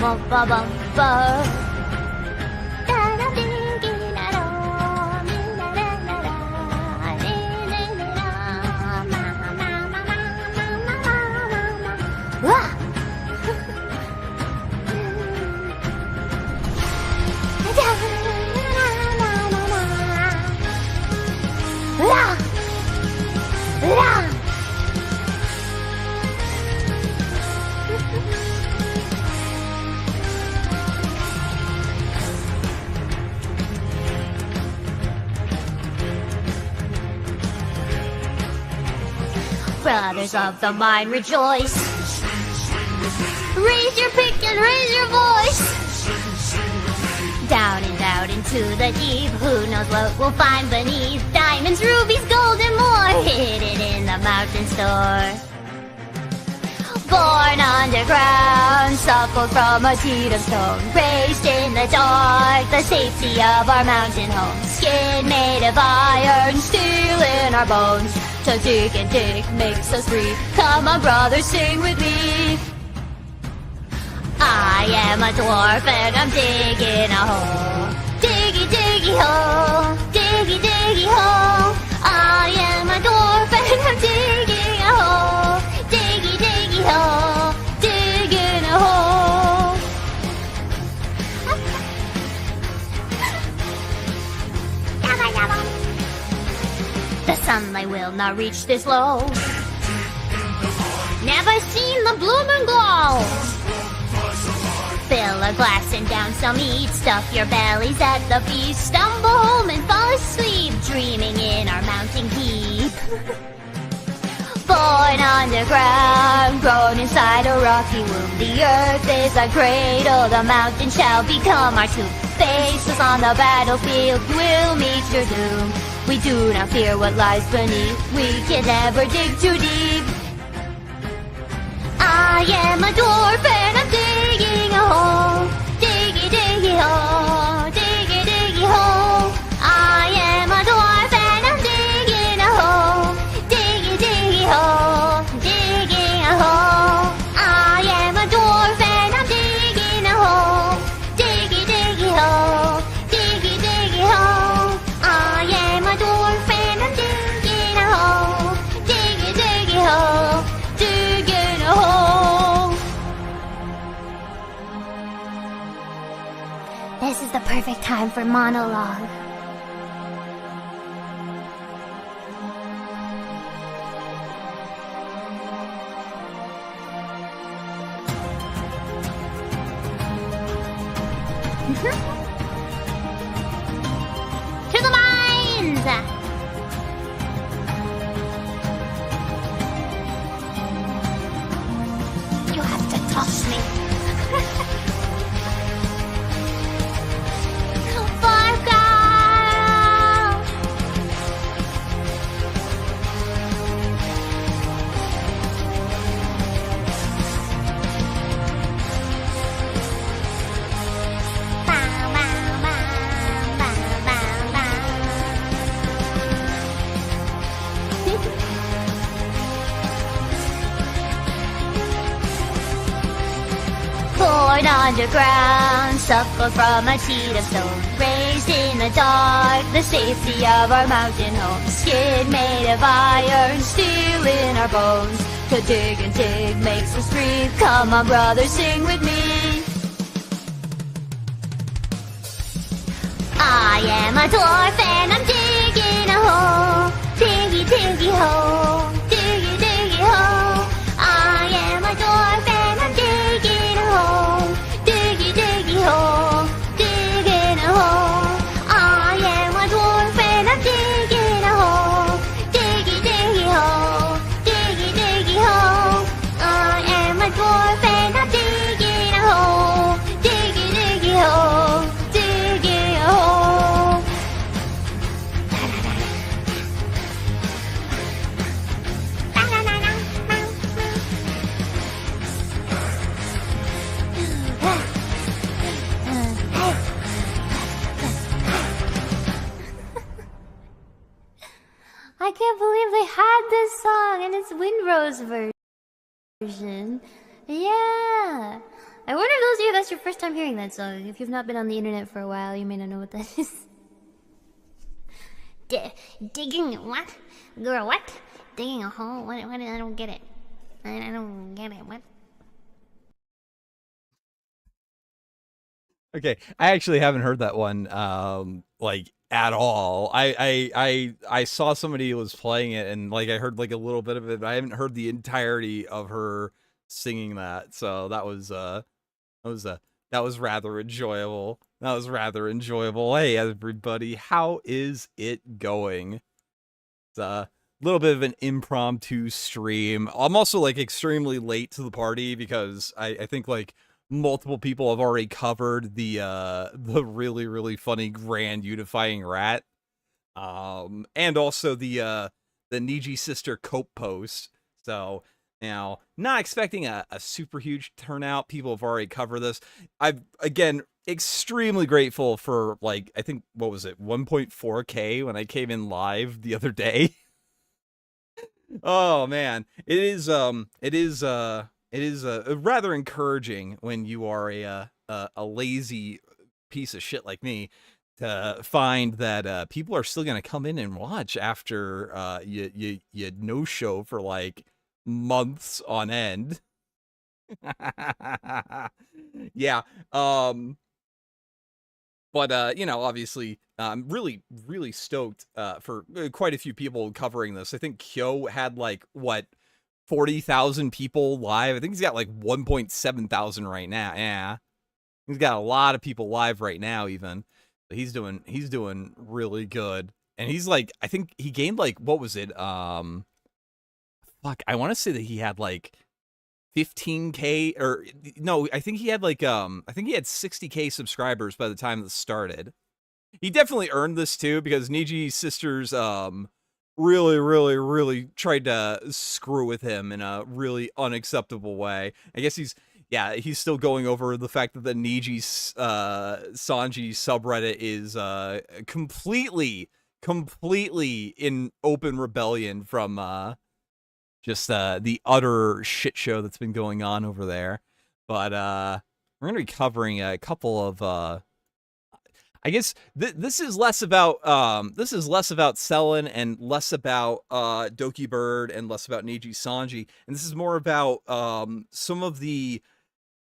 bum bum bum bum. Brothers of the mind, rejoice. Raise your pick and raise your voice. Down and out into the deep. Who knows what we'll find beneath? Diamonds, rubies, gold, and more hidden in the mountain store. Born underground, suckled from a seed of stone. Raised in the dark, the safety of our mountain home. Skin made of iron, steel in our bones. To dig and dig makes us free. Come on, brothers, sing with me. I am a dwarf and I'm digging a hole. Diggy, diggy hole. Diggy, diggy hole. I am a dwarf and I'm digging a hole. Diggy, diggy hole. Digging a hole. The sunlight will not reach this low. Never seen the bloom and glow. Fill a glass and down some meat. Stuff your bellies at the feast. Stumble home and fall asleep, dreaming in our mountain keep. Born underground, grown inside a rocky womb. The earth is a cradle, the mountain shall become our tomb. Faces on the battlefield will meet your doom. We do not fear what lies beneath. We can never dig too deep. I am a dwarf and I'm digging a hole. Diggy, diggy hole. Diggy, diggy hole. I am a dwarf and I'm digging a hole. Diggy, diggy hole. Digging a hole. I am a dwarf and I'm digging a hole. Diggy, diggy hole. Diggy, diggy hole. I am a dwarf and I'm digging a hole. Diggy, diggy hole. Digging a hole. This is the perfect time for monologue. To the mines! You have to toss me. Bark out! Bow, bow, bow, bow, bow, bow. Born underground, suckled from a seed of stone. Raised in the dark, the safety of our mountain home. Skin made of iron, steel in our bones. To dig and dig makes us free. Come on, brothers, sing with me. I am a dwarf and I'm digging a hole. Diggy, diggy hole. Diggy, diggy hole. I am a dwarf and I'm digging a hole. Diggy, diggy hole. Digging a hole. I am a dwarf and I'm digging a hole. Diggy, diggy hole. Diggy, diggy hole. I am a dwarf and I'm digging a hole. Diggy, diggy hole. Digging a hole. I can't believe they had this song and it's Windrose version. Yeah. I wonder if those of you that's your first time hearing that song. If you've not been on the internet for a while, you may not know what that is. Digging what? Girl, what? Digging a hole? What? I don't get it. I don't get it. What? Okay, I actually haven't heard that one, like at all. I saw somebody was playing it, and like I heard like a little bit of it, but I haven't heard the entirety of her singing that. So that was that was rather enjoyable. That was rather enjoyable. Hey everybody, how is it going? It's a little bit of an impromptu stream. I'm also like extremely late to the party because I think like multiple people have already covered the really funny grand unifying rat, and also the Niji sister cope post. So now, not expecting a super huge turnout. People have already covered this. I've again extremely grateful for, like, I think what was it, 1.4K when I came in live the other day. Oh man, it is rather encouraging when you are a lazy piece of shit like me to find that people are still gonna come in and watch after you no show for like months on end. Yeah. But you know, obviously, I'm really stoked for quite a few people covering this. I think Kyo had like what 40,000 people live. I think he's got like 1.7 thousand right now. Yeah, he's got a lot of people live right now. Even but he's doing really good. And he's like, I think he gained like, what was it? Fuck, I want to say that he had like 15K, or no, I think he had like I think he had 60K subscribers by the time this started. He definitely earned this too, because Niji sisters really tried to screw with him in a really unacceptable way. I guess he's still going over the fact that the Niji Sanji subreddit is completely in open rebellion from just the utter shit show that's been going on over there. But we're gonna be covering a couple of I guess this is less about Selen and less about Doki Bird and less about Nijisanji, and this is more about some of the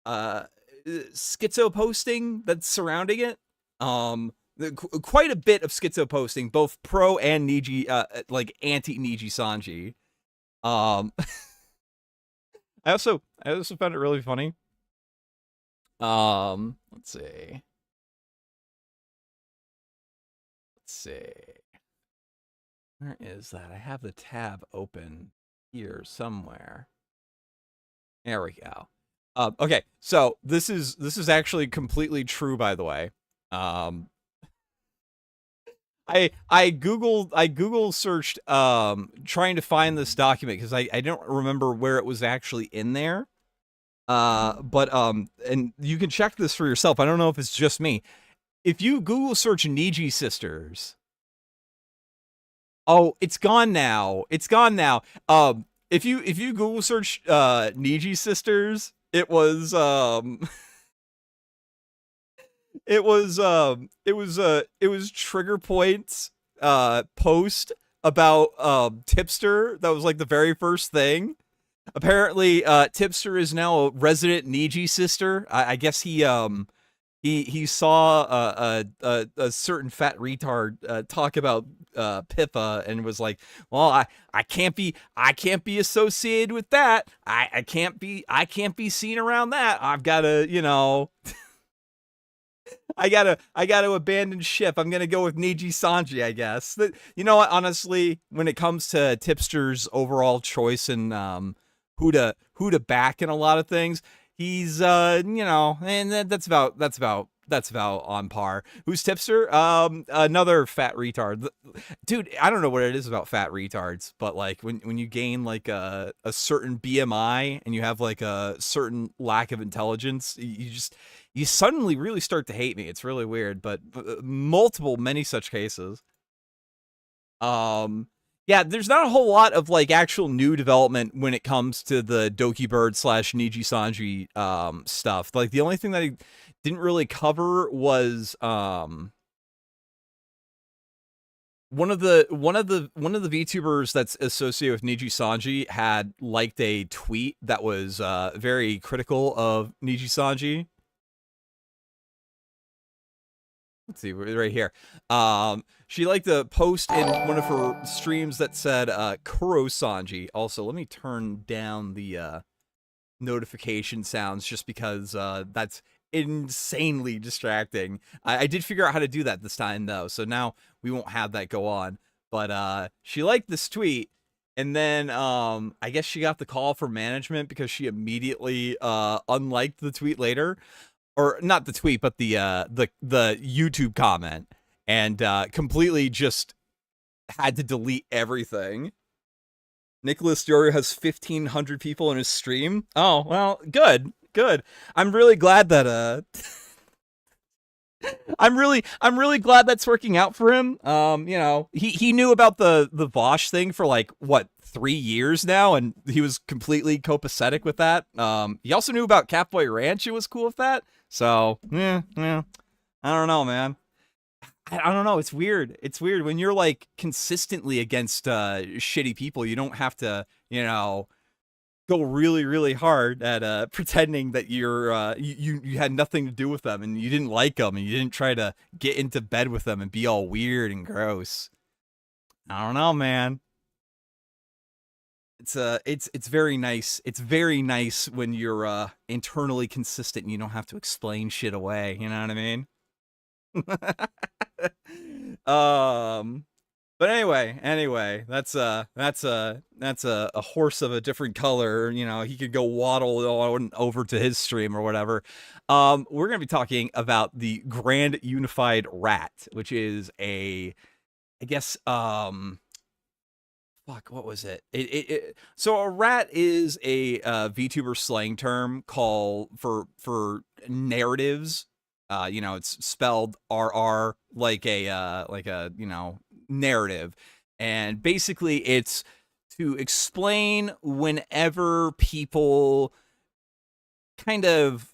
schizo posting that's surrounding it. Quite a bit of schizo posting, both pro and Niji, like anti Nijisanji. I also found it really funny. Let's see. Where is that? I have the tab open here somewhere. There we go. Okay, so this is actually completely true, by the way. I Google searched trying to find this document because I don't remember where it was actually in there. But and you can check this for yourself. I don't know if it's just me. If you Google search Niji sisters, oh, it's gone now. It's gone now. If you Google search Niji sisters, it was it was Trigger Point's post about Tipster. That was like the very first thing. Apparently, Tipster is now a resident Niji sister. I guess he saw a certain fat retard talk about Pippa and was like, well, I can't be associated with that. I can't be seen around that. I've got to, you know, I gotta abandon ship. I'm gonna go with Nijisanji, I guess. You know what? Honestly, when it comes to Tipster's overall choice and who to back in a lot of things, he's you know, and that's about on par. Who's Tipster? Another fat retard. Dude, I don't know what it is about fat retards, but like when you gain like a certain BMI and you have like a certain lack of intelligence, you suddenly really start to hate me. It's really weird, but many such cases. Yeah, there's not a whole lot of like actual new development when it comes to the Doki Bird / Nijisanji stuff. Like the only thing that I didn't really cover was one of the VTubers that's associated with Nijisanji had liked a tweet that was very critical of Nijisanji. Let's see, right here. She liked a post in one of her streams that said Kuro-sanji. Also, let me turn down the notification sounds just because that's insanely distracting. I did figure out how to do that this time, though, so now we won't have that go on. But she liked this tweet, and then I guess she got the call from management because she immediately unliked the tweet later. Or not the tweet, but the YouTube comment, and completely just had to delete everything. Nicholas Diorio has 1,500 people in his stream. Oh well, good. I'm really glad that I'm really glad that's working out for him. You know, he knew about the Vosh thing for like what 3 years now, and he was completely copacetic with that. He also knew about Catboy Ranch and was cool with that. So, yeah, I don't know, man. I don't know. It's weird. It's weird when you're like consistently against shitty people. You don't have to, you know, go really, really hard at pretending that you're you had nothing to do with them and you didn't like them and you didn't try to get into bed with them and be all weird and gross. I don't know, man. It's very nice. It's very nice when you're internally consistent and you don't have to explain shit away. You know what I mean? But anyway, that's a horse of a different color. You know, he could go waddle on over to his stream or whatever. We're gonna be talking about the Grand Unified Rat, which is I guess fuck, what was it? So a rat is a VTuber slang term called for narratives. You know, it's spelled RR like a you know, narrative. And basically it's to explain whenever people kind of,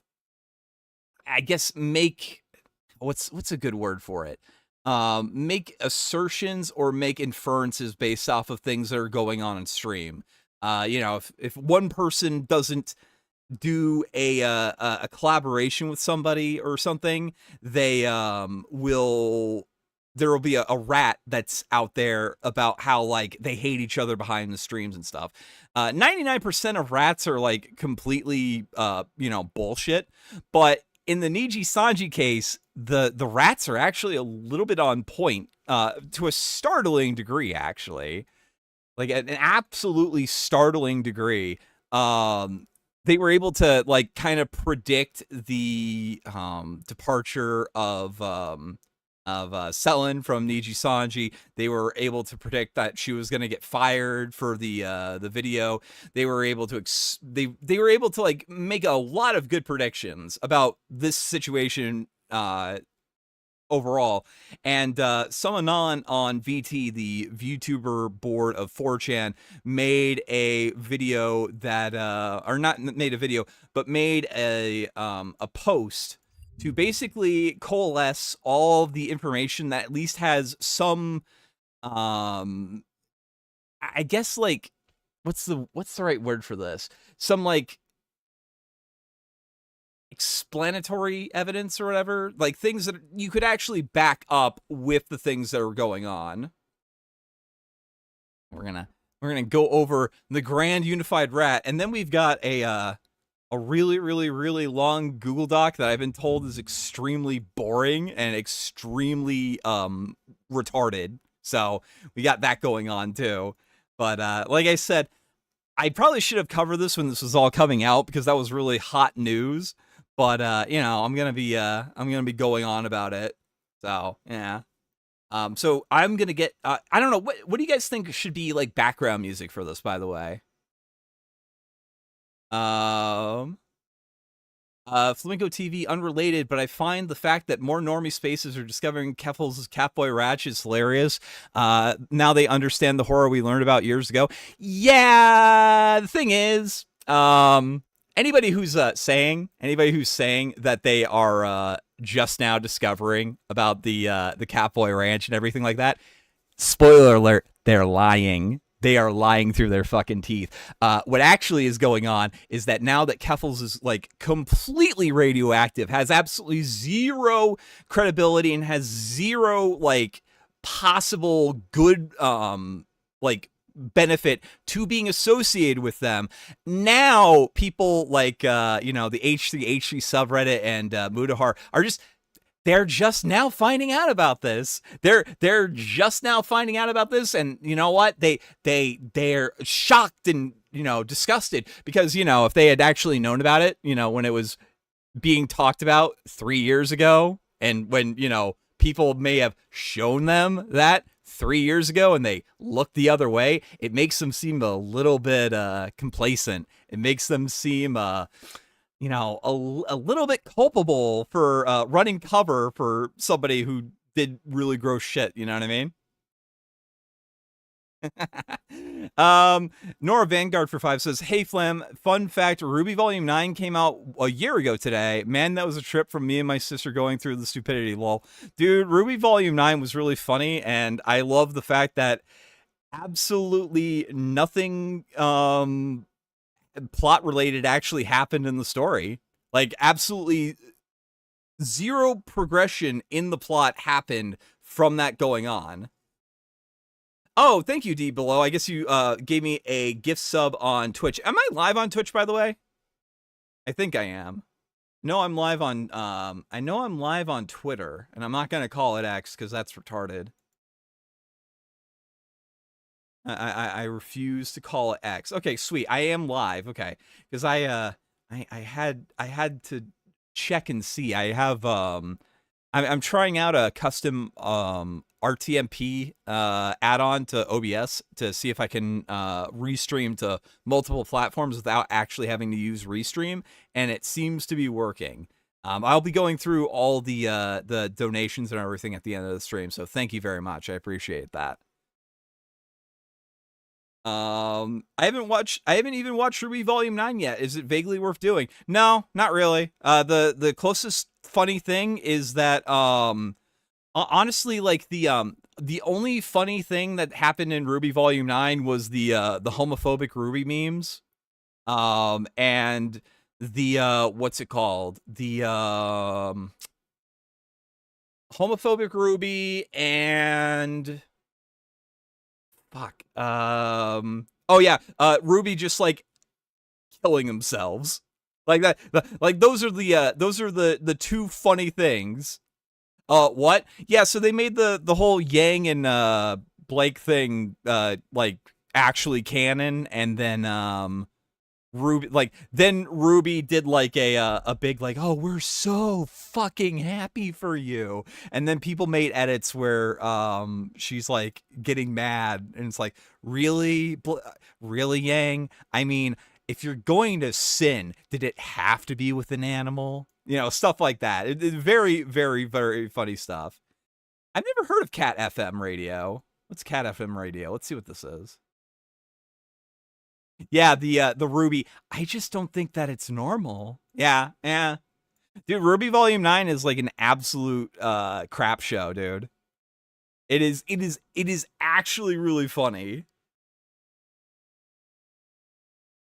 I guess, make what's a good word for it? Make assertions or make inferences based off of things that are going on stream. You know, if one person doesn't do a collaboration with somebody or something, they there will be a rat that's out there about how like they hate each other behind the streams and stuff. 99% of rats are like completely you know, bullshit, but in the Nijisanji case, the rats are actually a little bit on point, to a startling degree, actually. Like an absolutely startling degree. They were able to like kind of predict the departure of Selen from Nijisanji. They were able to predict that she was going to get fired for the video. They were able to they were able to like make a lot of good predictions about this situation overall. And Summonon on VT, the VTuber board of 4chan, made a video that or not made a video, but made a post to basically coalesce all the information that at least has some I guess like what's the right word for this? Some like explanatory evidence or whatever, like things that you could actually back up with the things that are going on. We're gonna go over the Grand Unified Rat, and then we've got a really long Google Doc that I've been told is extremely boring and extremely retarded. So we got that going on too. But like I said, I probably should have covered this when this was all coming out because that was really hot news. But you know, I'm gonna be going on about it. So yeah. So I'm gonna get I don't know, what do you guys think should be like background music for this, by the way? Flamenco TV, unrelated, but I find the fact that more normie spaces are discovering Keffel's Catboy Ratch is hilarious. Now they understand the horror we learned about years ago. Yeah, the thing is, anybody who's saying that they are just now discovering about the Catboy Ranch and everything like that, spoiler alert, they're lying. They are lying through their fucking teeth. What actually is going on is that now that Keffels is like completely radioactive, has absolutely zero credibility, and has zero like possible good like benefit to being associated with them. Now people like the H3 subreddit and Mudahar are just, they're just now finding out about this. They're just now finding out about this, and you know what? They're shocked and disgusted, because if they had actually known about it, when it was being talked about 3 years ago, and when people may have shown them that 3 years ago and they looked the other way, it makes them seem a little bit complacent. It makes them seem a little bit culpable for running cover for somebody who did really gross shit. You know what I mean? Nora Vanguard for 5 says, "Hey Flam, fun fact, Ruby Volume 9 came out a year ago today. Man, that was a trip from me and my sister going through the stupidity, lol." Dude, Ruby Volume 9 was really funny, and I love the fact that absolutely nothing plot related actually happened in the story. Like, absolutely zero progression in the plot happened from that going on. Oh, thank you, D Below. I guess you gave me a gift sub on Twitch. Am I live on Twitch, by the way? I think I am. No, I'm live on I know I'm live on Twitter, and I'm not gonna call it X because that's retarded. I refuse to call it X. Okay, sweet. I am live. Okay, because I had to check and see. I have I'm trying out a custom RTMP add-on to OBS to see if I can restream to multiple platforms without actually having to use Restream, and it seems to be working. I'll be going through all the donations and everything at the end of the stream, so thank you very much. I appreciate that. I haven't even watched Ruby Volume 9 yet. Is it vaguely worth doing? No, not really. The closest funny thing is that honestly, like the only funny thing that happened in Ruby Volume 9 was the homophobic Ruby memes. And the what's it called? The homophobic Ruby and fuck. Oh yeah, Ruby just like killing themselves. Like that, like those are the two funny things. What? Yeah, so they made the whole Yang and Blake thing like actually canon, and then Ruby did like a big like, "Oh, we're so fucking happy for you," and then people made edits where she's like getting mad, and it's like, really Yang? I mean, if you're going to sin, did it have to be with an animal? Stuff like that. It's very, very, very funny stuff. I've never heard of Cat FM Radio. What's Cat FM Radio? Let's see what this is. Yeah, the Ruby. I just don't think that it's normal. Yeah. Dude, Ruby Volume 9 is like an absolute crap show, dude. It is actually really funny.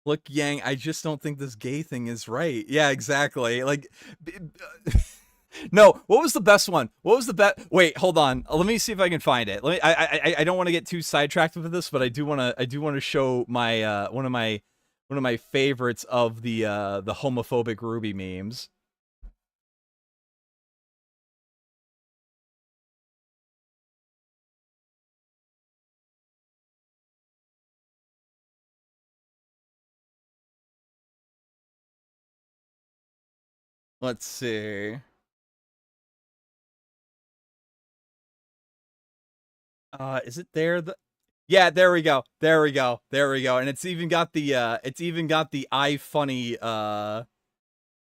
Look, Yang, I just don't think this gay thing is right. Yeah, exactly. Like no, what was the best one? What was the best? Wait, hold on. Let me see if I can find it. I don't want to get too sidetracked with this, but I do want to show my one of my favorites of the homophobic Ruby memes. Let's see. Is it there? Yeah, there we go. And it's even got the iFunny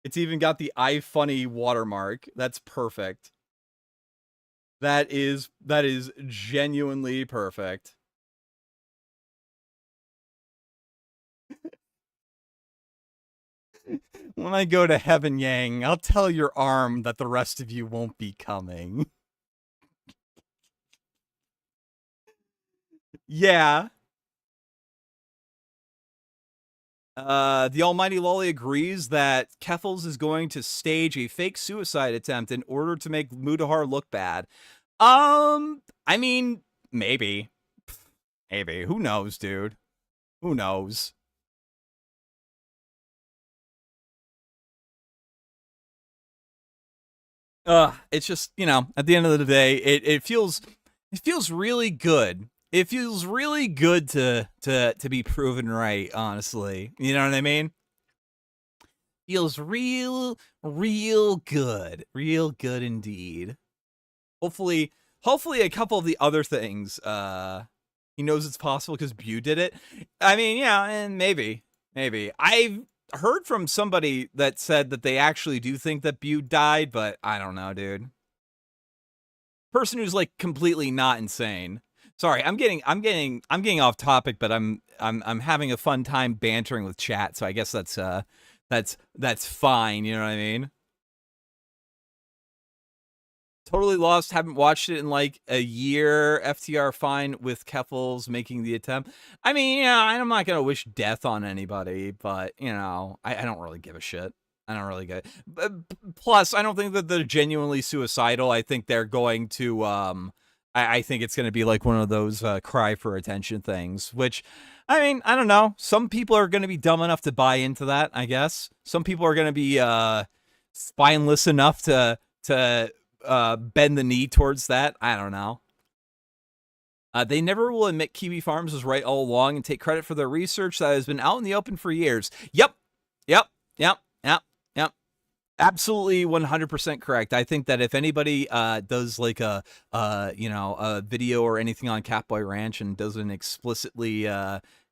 It's even got the iFunny watermark. That's perfect. That is genuinely perfect. When I go to heaven, Yang, I'll tell your arm that the rest of you won't be coming. Yeah. The almighty Lolly agrees that Keffels is going to stage a fake suicide attempt in order to make Mutahar look bad. I mean, maybe. Maybe. Who knows, dude? Who knows? It's just, you know, at the end of the day, it feels really good. It feels really good to be proven right, honestly. You know what I mean? Feels real good. Real good indeed. Hopefully a couple of the other things he knows it's possible because Bew did it. I mean, yeah, and maybe. I've heard from somebody that said that they actually do think that Bew died, but I don't know, dude. Person who's like completely not insane. Sorry, I'm getting off topic, but I'm having a fun time bantering with chat, so I guess that's fine, you know what I mean? Totally lost. Haven't watched it in like a year. FTR fine with Keffels making the attempt. I mean, yeah, I'm not gonna wish death on anybody, but you know, I don't really give a shit. I don't really get it. Plus, I don't think that they're genuinely suicidal. I think they're going to. I think it's gonna be like one of those cry for attention things. Which, I mean, I don't know. Some people are gonna be dumb enough to buy into that. I guess some people are gonna be spineless enough to bend the knee towards that. I don't know. They never will admit Kiwi Farms was right all along and take credit for their research that has been out in the open for years. Yep. Absolutely 100% correct. I think that if anybody does like a video or anything on Catboy Ranch and doesn't explicitly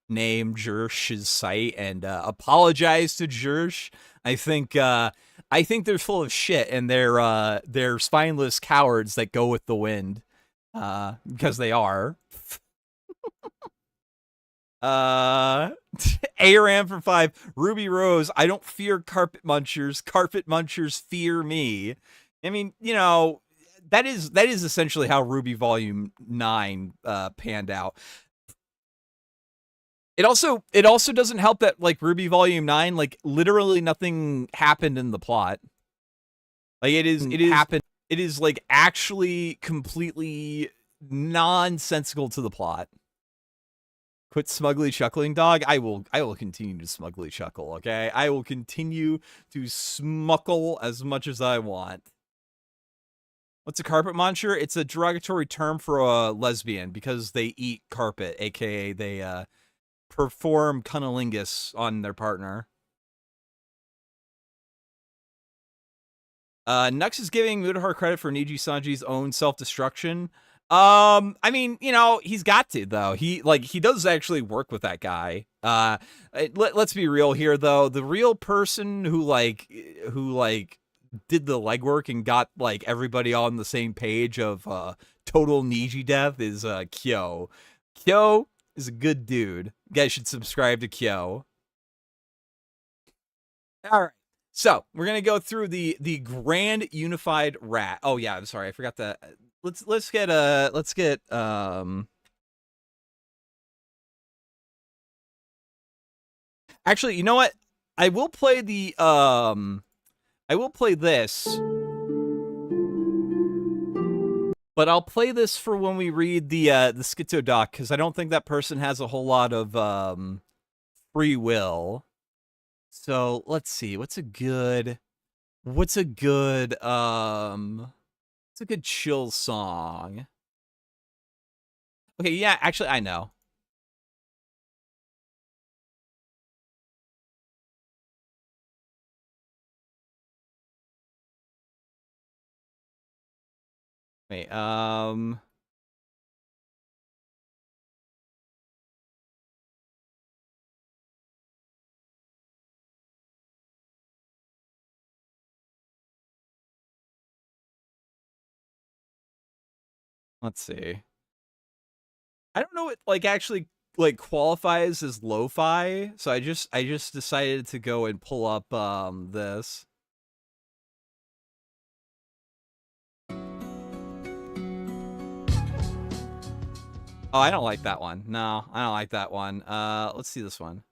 name Jersh's site and apologize to Jersh, I think they're full of shit and they're spineless cowards that go with the wind. Because they are. ARAM for 5. Ruby Rose, I don't fear carpet munchers. Carpet munchers fear me. I mean, you know, that is essentially how Ruby Volume 9 panned out. It also doesn't help that like Ruby Volume 9, like literally nothing happened in the plot. Like it is happened. It is like actually completely nonsensical to the plot. Quit smugly chuckling, dog. I will continue to smugly chuckle, okay? I will continue to smuckle as much as I want. What's a carpet muncher? It's a derogatory term for a lesbian because they eat carpet, aka they perform cunnilingus on their partner. Nux is giving Mutahar credit for Nijisanji's own self-destruction. I mean, you know, he's got to though. He does actually work with that guy. Let's be real here though. The real person who did the legwork and got like everybody on the same page of total Niji death is Kyo. Kyo is a good dude. You guys should subscribe to Kyo. All right. So we're gonna go through the grand unified rat. Oh yeah, I'm sorry, I forgot that. Let's get actually, you know what? I will play this, but I'll play this for when we read the schizo doc because I don't think that person has a whole lot of free will. So let's see, what's a good chill song? Okay, yeah, actually I know. Wait, Let's see. I don't know what like actually like qualifies as lo-fi, so I just decided to go and pull up this. Oh, I don't like that one. No, I don't like that one. Let's see this one.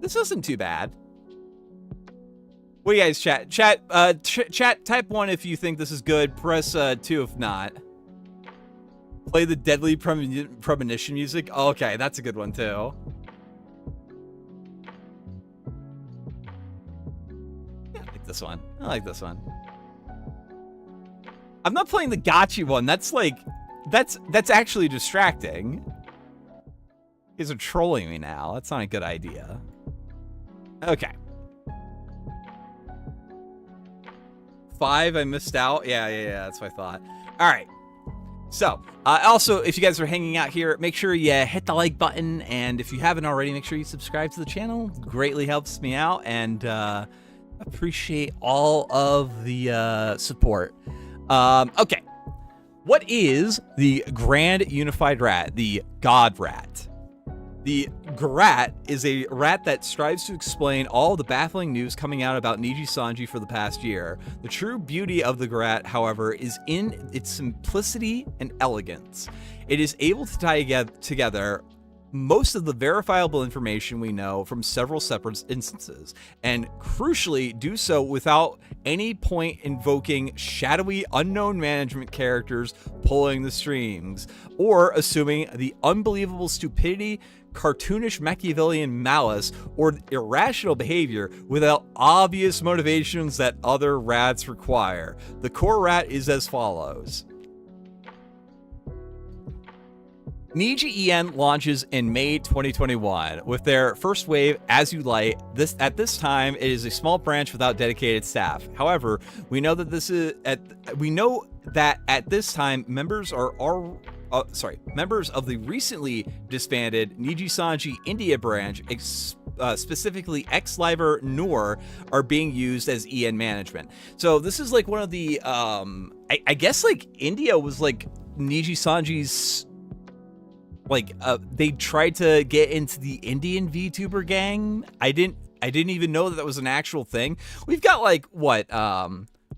This isn't too bad. What do you guys chat? Chat, type 1 if you think this is good. Press 2 if not. Play the Deadly Premonition music. Oh, okay, that's a good one too. Yeah, I like this one. I like this one. I'm not playing the gotcha one. That's like, that's actually distracting. You guys are trolling me now. That's not a good idea. Okay. 5, I missed out. Yeah, that's what I thought. All right. So, also, if you guys are hanging out here, make sure you hit the like button. And if you haven't already, make sure you subscribe to the channel. Greatly helps me out. And appreciate all of the support. Okay. What is the Grand Unified Rat, the God Rat? The Grat is a rat that strives to explain all the baffling news coming out about Nijisanji for the past year. The true beauty of the Grat, however, is in its simplicity and elegance. It is able to tie together most of the verifiable information we know from several separate instances, and crucially do so without any point invoking shadowy unknown management characters pulling the strings, or assuming the unbelievable stupidity, cartoonish Machiavellian malice, or irrational behavior without obvious motivations that other rats require. The core rat is as follows. Niji En launches in May 2021 with their first wave, As You Light. At this time, it is a small branch without dedicated staff. However, we know that at this time members of the recently disbanded Nijisanji India branch, specifically X-Liver Noor, are being used as EN management. So this is like one of the I guess like India was like Nijisanji's, like they tried to get into the Indian VTuber gang. I didn't even know that was an actual thing. We've got like what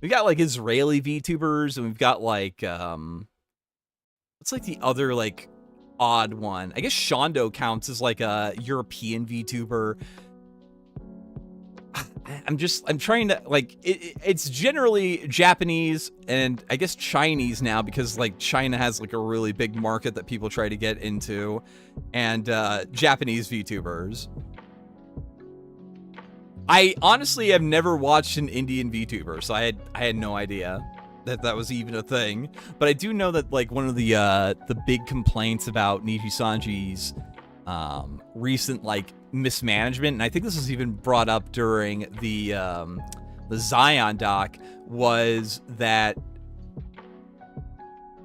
we've got like Israeli VTubers, and we've got like what's like the other like odd one? I guess Shondo counts as like a European VTuber. I'm trying to like it's generally Japanese and I guess Chinese now, because like China has like a really big market that people try to get into, and Japanese VTubers. I honestly have never watched an Indian VTuber, so I had no idea that was even a thing. But I do know that like one of the big complaints about Nijisanji's recent like mismanagement, and I think this was even brought up during the Zion doc, was that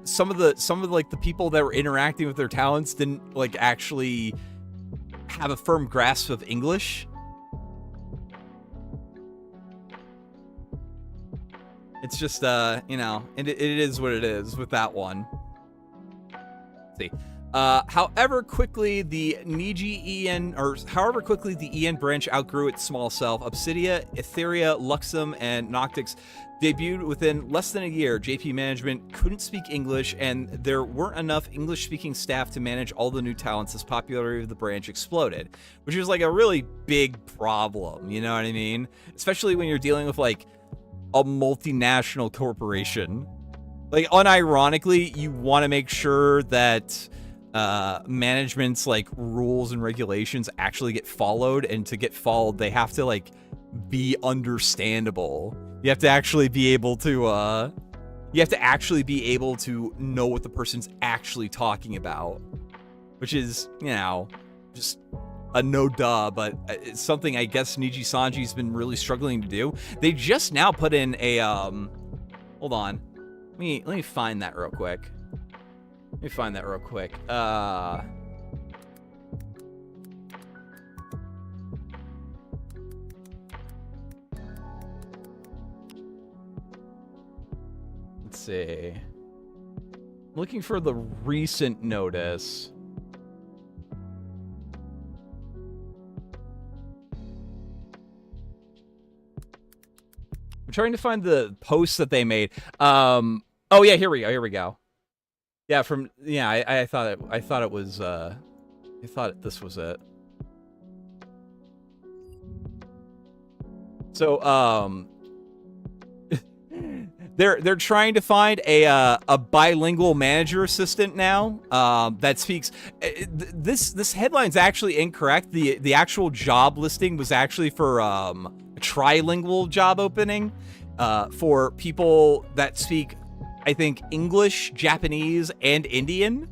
some of the like the people that were interacting with their talents didn't like actually have a firm grasp of English. It's just you know, and it is what it is with that one. Let's see. However quickly the EN branch outgrew its small self, Obsidia, Etheria, Luxem, and Noctix debuted within less than a year. JP management couldn't speak English, and there weren't enough English-speaking staff to manage all the new talents as popularity of the branch exploded, which was like a really big problem, you know what I mean? Especially when you're dealing with like a multinational corporation. Like, unironically, you want to make sure that management's like rules and regulations actually get followed, and to get followed they have to like be understandable. You have to actually be able to know what the person's actually talking about, which is, you know, just a no duh, but it's something I guess Nijisanji's been really struggling to do. They just now put in a hold on, let me find that real quick. see. Looking for the recent notice. I'm trying to find the posts that they made. Oh yeah, here we go. Yeah, I thought it was I thought this was it. So they're trying to find a bilingual manager assistant now that speaks. This headline's actually incorrect. The actual job listing was actually for a trilingual job opening for people that speak, I think, English, Japanese, and Indian.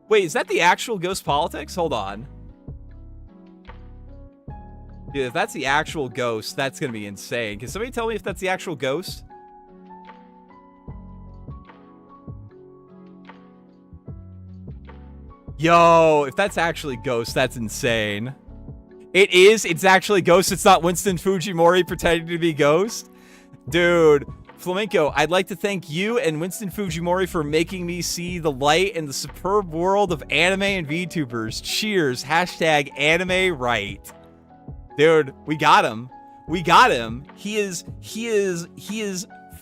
Wait, is that the actual Ghost Politics? Hold on. Dude, if that's the actual Ghost, that's gonna be insane. Can somebody tell me if that's the actual Ghost? Yo, if that's actually Ghost, that's insane. It is. It's actually Ghost. It's not Winston Fujimori pretending to be Ghost. Dude, Flamenco, I'd like to thank you and Winston Fujimori for making me see the light in the superb world of anime and VTubers. Cheers. Hashtag anime right. Dude, we got him. We got him. He is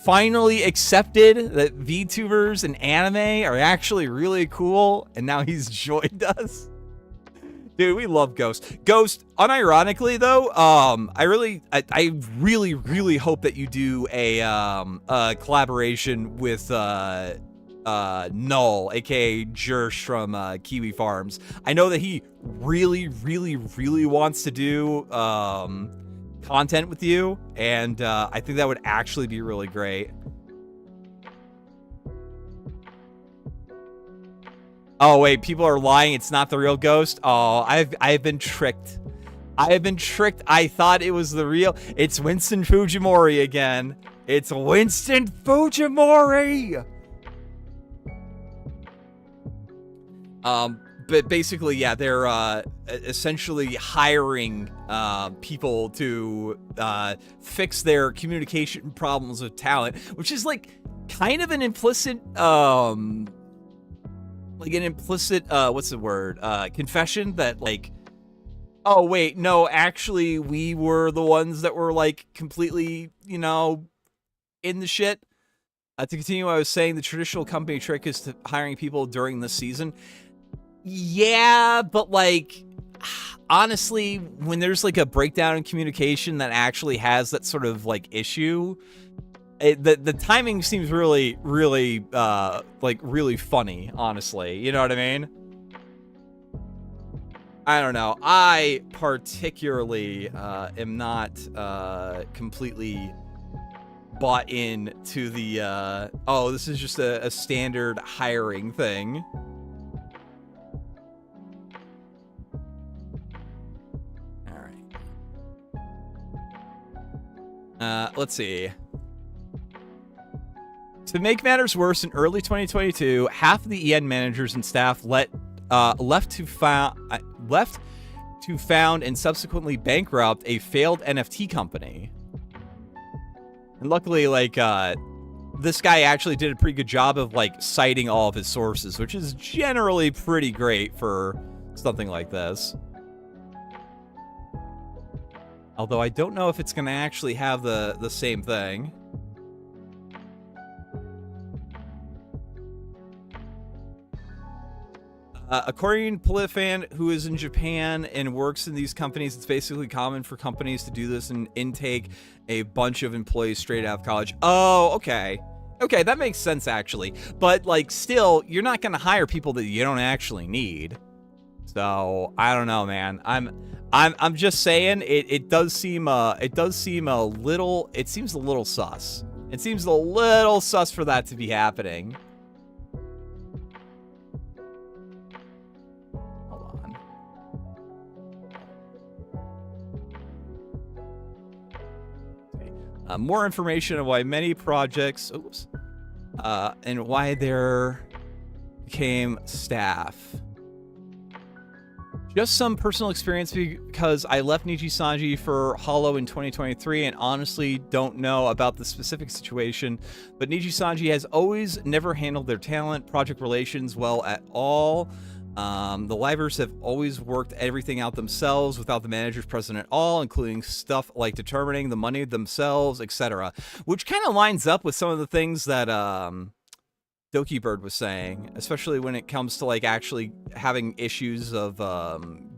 finally accepted that VTubers and anime are actually really cool, and now he's joined us. Dude, we love Ghost. Ghost, unironically though, I really hope that you do a collaboration with Null, aka Jersh from Kiwi Farms. I know that he really wants to do content with you, and I think that would actually be really great. Oh wait, people are lying. It's not the real Ghost. Oh, I've been tricked. I have been tricked. I thought it was the real. It's Winston Fujimori again. It's Winston Fujimori. But basically, yeah, they're essentially hiring people to fix their communication problems with talent, which is like kind of an implicit what's the word, confession that like, oh wait, no, actually we were the ones that were like completely, you know, in the shit. To continue, I was saying the traditional company trick is to hiring people during the season. Yeah, but like, honestly, when there's like a breakdown in communication that actually has that sort of like issue, the timing seems really like really funny, honestly. You know what I mean? I don't know. I particularly am not completely bought in to the oh, this is just a standard hiring thing. All right. Let's see. To make matters worse, in early 2022, half of the EN managers and staff left to found and subsequently bankrupt a failed NFT company. And luckily, like, this guy actually did a pretty good job of, like, citing all of his sources, which is generally pretty great for something like this. Although I don't know if it's going to actually have the same thing. According to Polifan, who is in Japan and works in these companies, it's basically common for companies to do this and intake a bunch of employees straight out of college. Oh, okay. Okay, that makes sense, actually. But, like, still, you're not going to hire people that you don't actually need. So, I don't know, man. I'm just saying, it seems a little sus. It seems a little sus for that to be happening. More information on why many projects, and why there became staff. Just some personal experience because I left Nijisanji for Hollow in 2023 and honestly don't know about the specific situation, but Nijisanji has always never handled their talent, project relations well at all. The livers have always worked everything out themselves without the managers present at all, including stuff like determining the money themselves, etc. Which kind of lines up with some of the things that Doki Bird was saying, especially when it comes to like actually having issues of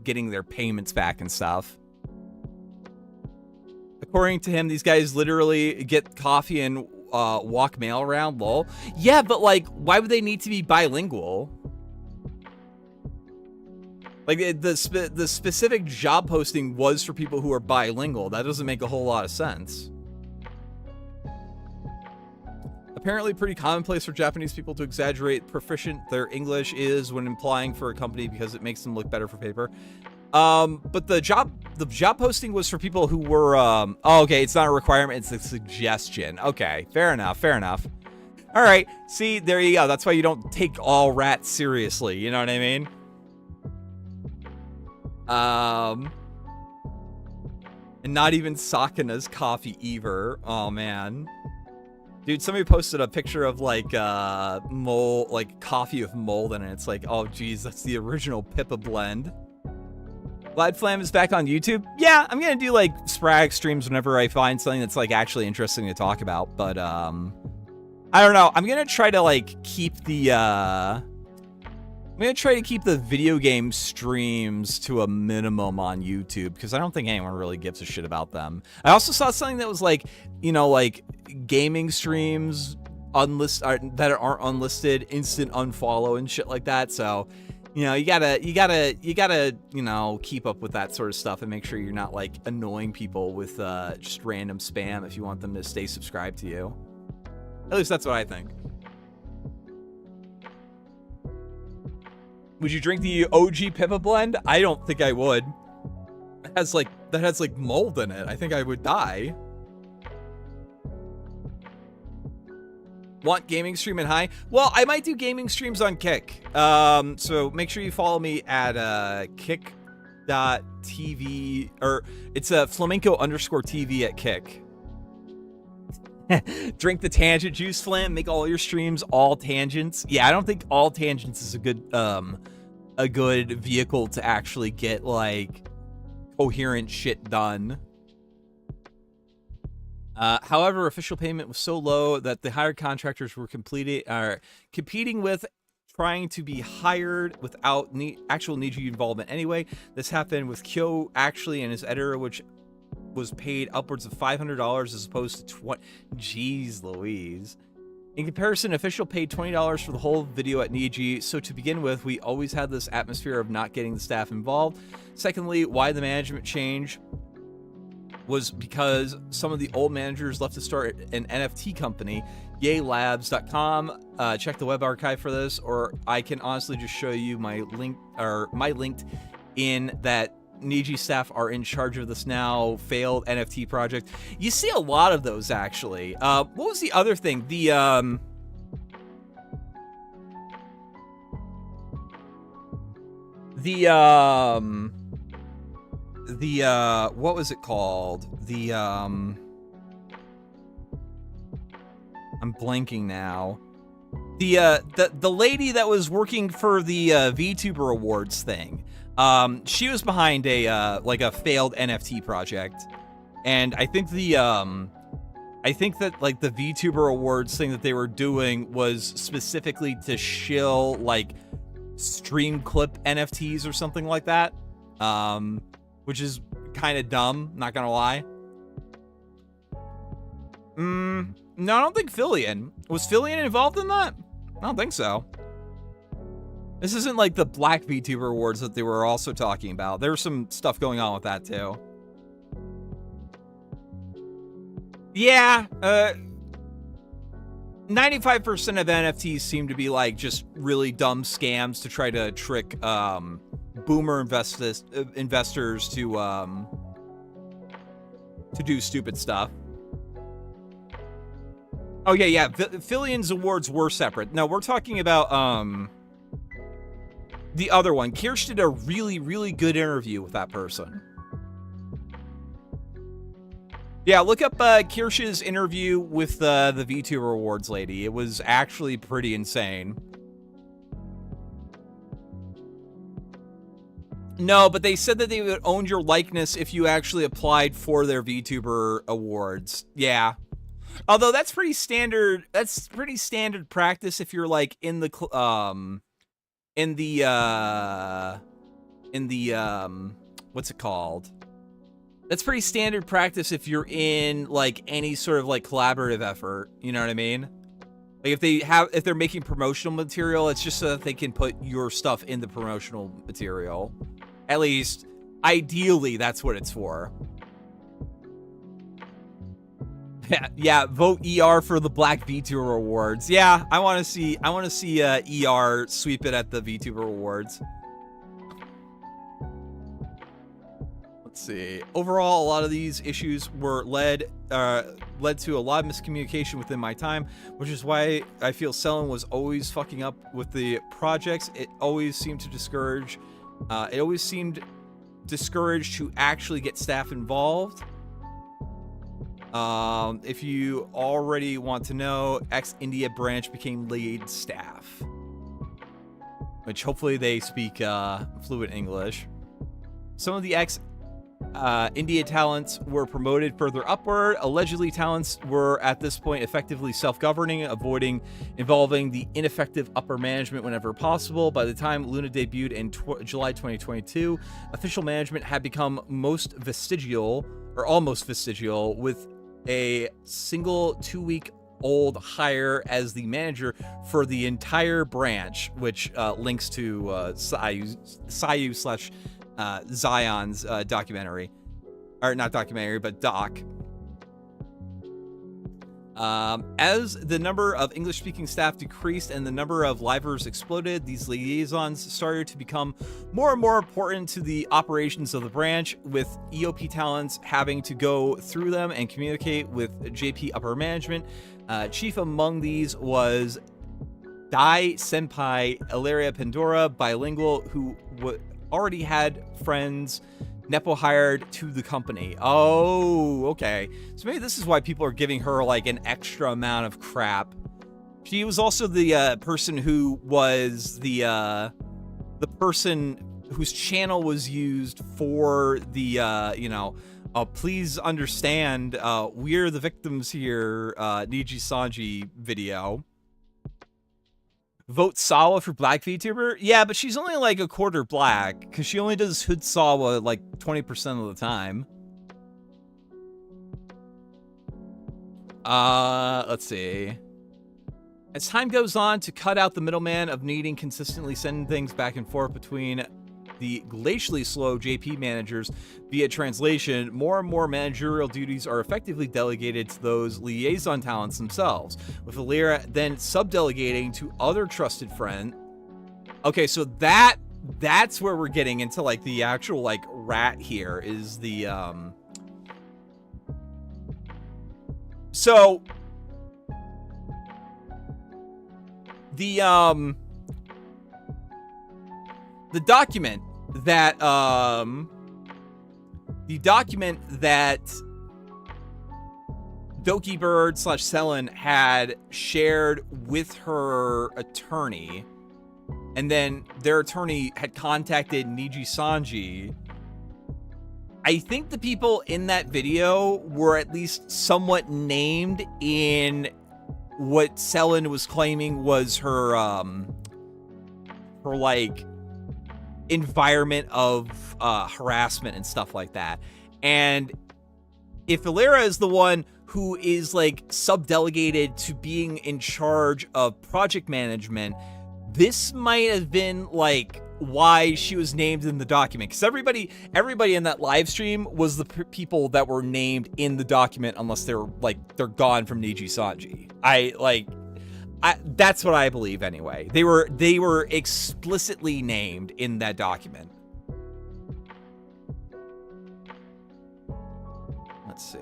getting their payments back and stuff. According to him, these guys literally get coffee and walk mail around, lol. Yeah, but like, why would they need to be bilingual? Like, the specific job posting was for people who are bilingual. That doesn't make a whole lot of sense. Apparently pretty commonplace for Japanese people to exaggerate proficient their English is when applying for a company because it makes them look better for paper. But the job posting was for people who were, oh, okay, it's not a requirement, it's a suggestion. Okay, fair enough, fair enough. All right, see, there you go. That's why you don't take all rats seriously, you know what I mean? And not even Sakana's coffee either. Oh, man. Dude, somebody posted a picture of like mold, like coffee with mold in it. It's like, oh geez, that's the original Pippa blend. Glad Flam is back on YouTube. Yeah, I'm gonna do like sporadic streams whenever I find something that's like actually interesting to talk about. But I don't know. I'm gonna try to like keep the video game streams to a minimum on YouTube because I don't think anyone really gives a shit about them. I also saw something that was like, you know, like gaming streams that aren't unlisted, instant unfollow and shit like that. So, you know, you gotta, you know, keep up with that sort of stuff and make sure you're not like annoying people with just random spam if you want them to stay subscribed to you. At least that's what I think. Would you drink the OG Pippa blend? I don't think I would. That has like mold in it. I think I would die. Want gaming stream and high? Well, I might do gaming streams on Kick. So make sure you follow me at kick.tv, or it's a flamenco_TV at Kick. Drink the tangent juice, Flam. Make all your streams all tangents. Yeah, I don't think all tangents is a good vehicle to actually get like coherent shit done. However, official payment was so low that the hired contractors were competing with trying to be hired without actual Niji involvement anyway. This happened with Kyo actually and his editor, which was paid upwards of $500 as opposed to $20. Jeez Louise. In comparison, official paid $20 for the whole video at Niji. So to begin with, we always had this atmosphere of not getting the staff involved. Secondly, why the management change was because some of the old managers left to start an NFT company, yaylabs.com. Check the web archive for this, or I can honestly just show you my link, or my linked in that Niji staff are in charge of this now failed NFT project. You see a lot of those actually. What was the other thing? What was it called? I'm blanking now. The lady that was working for the VTuber Awards thing. She was behind a like a failed NFT project, and I think that like the VTuber Awards thing that they were doing was specifically to shill like stream clip NFTs or something like that, which is kind of dumb, not gonna lie. No, I don't think Fillion. Was Fillion involved in that? I don't think so. This isn't like the Black VTuber Awards that they were also talking about. There's some stuff going on with that too. Yeah, 95% of NFTs seem to be like just really dumb scams to try to trick boomer investors to do stupid stuff. Oh yeah, Fillion's awards were separate. No, we're talking about The other one. Kirsch did a really, really good interview with that person. Yeah, look up Kirsch's interview with the VTuber Awards lady. It was actually pretty insane. No, but they said that they would own your likeness if you actually applied for their VTuber Awards. Yeah. Although that's pretty standard. That's pretty standard practice if you're like in the what's it called? That's pretty standard practice if you're in like any sort of like collaborative effort. You know what I mean? Like if they're making promotional material, it's just so that they can put your stuff in the promotional material. At least, ideally, that's what it's for. Yeah, vote ER for the Black VTuber Awards. Yeah, I want to see ER sweep it at the VTuber Awards. Let's see. Overall, a lot of these issues were led to a lot of miscommunication within my time, which is why I feel Selen was always fucking up with the projects. It always seemed discouraged to actually get staff involved. If you already want to know, ex-India branch became lead staff, which hopefully they speak fluent English. Some of the India talents were promoted further upward. Allegedly, talents were at this point effectively self-governing, avoiding involving the ineffective upper management whenever possible. By the time Luna debuted in July 2022, official management had become almost vestigial, with a single 2-week-old hire as the manager for the entire branch, which links to Sayu / Zion's documentary, or not documentary, but doc. As the number of English-speaking staff decreased and the number of livers exploded, these liaisons started to become more and more important to the operations of the branch, with EOP talents having to go through them and communicate with JP upper management. Chief among these was Dai Senpai Ilaria Pandora, bilingual, who already had friends Nepo hired to the company. Oh, okay. So maybe this is why people are giving her like an extra amount of crap. She was also the person who was the person whose channel was used for the please understand, we're the victims here, Nijisanji video. Vote Sawa for Black VTuber? Yeah, but she's only like a quarter black, because she only does Hood Sawa like 20% of the time. Let's see. As time goes on, to cut out the middleman of needing consistently sending things back and forth between the glacially slow JP managers via translation, more and more managerial duties are effectively delegated to those liaison talents themselves, with Illyria then sub-delegating to other trusted friend. Okay, so that's where we're getting into like the actual like rat here is the so the document that Doki Bird / Selen had shared with her attorney, and then their attorney had contacted Nijisanji. I think the people in that video were at least somewhat named in what Selen was claiming was her like environment of harassment and stuff like that. And if Illyria is the one who is like sub-delegated to being in charge of project management, this might have been like why she was named in the document, because everybody in that live stream was the people that were named in the document, unless they're gone from Nijisanji. That's what I believe anyway. They were explicitly named in that document. Let's see.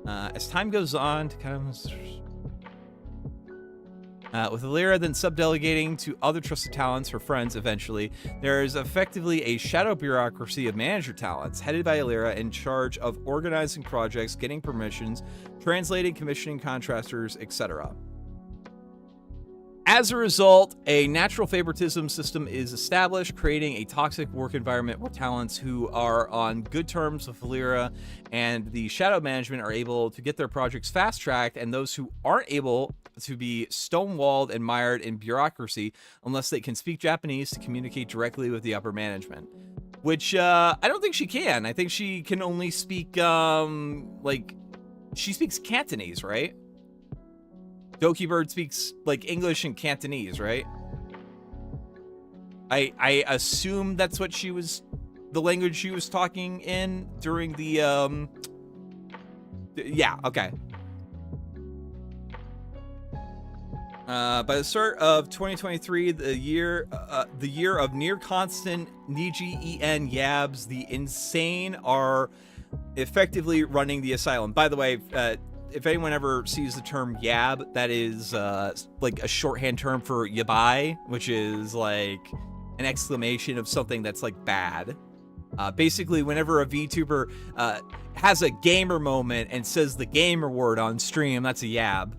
As time goes on to kind of With Alira then subdelegating to other trusted talents, her friends eventually, there is effectively a shadow bureaucracy of manager talents, headed by Alira, in charge of organizing projects, getting permissions, translating, commissioning contractors, etc. As a result, a natural favoritism system is established, creating a toxic work environment where talents who are on good terms with Alira and the shadow management are able to get their projects fast-tracked, and those who aren't able to be stonewalled and mired in bureaucracy unless they can speak Japanese to communicate directly with the upper management. Which, I don't think she can. I think she can only speak, she speaks Cantonese, right? Doki Bird speaks, like, English and Cantonese, right? I assume that's what the language she was talking in during the, yeah, okay. By the start of 2023, the year of near constant Niji En Yabs, the insane are effectively running the asylum. By the way, if anyone ever sees the term yab, that is like a shorthand term for yabai, which is like an exclamation of something that's like bad. Basically, whenever a VTuber has a gamer moment and says the gamer word on stream, that's a yab.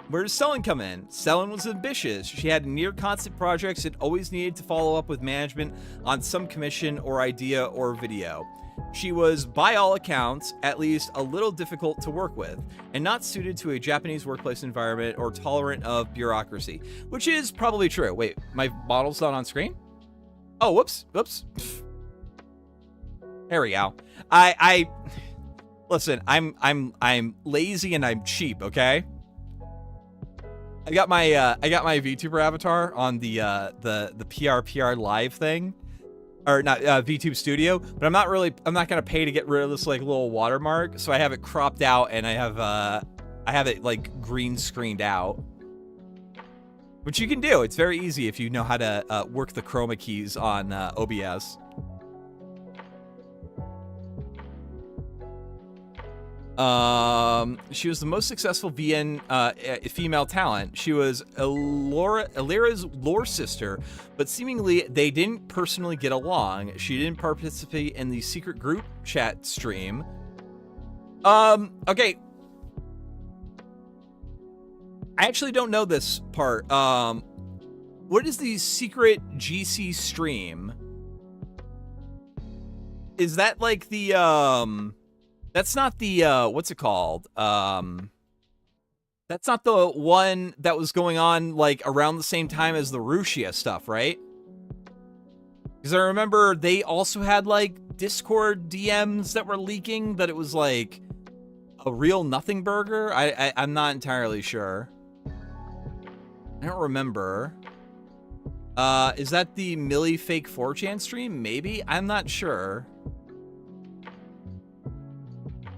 Where does Selen come in? Selen was ambitious. She had near constant projects and always needed to follow up with management on some commission or idea or video. She was, by all accounts, at least a little difficult to work with, and not suited to a Japanese workplace environment or tolerant of bureaucracy, which is probably true. Wait, my model's not on screen? Oh, whoops. There we go. Listen, I'm lazy and I'm cheap, okay? I got my VTuber avatar on the PRPR live thing, or not VTube Studio, but I'm not gonna pay to get rid of this like little watermark, so I have it cropped out and I have it like green screened out, which you can do. It's very easy if you know how to work the chroma keys on OBS. She was the most successful VN female talent. She was Alira's lore sister, but seemingly they didn't personally get along. She didn't participate in the secret group chat stream. Okay. I actually don't know this part. What is the secret GC stream? Is that like the, that's not the, what's it called? That's not the one that was going on, like, around the same time as the Rushia stuff, right? Because I remember they also had, like, Discord DMs that were leaking that it was, like, a real nothing burger. I'm not entirely sure. I don't remember. Is that the Millie fake 4chan stream? Maybe? I'm not sure.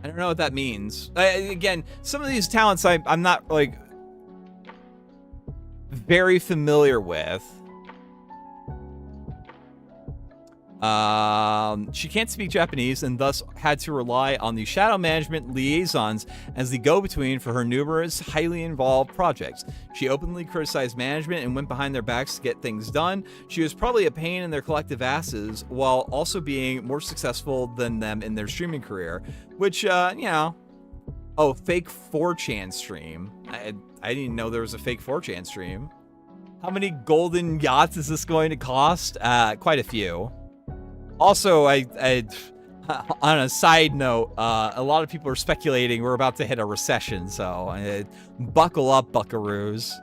I don't know what that means. Again, some of these talents I'm not, like, very familiar with. She can't speak Japanese and thus had to rely on the shadow management liaisons as the go-between for her numerous highly involved projects. She openly criticized management and went behind their backs to get things done. She was probably a pain in their collective asses while also being more successful than them in their streaming career, which, you know. Oh, fake 4chan stream. I didn't know there was a fake 4chan stream. How many golden yachts is this going to cost? Quite a few. Also, on a side note, a lot of people are speculating we're about to hit a recession, so buckle up, buckaroos.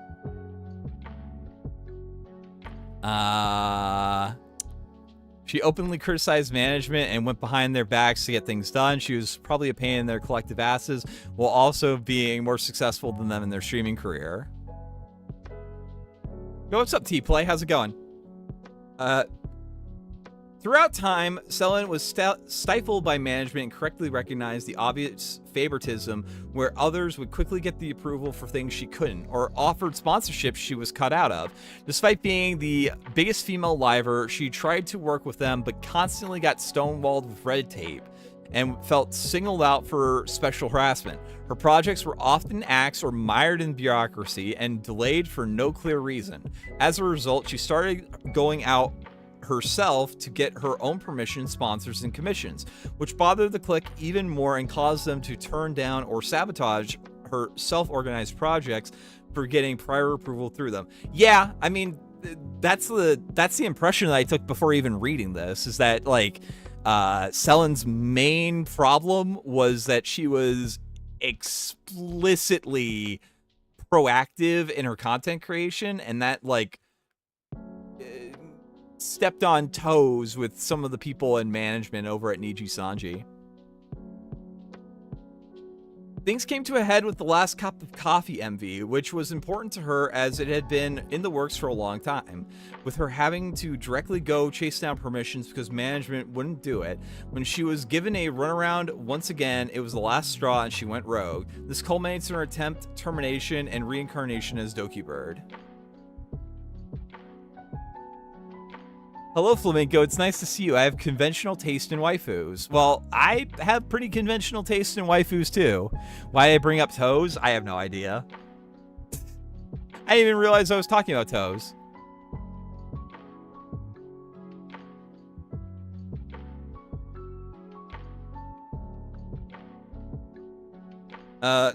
She openly criticized management and went behind their backs to get things done. She was probably a pain in their collective asses, while also being more successful than them in their streaming career. Yo, what's up, T-Play? How's it going? Throughout time, Selen was stifled by management and correctly recognized the obvious favoritism where others would quickly get the approval for things she couldn't, or offered sponsorships she was cut out of. Despite being the biggest female liver, she tried to work with them, but constantly got stonewalled with red tape. and felt singled out for special harassment. Her projects were often axed or mired in bureaucracy and delayed for no clear reason. As a result, she started going out herself to get her own permission, sponsors, and commissions, which bothered the clique even more and caused them to turn down or sabotage her self-organized projects for getting prior approval through them. Yeah, I mean, that's the impression that I took before even reading this, is that like Selen's main problem was that she was explicitly proactive in her content creation, and that like stepped on toes with some of the people in management over at Nijisanji. Things came to a head with the last cup of coffee MV, which was important to her as it had been in the works for a long time, with her having to directly go chase down permissions because management wouldn't do it. When she was given a runaround once again, it was the last straw and she went rogue. This culminates in her attempt, termination, and reincarnation as Doki Bird. Hello, Flamenco. It's nice to see you. I have conventional taste in waifus. Well, I have pretty conventional taste in waifus, too. Why I bring up toes? I have no idea. I didn't even realize I was talking about toes.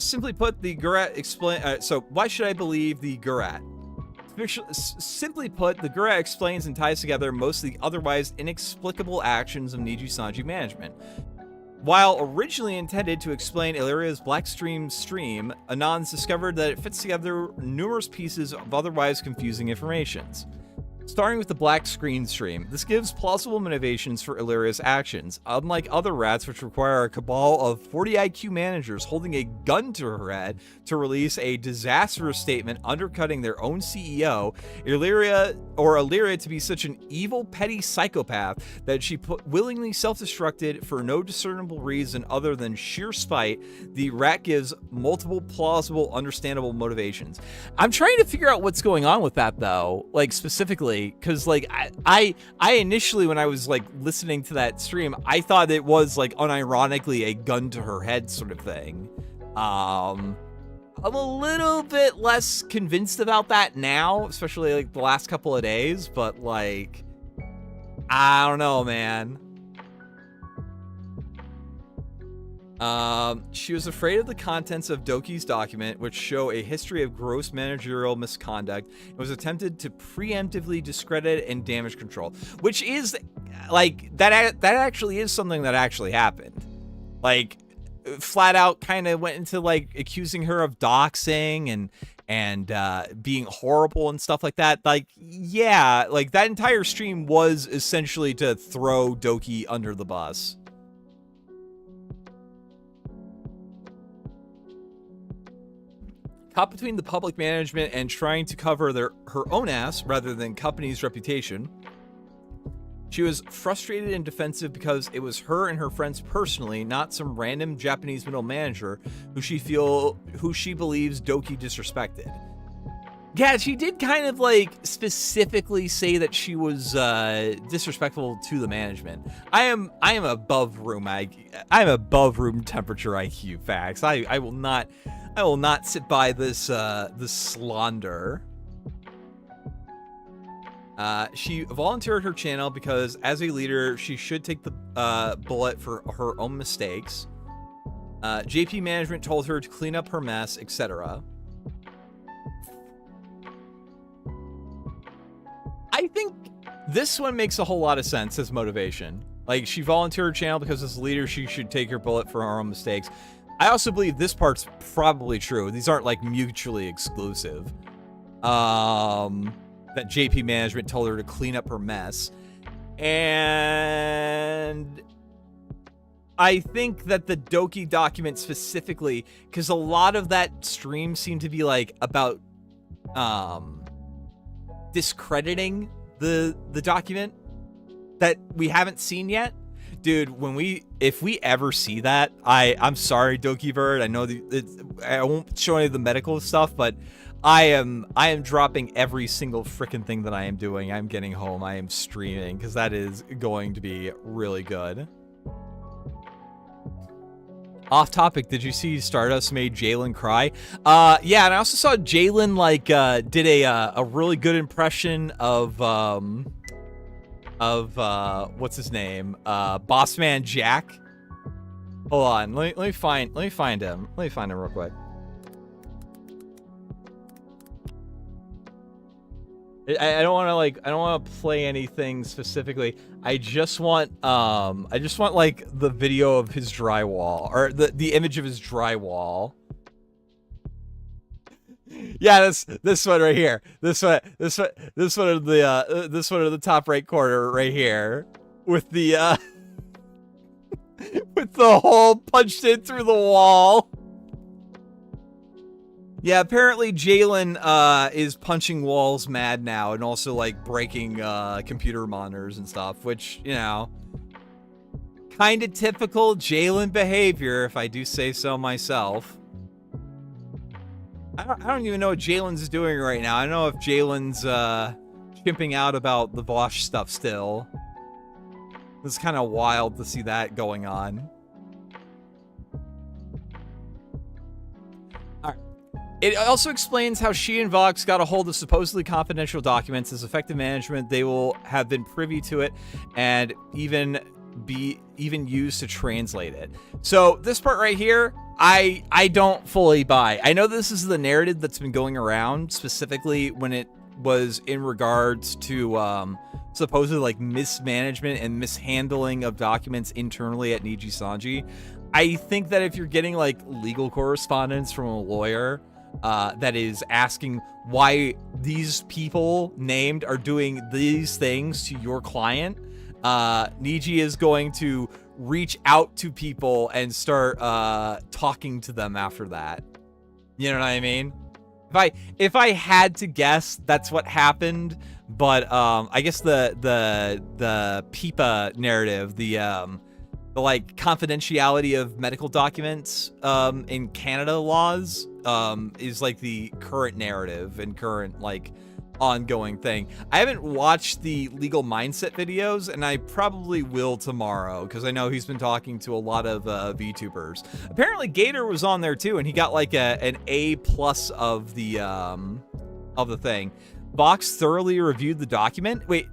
Simply put, the rrat explain. So, why should I believe the rrat? Simply put, the rrat explains and ties together most of the otherwise inexplicable actions of Nijisanji management. While originally intended to explain Illyrio's Black Stream, Anons discovered that it fits together numerous pieces of otherwise confusing informations. Starting with the Black Screen Stream, this gives plausible motivations for Illyrio's actions. Unlike other rats, which require a cabal of 40 IQ managers holding a gun to her head to release a disastrous statement undercutting their own CEO, Illyria to be such an evil, petty psychopath that she willingly self-destructed for no discernible reason other than sheer spite, the rat gives multiple plausible, understandable motivations. I'm trying to figure out what's going on with that, though, like specifically. Because like I initially, when I was like listening to that stream, I thought it was like unironically a gun to her head sort of thing. I'm a little bit less convinced about that now, especially like the last couple of days, but like I don't know, man. She was afraid of the contents of Doki's document, which show a history of gross managerial misconduct, and was attempted to preemptively discredit and damage control, which is like that actually is something that actually happened. Like flat out kind of went into like accusing her of doxing and being horrible and stuff like that. Like, yeah, like that entire stream was essentially to throw Doki under the bus. Caught between the public management and trying to cover her own ass rather than company's reputation, she was frustrated and defensive because it was her and her friends personally, not some random Japanese middle manager who she believes Doki disrespected. Yeah, she did kind of like specifically say that she was disrespectful to the management. I am above room temperature IQ facts. I will not sit by this this slander. She volunteered her channel because as a leader, she should take the bullet for her own mistakes. JP management told her to clean up her mess, etc. I think this one makes a whole lot of sense as motivation. Like, she volunteered her channel because as a leader, she should take her bullet for her own mistakes. I also believe this part's probably true. These aren't like mutually exclusive. That JP management told her to clean up her mess. And I think that the Doki document specifically, because a lot of that stream seemed to be like about discrediting the document that we haven't seen yet. Dude, if we ever see that, I'm sorry, Doki Bird. I know I won't show any of the medical stuff, but I am dropping every single freaking thing that I am doing. I'm getting home. I am streaming because that is going to be really good. Off topic, did you see Stardust made Jalen cry? Yeah, and I also saw Jalen like did a really good impression of what's his name? Bossman Jack. Hold on, let me find him. Let me find him real quick. I don't want to play anything specifically. I just want like the video of his drywall, or the image of his drywall. Yeah, this one right here. This one in the top right corner right here, with the with the hole punched in through the wall. Yeah, apparently Jalen is punching walls mad now, and also like breaking computer monitors and stuff, which, you know, kind of typical Jalen behavior, if I do say so myself. I don't even know what Jalen's doing right now. I don't know if Jalen's chimping out about the Vosh stuff still. It's kind of wild to see that going on. It also explains how she and Vox got a hold of supposedly confidential documents. As effective management, they will have been privy to it and even used to translate it. So this part right here, I don't fully buy. I know this is the narrative that's been going around, specifically when it was in regards to supposedly like mismanagement and mishandling of documents internally at Nijisanji. I think that if you're getting like legal correspondence from a lawyer that is asking why these people named are doing these things to your client, Niji is going to reach out to people and start talking to them after that. You know what I mean? If I had to guess, that's what happened. But I guess the PIPA narrative, the like confidentiality of medical documents in Canada laws is like the current narrative and current like ongoing thing. I haven't watched the legal mindset videos, and I probably will tomorrow, because I know he's been talking to a lot of VTubers. Apparently Gator was on there too, and he got like an A+ of the thing. Vox thoroughly reviewed the document. Wait,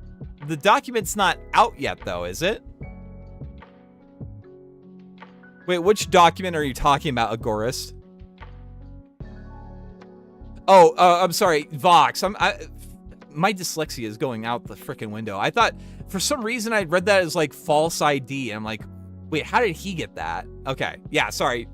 the document's not out yet though, is it? Wait, which document are you talking about, Agorist? Oh, I'm sorry, Vox. My dyslexia is going out the freaking window. I thought, for some reason, I read that as like false ID. And I'm like, wait, how did he get that? Okay, yeah, sorry.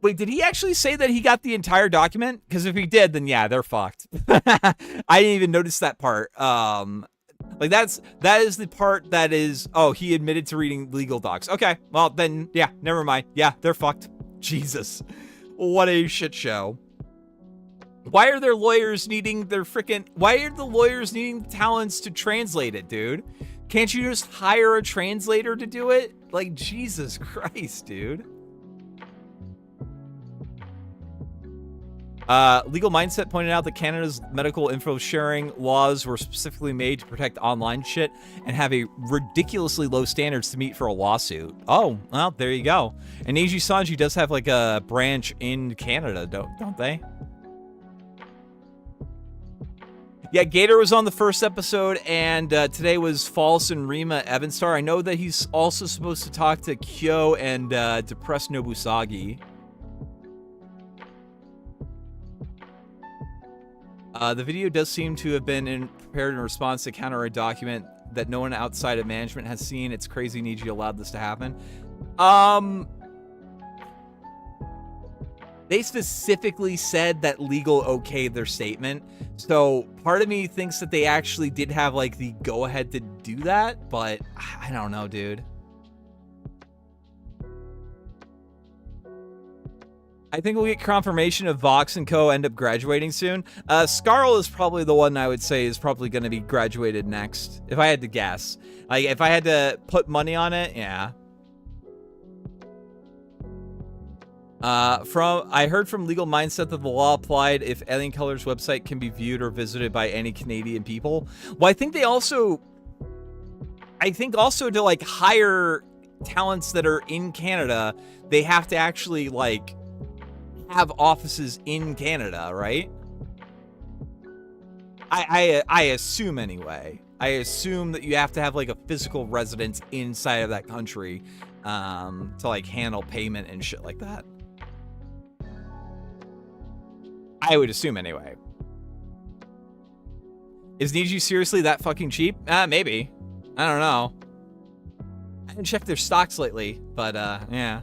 Wait, did he actually say that he got the entire document? Because if he did, then yeah, they're fucked. I didn't even notice that part. Like that is the part that is, oh, he admitted to reading legal docs. Okay, well then, yeah, never mind. Yeah, they're fucked. Jesus, what a shit show. Why are their lawyers needing why are the lawyers needing talents to translate it, dude? Can't you just hire a translator to do it? Like, Jesus Christ, dude. Legal Mindset pointed out that Canada's medical info sharing laws were specifically made to protect online shit and have a ridiculously low standards to meet for a lawsuit. Oh, well, there you go. And Nijisanji does have like a branch in Canada, don't they? Yeah, Gator was on the first episode, and today was False and Rima Evanstar. I know that he's also supposed to talk to Kyo and Depressed Nobusagi. The video does seem to have been prepared in response to counter a document that no one outside of management has seen. It's crazy Niji allowed this to happen. They specifically said that legal okayed their statement. So part of me thinks that they actually did have like the go ahead to do that, but I don't know, dude. I think we'll get confirmation if Vox and Co. end up graduating soon. Scarl is probably the one I would say is probably going to be graduated next, if I had to guess. Like, if I had to put money on it, yeah. I heard from Legal Mindset that the law applied if Alien Colors website can be viewed or visited by any Canadian people. Well, I think also to like hire talents that are in Canada, they have to actually like have offices in Canada, right? I assume anyway. I assume that you have to have like a physical residence inside of that country to like handle payment and shit like that. I would assume anyway. Is Niji seriously that fucking cheap? Maybe. I don't know. I haven't checked their stocks lately, but yeah.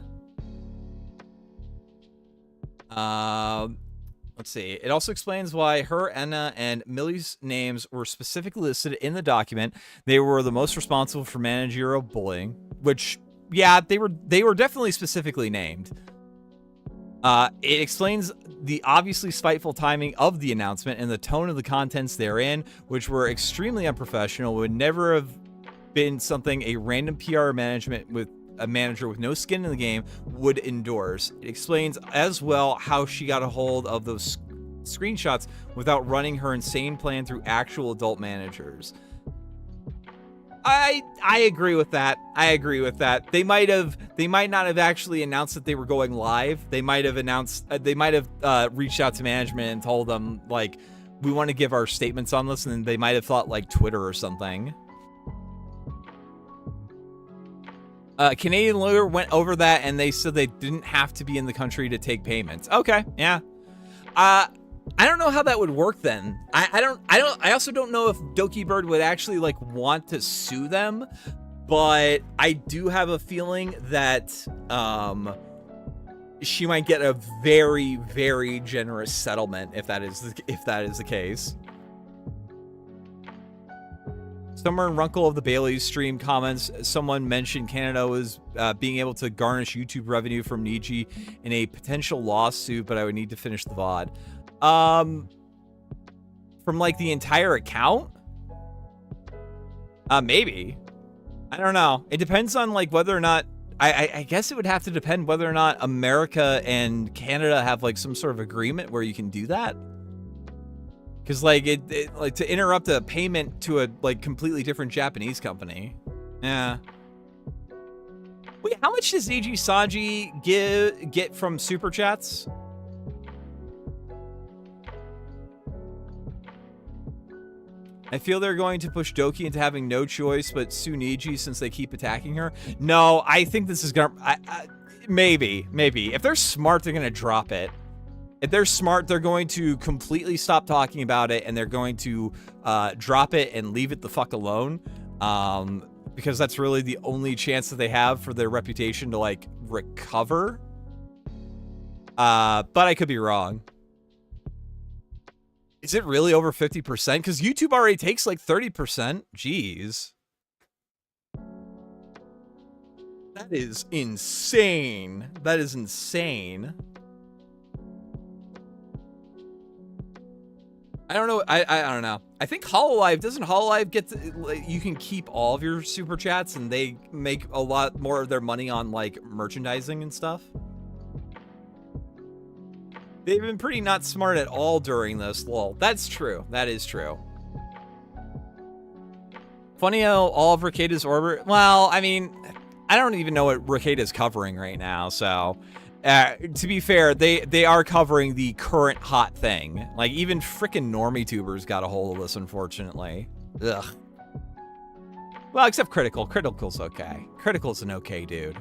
Let's see. It also explains why her, Anna, and Millie's names were specifically listed in the document. They were the most responsible for managerial bullying, which, yeah, they were definitely specifically named. It explains the obviously spiteful timing of the announcement and the tone of the contents therein, which were extremely unprofessional, would never have been something a random PR management with a manager with no skin in the game would endorse. It explains as well how she got a hold of those screenshots without running her insane plan through actual adult managers. I agree with that. I agree with that. They might not have actually announced that they were going live. They might have announced, they might have reached out to management and told them like, we want to give our statements on this, and then they might have thought like Twitter or something. Canadian lawyer went over that, and they said they didn't have to be in the country to take payments. Okay, yeah. I don't know how that would work then. I also don't know if Doki Bird would actually like want to sue them, but I do have a feeling that she might get a very, very generous settlement if that is the case. Somewhere in Runkle of the Bailey's stream comments, someone mentioned Canada was being able to garnish YouTube revenue from Niji in a potential lawsuit, but I would need to finish the VOD. From like the entire account? Maybe. I don't know. It depends on like whether or not, I guess it would have to depend whether or not America and Canada have like some sort of agreement where you can do that. Because like it like to interrupt a payment to a like completely different Japanese company. Yeah. Wait, how much does Nijisanji get from super chats? I feel they're going to push Doki into having no choice but sue Niji since they keep attacking her. No, I think this is gonna maybe. If they're smart, they're gonna drop it. If they're smart, they're going to completely stop talking about it, and they're going to drop it and leave it the fuck alone, because that's really the only chance that they have for their reputation to like recover. But I could be wrong. Is it really over 50%? Because YouTube already takes like 30%. Jeez. That is insane. That is insane. I don't know. I don't know. I think HoloLive, doesn't HoloLive get to, like, you can keep all of your super chats and they make a lot more of their money on like merchandising and stuff. They've been pretty not smart at all during this. Lol. That's true. That is true. Funny how all of Ricada's orbit. Well, I mean, I don't even know what Ricada's covering right now. So, to be fair, they are covering the current hot thing. Like even freaking normie tubers got a hold of this, unfortunately. Ugh. Well, except Critical. Critical's okay. Critical's an okay dude.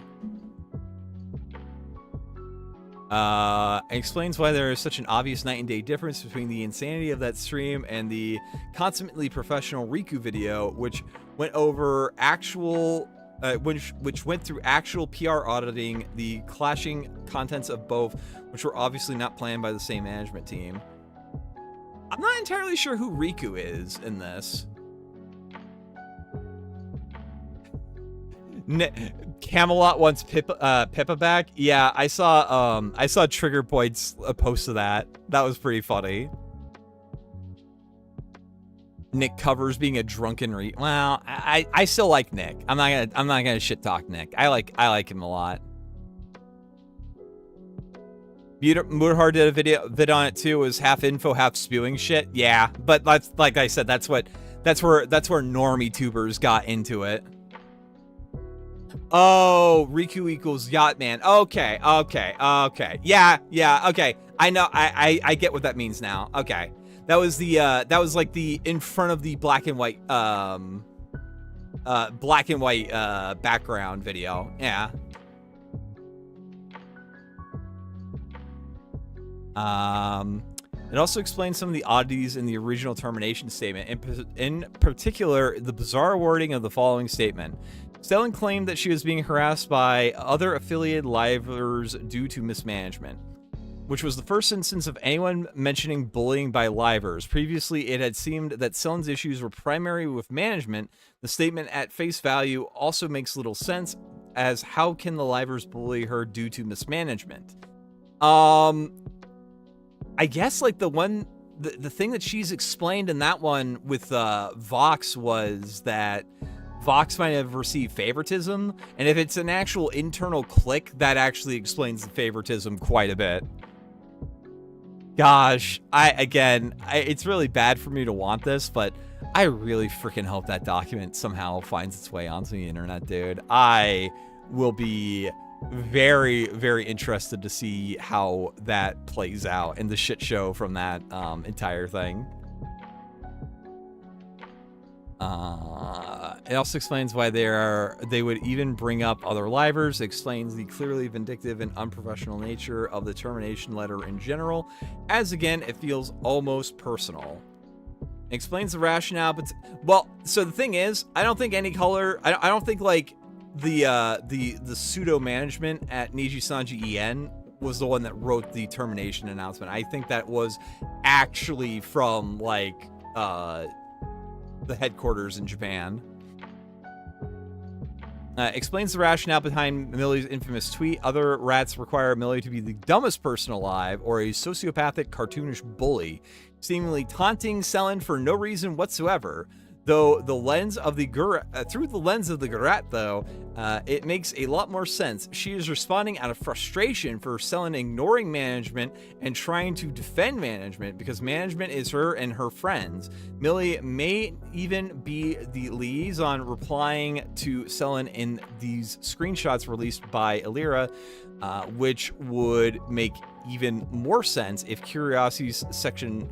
Explains why there is such an obvious night and day difference between the insanity of that stream and the consummately professional Riku video, which went over actual, which went through actual PR auditing, the clashing contents of both, which were obviously not planned by the same management team. I'm not entirely sure who Riku is in this. Camelot wants Pippa back. Yeah, I saw Trigger Point's post of that. That was pretty funny. Nick covers being a drunken well, I still like Nick. I'm not gonna shit talk Nick. I like him a lot. Mudhar did a vid on it too. It was half info, half spewing shit. Yeah, but that's like I said, that's where normie tubers got into it. Oh, Riku equals Yacht Man. Okay. Yeah, okay. I know. I get what that means now. Okay. That was the like the in front of the black and white background video. Yeah. It also explains some of the oddities in the original termination statement, in particular, the bizarre wording of the following statement. Stellan claimed that she was being harassed by other affiliated livers due to mismanagement, which was the first instance of anyone mentioning bullying by livers. Previously, it had seemed that Stellan's issues were primarily with management. The statement at face value also makes little sense, as how can the livers bully her due to mismanagement? I guess like the thing that she's explained in that one with Vox was that Vox might have received favoritism, and if it's an actual internal clique, that actually explains the favoritism quite a bit. Gosh, it's really bad for me to want this, but I really freaking hope that document somehow finds its way onto the internet, dude. I will be very, very interested to see how that plays out and the shit show from that entire thing. It also explains why they would even bring up other livers. It explains the clearly vindictive and unprofessional nature of the termination letter in general, as again, it feels almost personal. It explains the rationale, but well, so the thing is, I don't think any color, I don't think like the pseudo management at Nijisanji En was the one that wrote the termination announcement. I think that was actually from like the headquarters in Japan. Explains the rationale behind Millie's infamous tweet. Other rats require Millie to be the dumbest person alive or a sociopathic, cartoonish bully, seemingly taunting Stellan for no reason whatsoever. Though the lens of the through the lens of the rrat, though, it makes a lot more sense. She is responding out of frustration for Stellan ignoring management and trying to defend management because management is her and her friends. Millie may even be the liaison replying to Stellan in these screenshots released by Illyria, which would make even more sense if Curiosity's section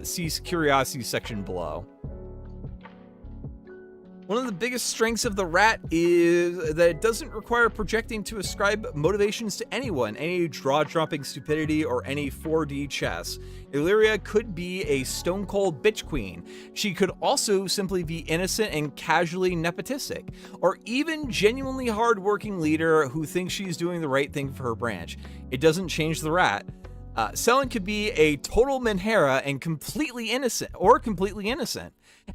sees Curiosity's section below. One of the biggest strengths of the rat is that it doesn't require projecting to ascribe motivations to anyone, any draw-dropping stupidity, or any 4D chess. Illyria could be a stone-cold bitch queen. She could also simply be innocent and casually nepotistic, or even genuinely hard-working leader who thinks she's doing the right thing for her branch. It doesn't change the rat. Stellan could be a total Menhera and completely innocent,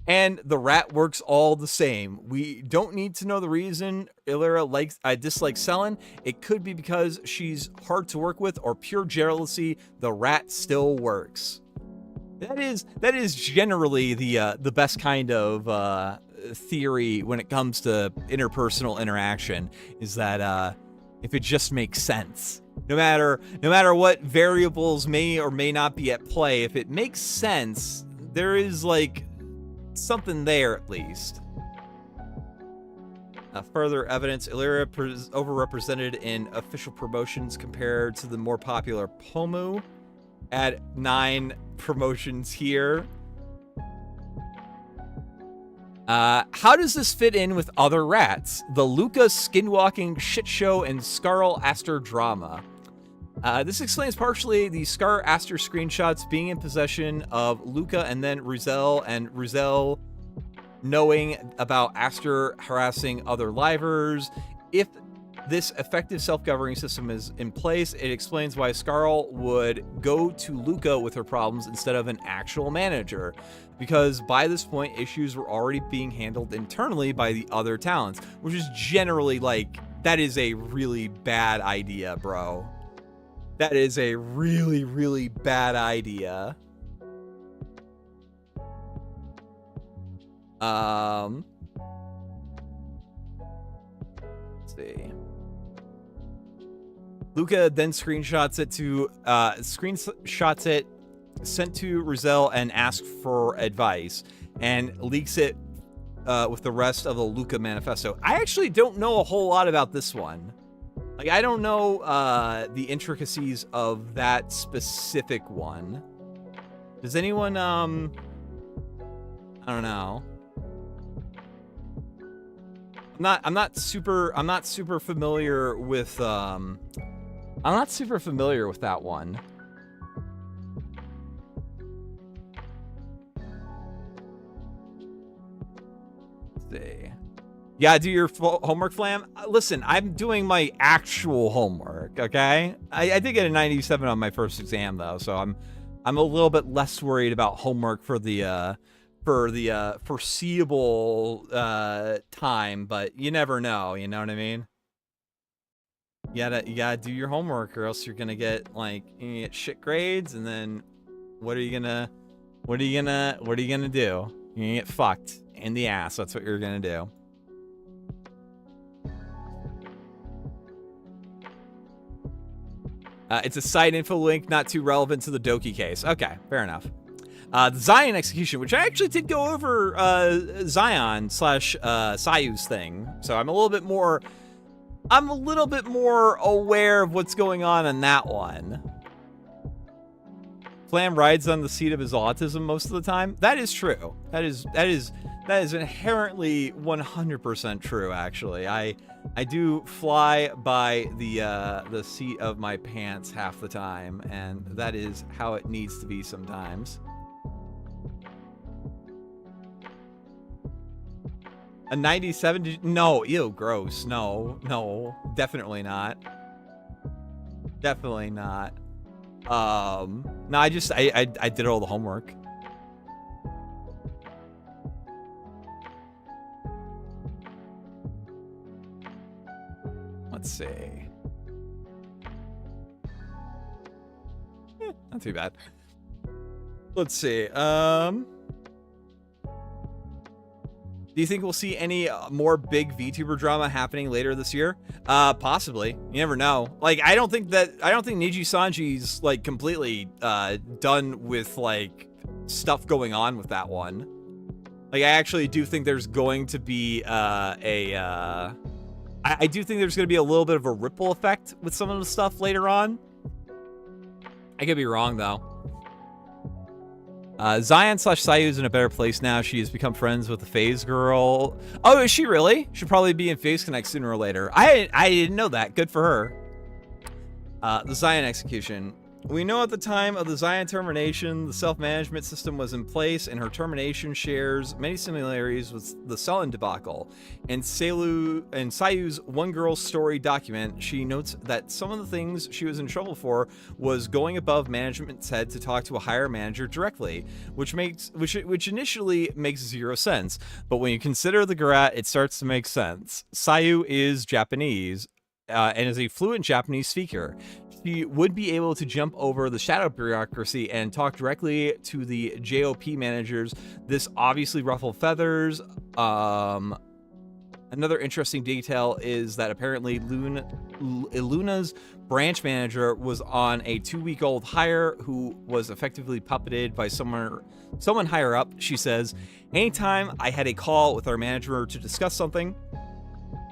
and the rat works all the same. We don't need to know the reason Illyria dislikes Stellan. It could be because she's hard to work with or pure jealousy. The rat still works. That is generally the best kind of theory when it comes to interpersonal interaction, is that if it just makes sense. No matter what variables may or may not be at play, if it makes sense, there is like something there at least. Further evidence, Illyria is overrepresented in official promotions compared to the more popular Pomu. Add 9 promotions here. How does this fit in with other rats? The Luca skinwalking shit show and Scarl Aster drama. This explains partially the Scar Aster screenshots being in possession of Luca and then Rizel knowing about Aster harassing other livers. If this effective self-governing system is in place, it explains why Scarl would go to Luca with her problems instead of an actual manager, because by this point issues were already being handled internally by the other talents, which is generally like, that is a really bad idea, bro. That is a really, really bad idea. Let's see. Luca then screenshots it, sent to Rizel and asks for advice, and leaks it with the rest of the Luca Manifesto. I actually don't know a whole lot about this one. Like, I don't know the intricacies of that specific one. Does anyone, I don't know. I'm not super familiar with, I'm not super familiar with that one. Let's see. Yeah, do your homework, Flam. Listen, I'm doing my actual homework, okay? I did get a 97 on my first exam, though, so I'm a little bit less worried about homework for the foreseeable time, but you never know, you know what I mean? You gotta do your homework, or else you're gonna get shit grades, and then what are you gonna do? You're gonna get fucked in the ass. That's what you're gonna do. It's a side info link, not too relevant to the Doki case. Okay, fair enough. The Zion execution, which I actually did go over Zion / Sayu's thing, so I'm a little bit more aware of what's going on in that one. Flam rides on the seat of his autism most of the time. That is true. That is inherently 100% true. Actually, I do fly by the seat of my pants half the time, and that is how it needs to be sometimes. A 97? No, ew, gross. No, definitely not. Definitely not. No, I did all the homework. Let's see. Not too bad. Let's see. Do you think we'll see any more big VTuber drama happening later this year? Possibly. You never know. Like, I don't think Nijisanji's like completely done with like stuff going on with that one. Like, I actually do think there's going to be I do think there's going to be a little bit of a ripple effect with some of the stuff later on. I could be wrong though. Zion / Sayu's in a better place now. She has become friends with the FaZe girl. Oh, is she really? She'll probably be in FaZe Connect sooner or later. I didn't know that. Good for her. The Zion execution. We know at the time of the Zion termination, the self-management system was in place, and her termination shares many similarities with the Selin debacle. In Sayu's One Girl Story document, she notes that some of the things she was in trouble for was going above management's head to talk to a higher manager directly, which initially makes zero sense. But when you consider the rrat, it starts to make sense. Sayu is Japanese and is a fluent Japanese speaker. She would be able to jump over the shadow bureaucracy and talk directly to the JOP managers. This obviously ruffled feathers. Another interesting detail is that apparently Luna's branch manager was on a 2-week-old hire who was effectively puppeted by someone higher up. She says, anytime I had a call with our manager to discuss something,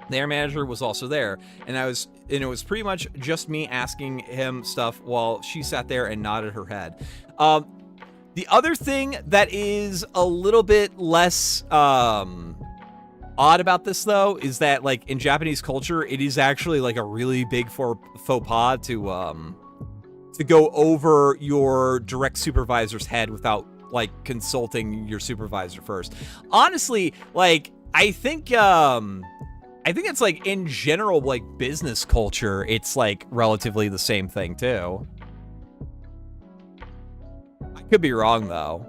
their manager was also there, and it was pretty much just me asking him stuff while she sat there and nodded her head. The other thing that is a little bit less odd about this, though, is that like in Japanese culture, it is actually like a really big faux pas to go over your direct supervisor's head without like consulting your supervisor first. Honestly, like I think it's like in general, like business culture, it's like relatively the same thing too. I could be wrong though.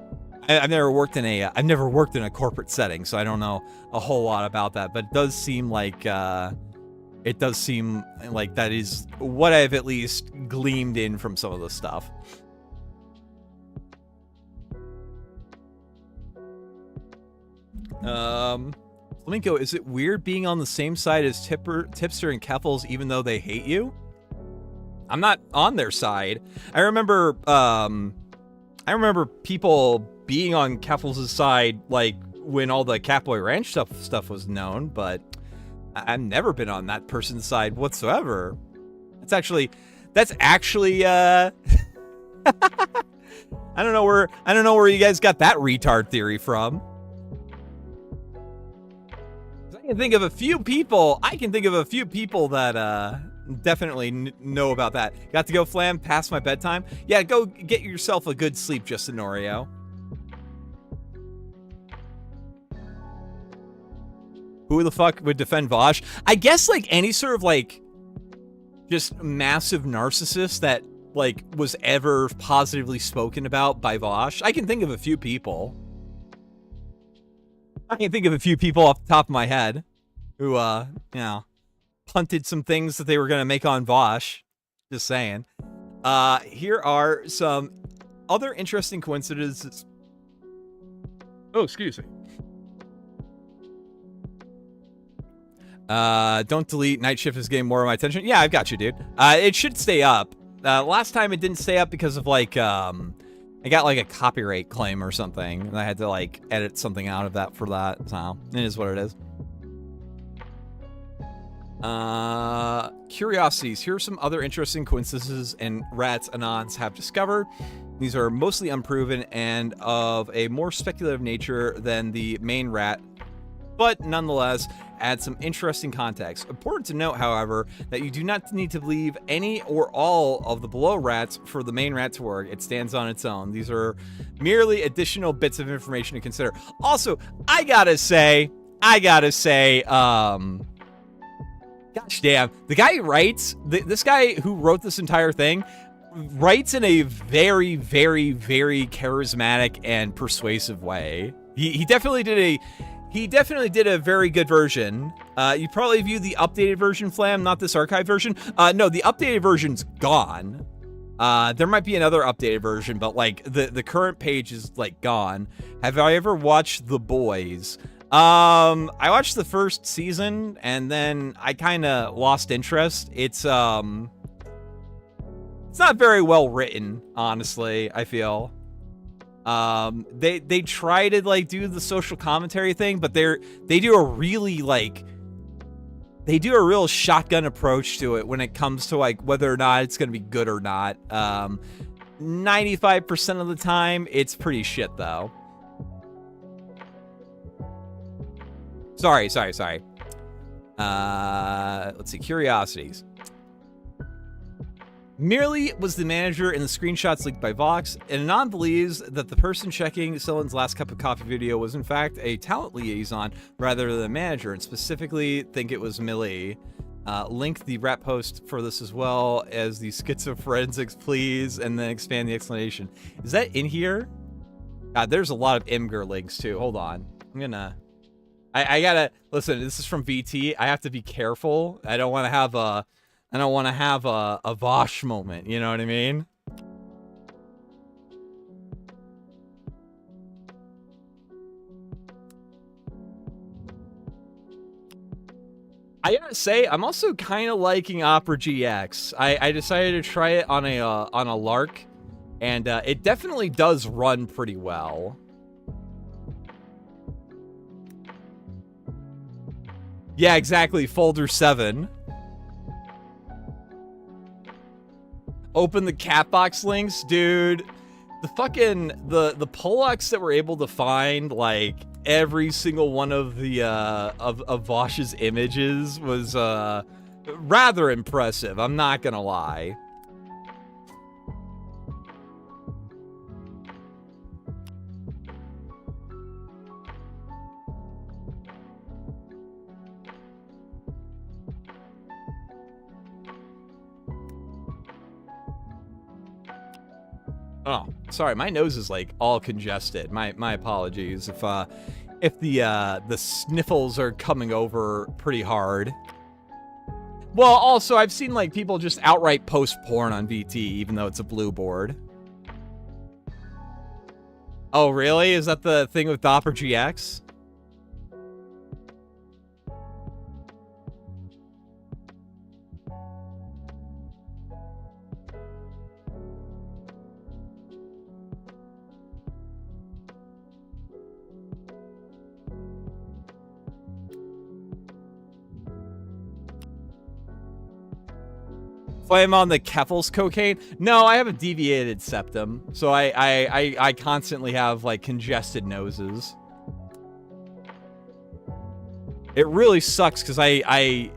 I've never worked in a corporate setting, so I don't know a whole lot about that. But it does seem like that is what I've at least gleaned in from some of the stuff. Flamenco, is it weird being on the same side as Tipster and Keffels even though they hate you? I'm not on their side. I remember people being on Keffels' side like when all the Catboy Ranch stuff was known, but I've never been on that person's side whatsoever. That's actually I don't know where you guys got that retard theory from. I can think of a few people that definitely know about that. Got to go Flam past my bedtime. Yeah, go get yourself a good sleep, Justin Oreo. Who the fuck would defend Vosh? I guess like any sort of like just massive narcissist that like was ever positively spoken about by Vosh. I can think of a few people. I can think of a few people off the top of my head who you know, punted some things that they were gonna make on Vosh. Just saying. Here are some other interesting coincidences. Oh, excuse me. Don't delete. Night Shift is getting more of my attention. Yeah, I've got you, dude. It should stay up. Last time it didn't stay up because of like, I got like a copyright claim or something, and I had to like edit something out of that for that. So it is what it is. Curiosities. Here are some other interesting coincidences and rats Anons have discovered. These are mostly unproven and of a more speculative nature than the main rat, but nonetheless add some interesting context. Important to note, however, that you do not need to believe any or all of the below rats for the main rat to work. It stands on its own. These are merely additional bits of information to consider. Also, I gotta say, gosh damn, the guy who writes, this guy who wrote this entire thing, writes in a very, very, very charismatic and persuasive way. He definitely did a very good version. You probably view the updated version, Flam, not this archive version. No, the updated version's gone. There might be another updated version, but like the current page is like gone. Have I ever watched The Boys? I watched the first season and then I kind of lost interest. It's not very well written, honestly, I feel. They try to like do the social commentary thing, but they do a real shotgun approach to it when it comes to like whether or not it's gonna be good or not. 95% of the time it's pretty shit though. Sorry. Let's see, curiosities. Merely was the manager in the screenshots leaked by Vox, and Anon believes that the person checking Sylvan's last cup of coffee video was in fact a talent liaison rather than a manager, and specifically think it was Millie. Link the rap post for this as well as the schizoforensics, please, and then expand the explanation. Is that in here? God, there's a lot of Imgur links too. Hold on. I gotta, listen, this is from VT. I have to be careful. I don't want to have a Vosh moment, you know what I mean? I gotta say, I'm also kind of liking Opera GX. I decided to try it on a lark, and it definitely does run pretty well. Yeah, exactly. Folder 7. Open the cat box links, dude. The fucking the Polacks that were able to find like every single one of the of Vosh's images was rather impressive. I'm not gonna lie. Oh, sorry, my nose is like all congested. My apologies if the sniffles are coming over pretty hard. Well, also I've seen like people just outright post porn on VT even though it's a blue board. Oh, really? Is that the thing with Dopper GX? I'm on the Keffel's cocaine. No, I have a deviated septum, so I constantly have like congested noses. It really sucks because I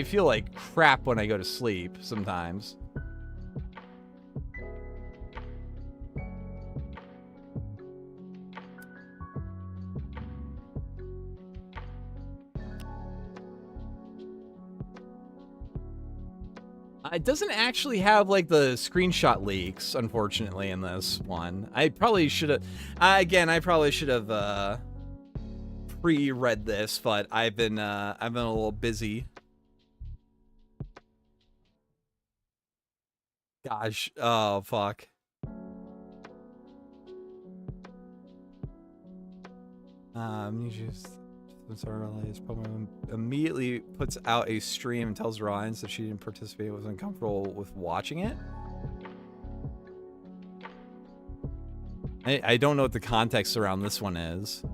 feel like crap when I go to sleep sometimes. It doesn't actually have like the screenshot leaks, unfortunately, in this one. I probably should have. Again, I probably should have pre-read this, but I've been a little busy. Gosh, oh fuck. Probably immediately puts out a stream and tells Ryan that she didn't participate, wasn't comfortable with watching it. I don't know what the context around this one is.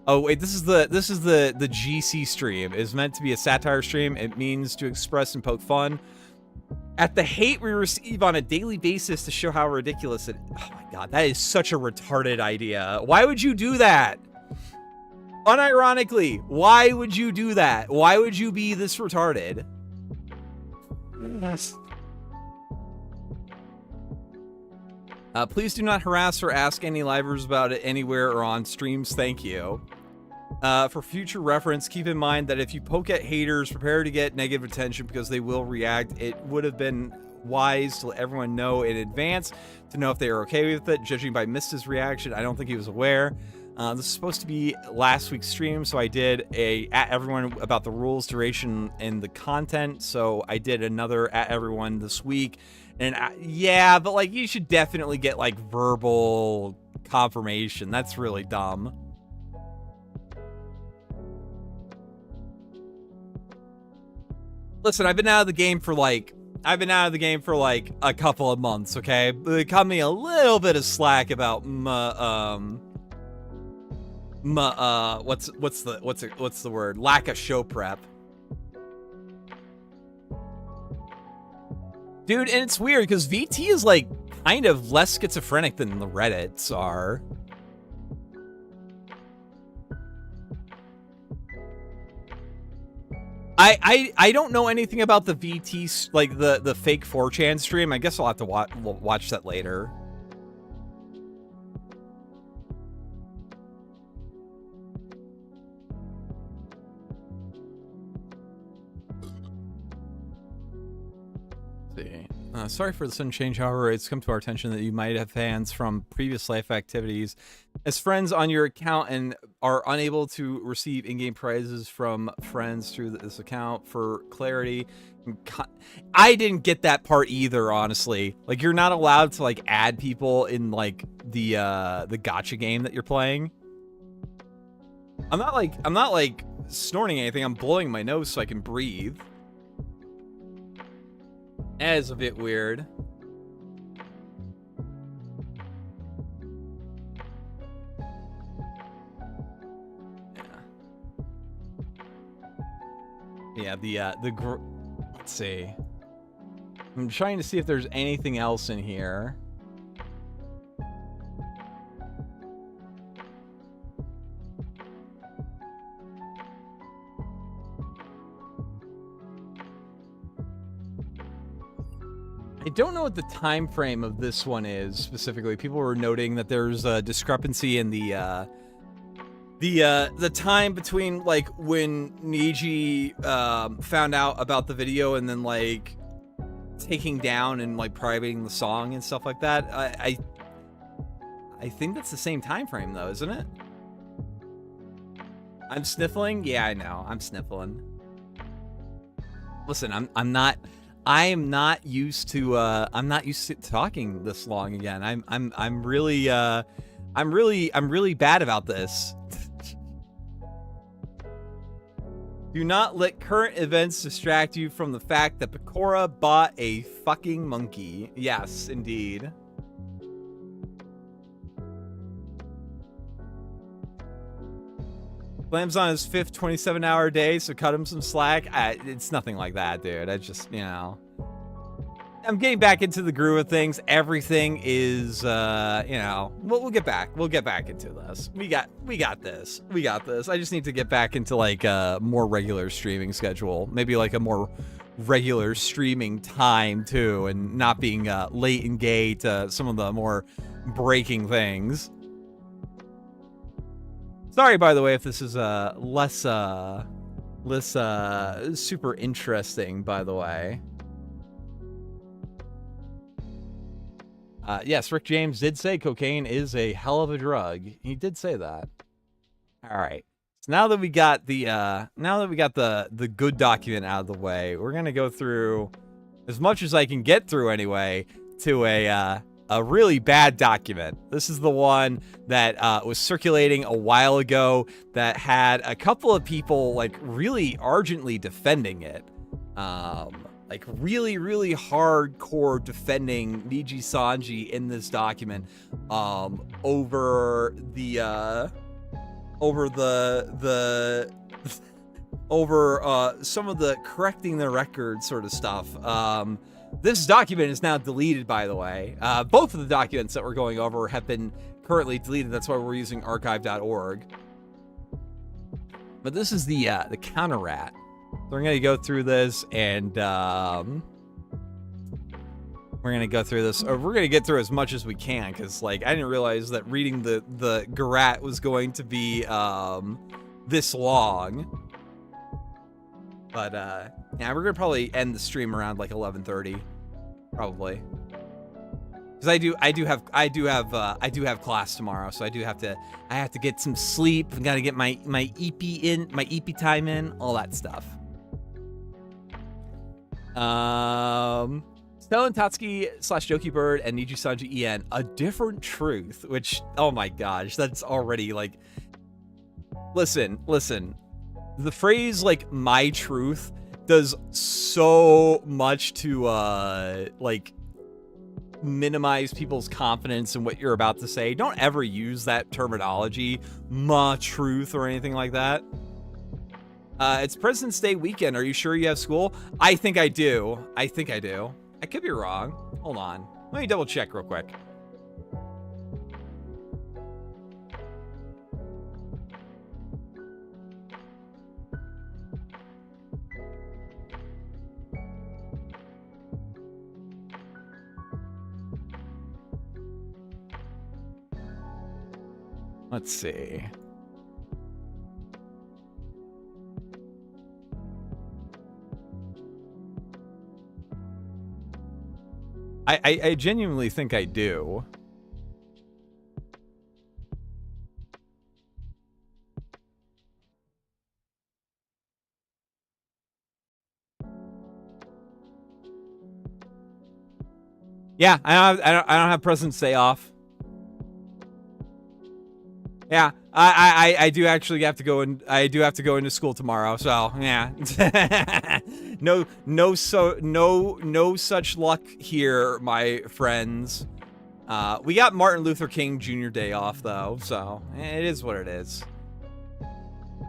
Oh wait, this is the GC stream. It's meant to be a satire stream. It means to express and poke fun at the hate we receive on a daily basis to show how ridiculous it. Oh my god, that is such a retarded idea. Why would you do that? Unironically, why would you do that? Why would you be this retarded? Yes. Please do not harass or ask any livers about it anywhere or on streams. Thank you. For future reference, keep in mind that if you poke at haters, prepare to get negative attention because they will react. It would have been wise to let everyone know in advance to know if they are okay with it. Judging by Mista's reaction, I don't think he was aware. This is supposed to be last week's stream, so I did a at everyone about the rules, duration, and the content. So I did another at everyone this week. And yeah, but like you should definitely get like verbal confirmation. That's really dumb. Listen, I've been out of the game for like a couple of months, okay? Cut me a little bit of slack about what's the word? Lack of show prep. Dude, and it's weird because VT is like kind of less schizophrenic than the Reddits are. I don't know anything about the VT, like the fake 4chan stream. I guess I'll have to watch that later. Sorry for the sudden change, however, it's come to our attention that you might have fans from previous life activities as friends on your account and are unable to receive in-game prizes from friends through this account. For clarity, I didn't get that part either, honestly. Like, you're not allowed to, like, add people in, like, the gacha game that you're playing. I'm not, like, snorting anything. I'm blowing my nose so I can breathe. That is a bit weird. Yeah, let's see. I'm trying to see if there's anything else in here. I don't know what the time frame of this one is specifically. People were noting that there's a discrepancy in the time between like when Niji found out about the video and then like taking down and like privating the song and stuff like that. I think that's the same time frame though, isn't it? I'm sniffling. Yeah, I know. I'm sniffling. Listen, I am not used to talking this long again. I'm really bad about this. Do not let current events distract you from the fact that Pecora bought a fucking monkey. Yes, indeed. Flam's on his 5th 27-hour day, so cut him some slack. It's nothing like that, dude. I just, you know, I'm getting back into the groove of things. Everything is, you know, we'll get back. We'll get back into this. We got this. We got this. I just need to get back into like a more regular streaming schedule. Maybe like a more regular streaming time too, and not being late and gay to some of the more breaking things. Sorry, by the way, if this is less super interesting, by the way. Yes, Rick James did say cocaine is a hell of a drug. He did say that. All right. So now that we got the good document out of the way, we're gonna go through as much as I can get through anyway to a really bad document. This is the one that was circulating a while ago that had a couple of people like really ardently defending it. Like really, really hardcore defending Nijisanji in this document over some of the correcting the record sort of stuff. This document is now deleted, by the way. Both of the documents that we're going over have been currently deleted. That's why we're using archive.org. But this is the counter rat. So we're gonna go through this, and we're gonna go through this. Or we're gonna get through as much as we can, because like I didn't realize that reading the rrat was going to be this long. But yeah, we're gonna probably end the stream around like 11:30, probably, because I do have class tomorrow, so I have to get some sleep. I gotta get my EP time in, all that stuff. Stellan Tatsuki / Joki Bird and Nijisanji En, a different truth, which, oh my gosh, that's already like, listen, the phrase like my truth does so much to like minimize people's confidence in what you're about to say. Don't ever use that terminology, ma truth or anything like that. It's President's Day weekend. Are you sure you have school? I think I do. I could be wrong. Hold on. Let me double check real quick. Let's see. I genuinely think I do. Yeah, I don't have President's Day off. Yeah, I do actually have to go in. I do have to go into school tomorrow. So yeah, no such luck here, my friends. We got Martin Luther King Jr. Day off though, so it is what it is.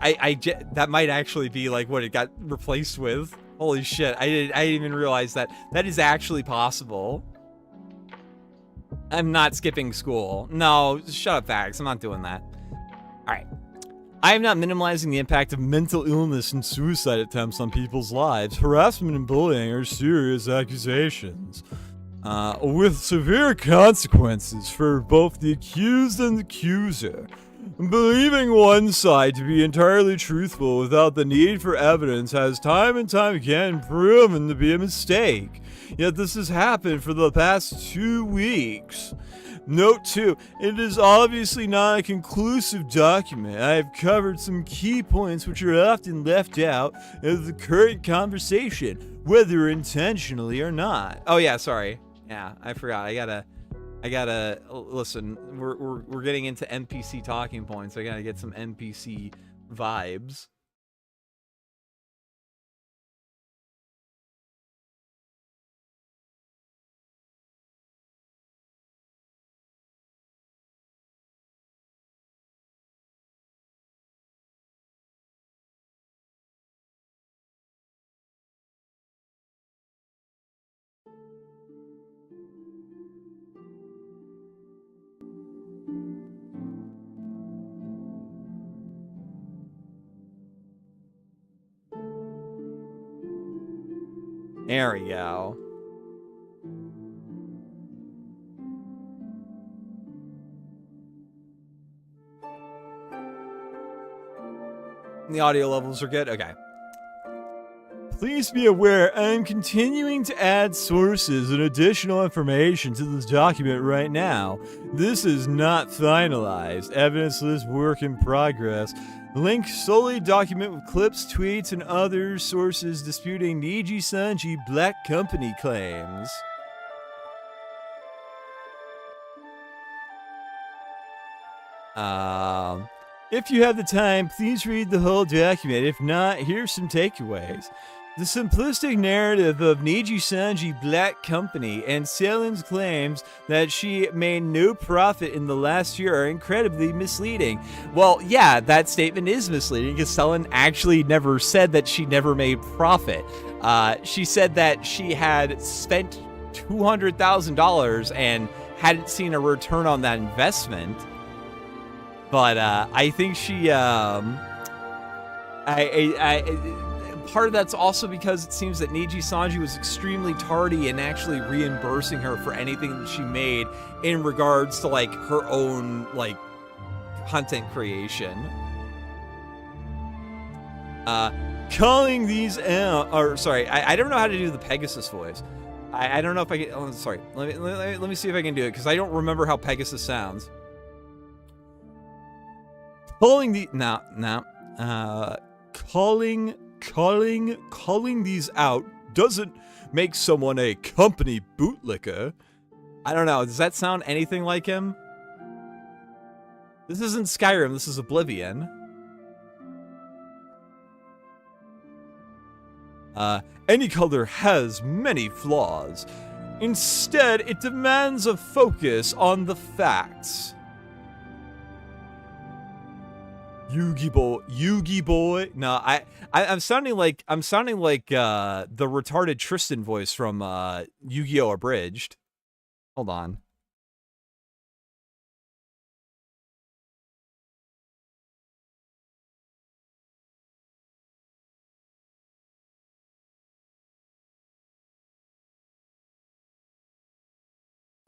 That might actually be like what it got replaced with. Holy shit! I didn't even realize that is actually possible. I'm not skipping school. No, shut up, Fags. I'm not doing that. All right. I am not minimizing the impact of mental illness and suicide attempts on people's lives. Harassment and bullying are serious accusations, with severe consequences for both the accused and the accuser. Believing one side to be entirely truthful without the need for evidence has time and time again proven to be a mistake. Yet this has happened for the past 2 weeks. Note 2, it is obviously not a conclusive document. I have covered some key points which are often left out of the current conversation, whether intentionally or not. Oh yeah, sorry. Yeah, I forgot. I gotta listen. We're getting into NPC talking points. I gotta get some NPC vibes. There we go. The audio levels are good? Okay. Please be aware, I'm continuing to add sources and additional information to this document right now. This is not finalized. Evidence list work in progress. Link solely document with clips, tweets, and other sources disputing Nijisanji Black Company claims. If you have the time, please read the whole document. If not, here's some takeaways. The simplistic narrative of Nijisanji Black Company and Selin's claims that she made no profit in the last year are incredibly misleading. Well, yeah, that statement is misleading because Selin actually never said that she never made profit. She said that she had spent $200,000 and hadn't seen a return on that investment. But I think she, part of that's also because it seems that Nijisanji was extremely tardy in actually reimbursing her for anything that she made in regards to like her own like content creation. Calling these out, or sorry, I don't know how to do the Pegasus voice. I don't know if I can. Oh, sorry. Let me see if I can do it because I don't remember how Pegasus sounds. Calling the calling these out doesn't make someone a company bootlicker. I don't know. Does that sound anything like him? This isn't Skyrim. This is Oblivion. Any color has many flaws. Instead, it demands a focus on the facts. Yugi boy. No, I'm sounding like the retarded Tristan voice from Yu-Gi-Oh! Abridged. Hold on.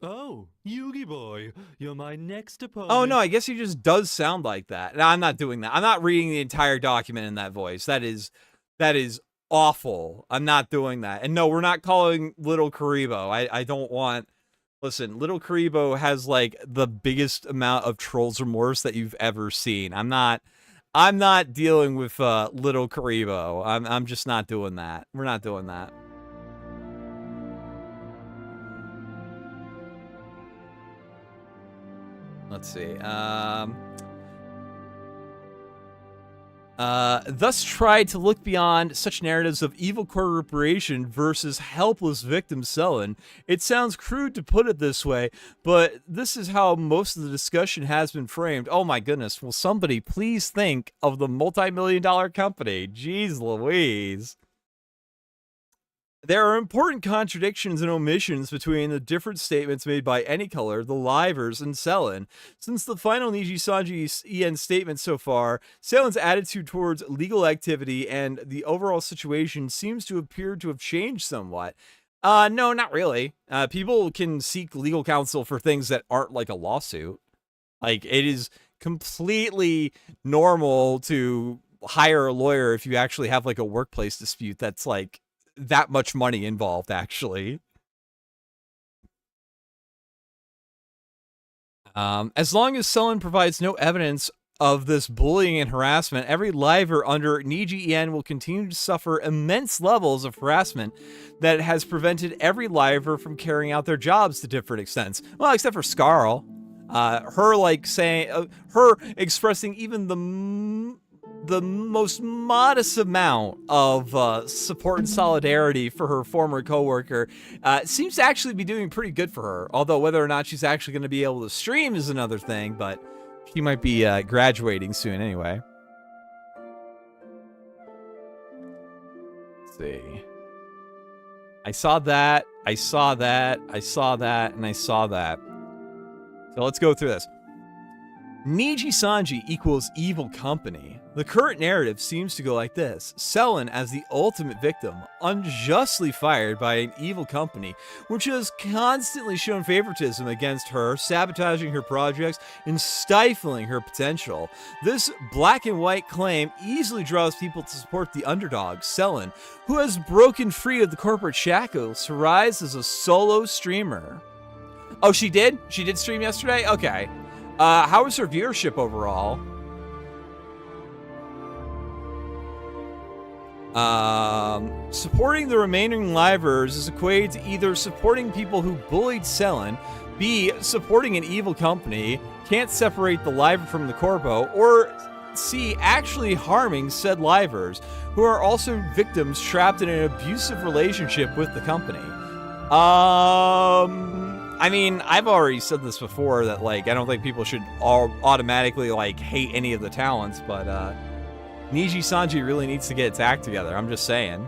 Oh, Yugi boy, you're my next opponent. Oh no, I guess he just does sound like that. No, I'm not doing that. I'm not reading the entire document in that voice. That is awful. I'm not doing that. And no, we're not calling Little Karibo. I don't want. Listen, Little Karibo has like the biggest amount of trolls remorse that you've ever seen. I'm not dealing with Little Karibo. I'm just not doing that. We're not doing that. Let's see. Thus tried to look beyond such narratives of evil corporation versus helpless victim Selin. It sounds crude to put it this way, but this is how most of the discussion has been framed. Oh my goodness. Will somebody please think of the multi-million-dollar company? Jeez Louise. There are important contradictions and omissions between the different statements made by Any Color, the Livers, and Selin. Since the final Nijisanji EN statement so far, Selin's attitude towards legal activity and the overall situation seems to appear to have changed somewhat. No, not really. People can seek legal counsel for things that aren't like a lawsuit. Like, it is completely normal to hire a lawyer if you actually have like a workplace dispute that's like that much money involved, actually. As long as Selin provides no evidence of this bullying and harassment, every liver under Niji EN will continue to suffer immense levels of harassment that has prevented every liver from carrying out their jobs to different extents. Well, except for Scarl. Her like saying, her expressing even the most modest amount of support and solidarity for her former coworker seems to actually be doing pretty good for her. Although whether or not she's actually going to be able to stream is another thing, but she might be graduating soon anyway. Let's see. I saw that, I saw that, I saw that, and I saw that. So let's go through this. Nijisanji equals evil company. The current narrative seems to go like this. Selen as the ultimate victim, unjustly fired by an evil company, which has constantly shown favoritism against her, sabotaging her projects and stifling her potential. This black and white claim easily draws people to support the underdog, Selen, who has broken free of the corporate shackles to rise as a solo streamer. Oh, she did? She did stream yesterday? Okay. How was her viewership overall? Supporting the remaining livers is equated to either supporting people who bullied Selen, B, supporting an evil company, can't separate the liver from the corpo, or C, actually harming said livers, who are also victims trapped in an abusive relationship with the company. I mean, I've already said this before that, like, I don't think people should automatically, like, hate any of the talents, but, Nijisanji really needs to get its act together, I'm just saying.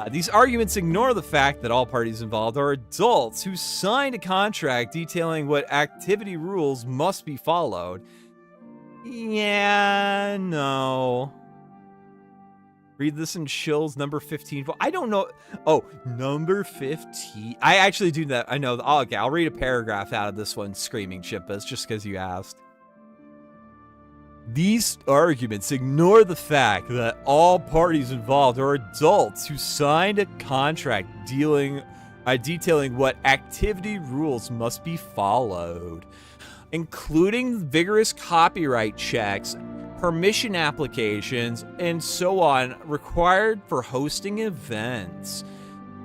These arguments ignore the fact that all parties involved are adults who signed a contract detailing what activity rules must be followed. Yeah, no. Read this in chills, number 15. I don't know. Oh, number 15. I actually do that. I know. Oh, okay, I'll read a paragraph out of this one, Screaming Chippas, just because you asked. These arguments ignore the fact that all parties involved are adults who signed a contract detailing what activity rules must be followed, including vigorous copyright checks, permission applications, and so on required for hosting events,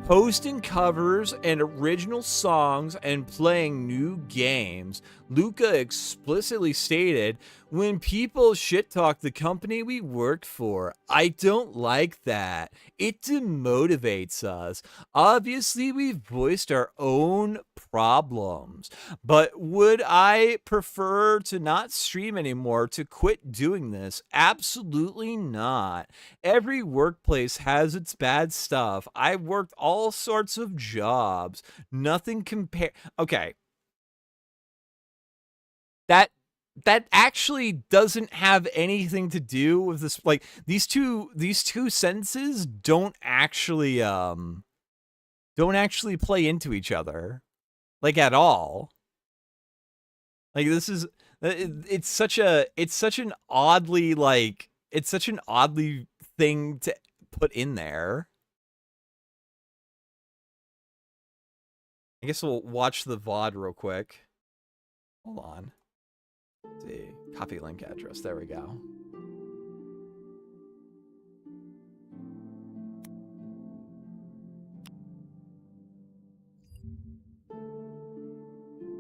posting covers and original songs, and playing new games. Luca explicitly stated, when people shit-talk the company we work for, I don't like that. It demotivates us. Obviously, we've voiced our own problems, but would I prefer to not stream anymore, to quit doing this? Absolutely not. Every workplace has its bad stuff. I've worked all sorts of jobs. Nothing compare. Okay. That actually doesn't have anything to do with this. Like, these two sentences don't actually play into each other, like, at all. Like, this is it's such an oddly thing to put in there. I guess we'll watch the VOD real quick. Hold on. Let's see, copy link address. There we go.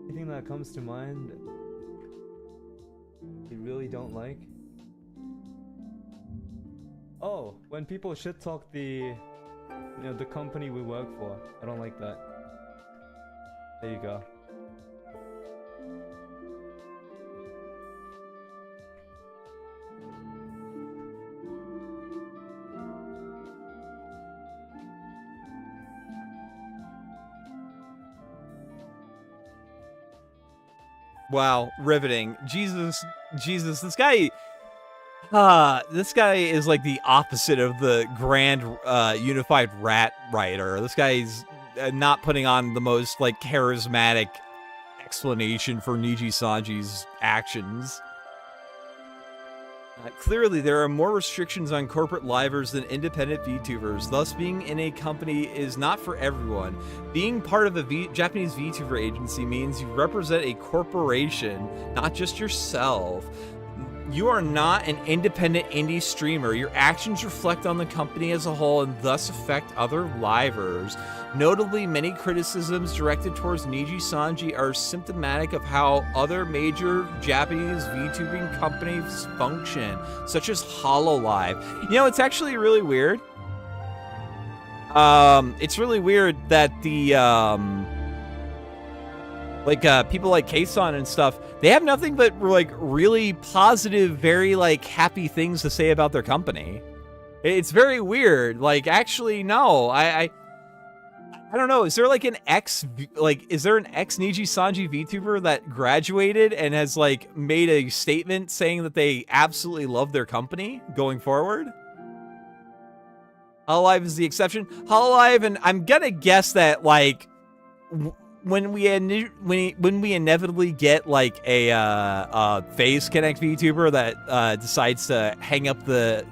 Anything that comes to mind you really don't like? Oh, when people shit talk the company we work for. I don't like that. There you go. Wow, riveting. Jesus, this guy is like the opposite of the grand unified rat writer. This guy's not putting on the most, like, charismatic explanation for Nijisanji's actions. Clearly, there are more restrictions on corporate livers than independent VTubers, thus being in a company is not for everyone. Being part of a Japanese VTuber agency means you represent a corporation, not just yourself. You are not an independent indie streamer. Your actions reflect on the company as a whole and thus affect other livers. Notably, many criticisms directed towards Nijisanji are symptomatic of how other major Japanese VTubing companies function, such as HoloLive. You know, it's actually really weird. It's really weird that the people like Kason and stuff, they have nothing but, like, really positive, very, like, happy things to say about their company. It's very weird. Like, actually, no, I don't know. Is there like an is there an ex Nijisanji VTuber that graduated and has like made a statement saying that they absolutely love their company going forward? Hololive is the exception. Hololive, and I'm gonna guess that like when we inevitably get like a Phase Connect VTuber that decides to hang up the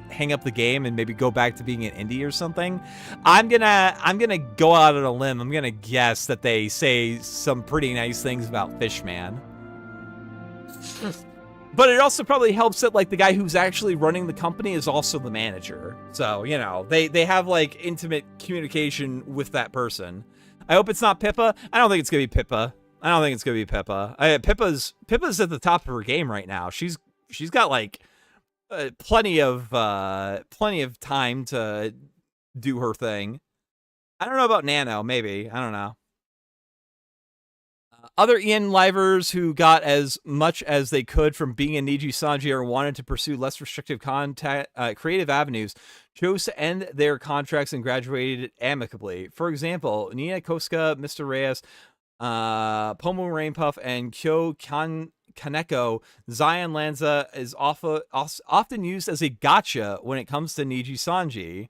game and maybe go back to being an indie or something, I'm gonna go out on a limb. I'm gonna guess that they say some pretty nice things about Fishman. But it also probably helps that like the guy who's actually running the company is also the manager. So, you know, they have like intimate communication with that person. I hope it's not Pippa. I don't think it's gonna be Pippa. I don't think it's gonna be Pippa. Pippa's at the top of her game right now. She's got like plenty of time to do her thing. I don't know about Nano. Maybe, I don't know. Other Ian Livers who got as much as they could from being in Nijisanji or wanted to pursue less restrictive creative avenues chose to end their contracts and graduated amicably. For example, Nina Koska, Mr. Reyes, Pomu Rainpuff, and Kyo Kaneko. Zion Lanza is often used as a gotcha when it comes to Nijisanji.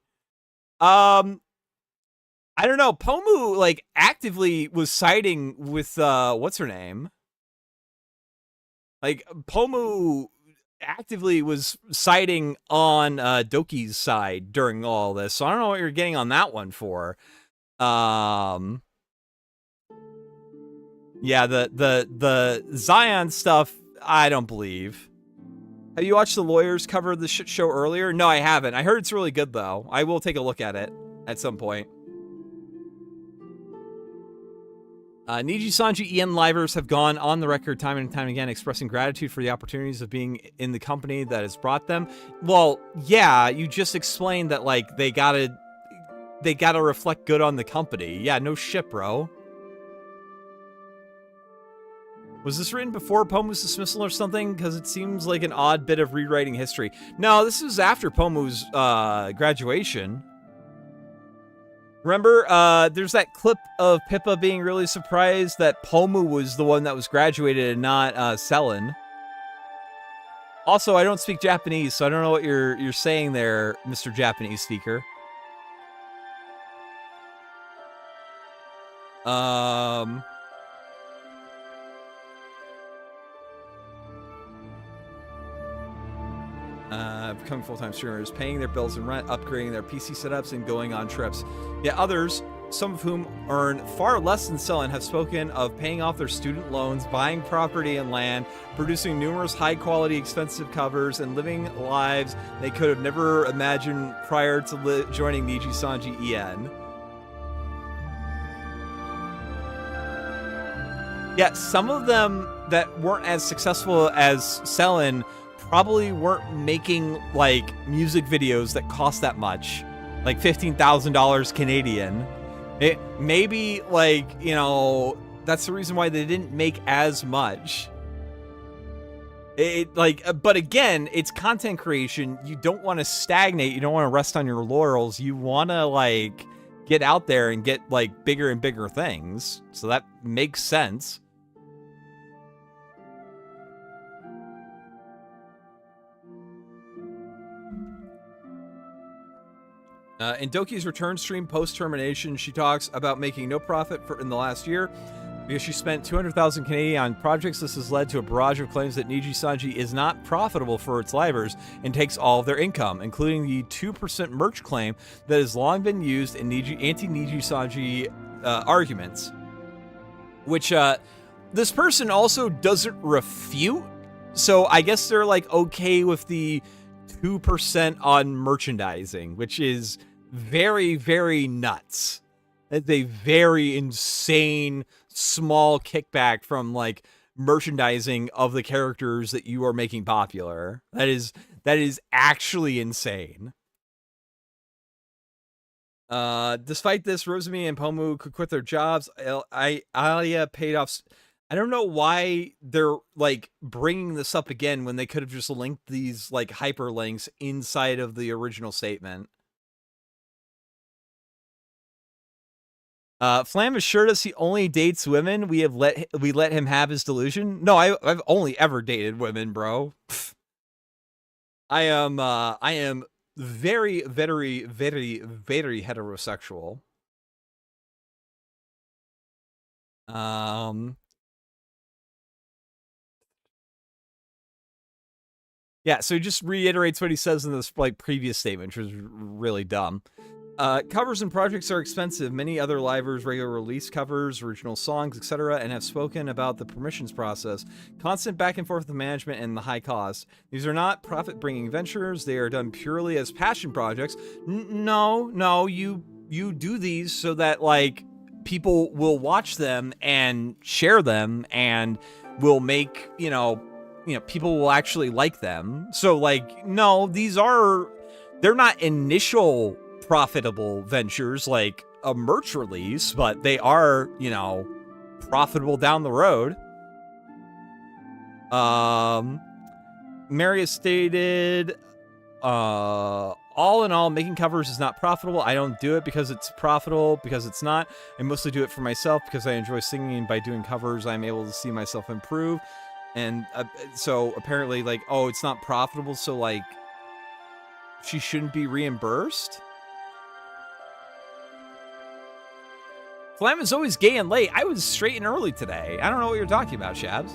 I don't know. Pomu like actively was siding with what's her name? Like Pomu actively was siding on Doki's side during all this. So I don't know what you're getting on that one for. Yeah, the Zion stuff, I don't believe. Have you watched the lawyers cover the shit show earlier? No, I haven't. I heard it's really good though. I will take a look at it at some point. Nijisanji Ian Livers have gone on the record time and time again expressing gratitude for the opportunities of being in the company that has brought them. Well, yeah, you just explained that like they gotta reflect good on the company. Yeah, no shit, bro. Was this written before Pomu's dismissal or something? Because it seems like an odd bit of rewriting history. No, this is after Pomu's graduation. Remember, there's that clip of Pippa being really surprised that Pomu was the one that was graduated and not Selen. Also, I don't speak Japanese, so I don't know what you're saying there, Mr. Japanese speaker. Becoming full-time streamers, paying their bills and rent, upgrading their PC setups, and going on trips. Yet others, some of whom earn far less than Selen, have spoken of paying off their student loans, buying property and land, producing numerous high-quality, expensive covers, and living lives they could have never imagined prior to joining Nijisanji EN. Yeah, some of them that weren't as successful as Selen probably weren't making like music videos that cost that much, like $15,000 Canadian. Maybe like, you know, that's the reason why they didn't make as much. But again, it's content creation. You don't want to stagnate. You don't want to rest on your laurels. You want to like get out there and get like bigger and bigger things. So that makes sense. In Doki's return stream post-termination, she talks about making no profit in the last year because she spent 200,000 Canadian on projects. This has led to a barrage of claims that Nijisanji is not profitable for its livers and takes all of their income, including the 2% merch claim that has long been used in anti-Nijisanji arguments, which this person also doesn't refute. So I guess they're like okay with the 2% on merchandising, which is very, very nuts. That's a very insane small kickback from like merchandising of the characters that you are making popular. That is actually insane. Despite this, Rosemi and Pomu could quit their jobs. Alia paid off. I don't know why they're like bringing this up again when they could have just linked these like hyperlinks inside of the original statement. Flam assured us he only dates women. We let him have his delusion. No, I've only ever dated women, bro. I am very, very, very, very heterosexual. Yeah, so he just reiterates what he says in this like previous statement, which was really dumb. Covers and projects are expensive. Many other livers regular release covers, original songs, etc., and have spoken about the permissions process, constant back and forth with management, and the high cost. These are not profit-bringing ventures. They are done purely as passion projects. No, you do these so that like people will watch them and share them and will make people will actually like them. So like, no, they're not initial profitable ventures like a merch release, but they are, profitable down the road. Mary has stated, all in all, making covers is not profitable. I don't do it because it's profitable, because it's not. I mostly do it for myself because I enjoy singing, and by doing covers, I'm able to see myself improve. And so apparently, like, oh, it's not profitable, so like, she shouldn't be reimbursed? Flam is always gay and late. I was straight and early today. I don't know what you're talking about, Shabs.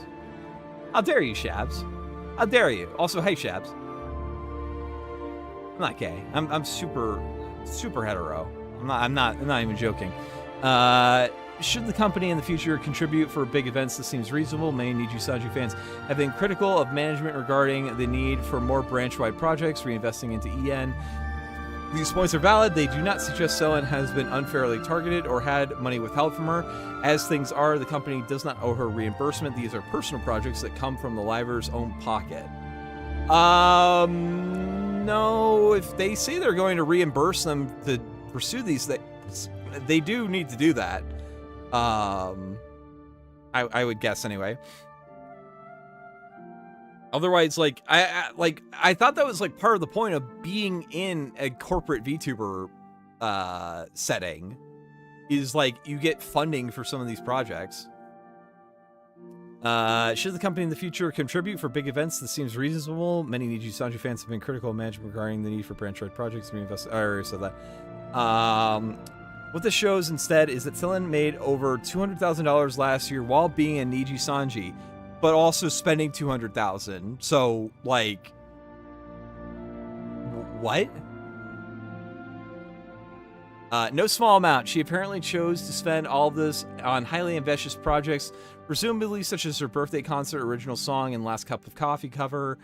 How dare you, Shabs? How dare you? Also, hey, Shabs. I'm not gay. I'm super hetero. I'm not even joking. Should the company in the future contribute for big events? This seems reasonable. Many Nijisanji fans have been critical of management regarding the need for more branch-wide projects, reinvesting into EN. These points are valid. They do not suggest Selen has been unfairly targeted or had money withheld from her. As things are, the company does not owe her reimbursement. These are personal projects that come from the liver's own pocket. No, if they say they're going to reimburse them to pursue these, they do need to do that. I would guess anyway. Otherwise, like I thought that was like part of the point of being in a corporate VTuber setting, is like you get funding for some of these projects. Should the company in the future contribute for big events? This seems reasonable. Many Nijisanji fans have been critical of management regarding the need for branch-wide projects. I already said that. What this shows instead is that Selen made over $200,000 last year while being a Nijisanji, but also spending $200,000. So, like, what? No small amount. She apparently chose to spend all of this on highly ambitious projects, presumably such as her birthday concert, original song, and Last Cup of Coffee cover.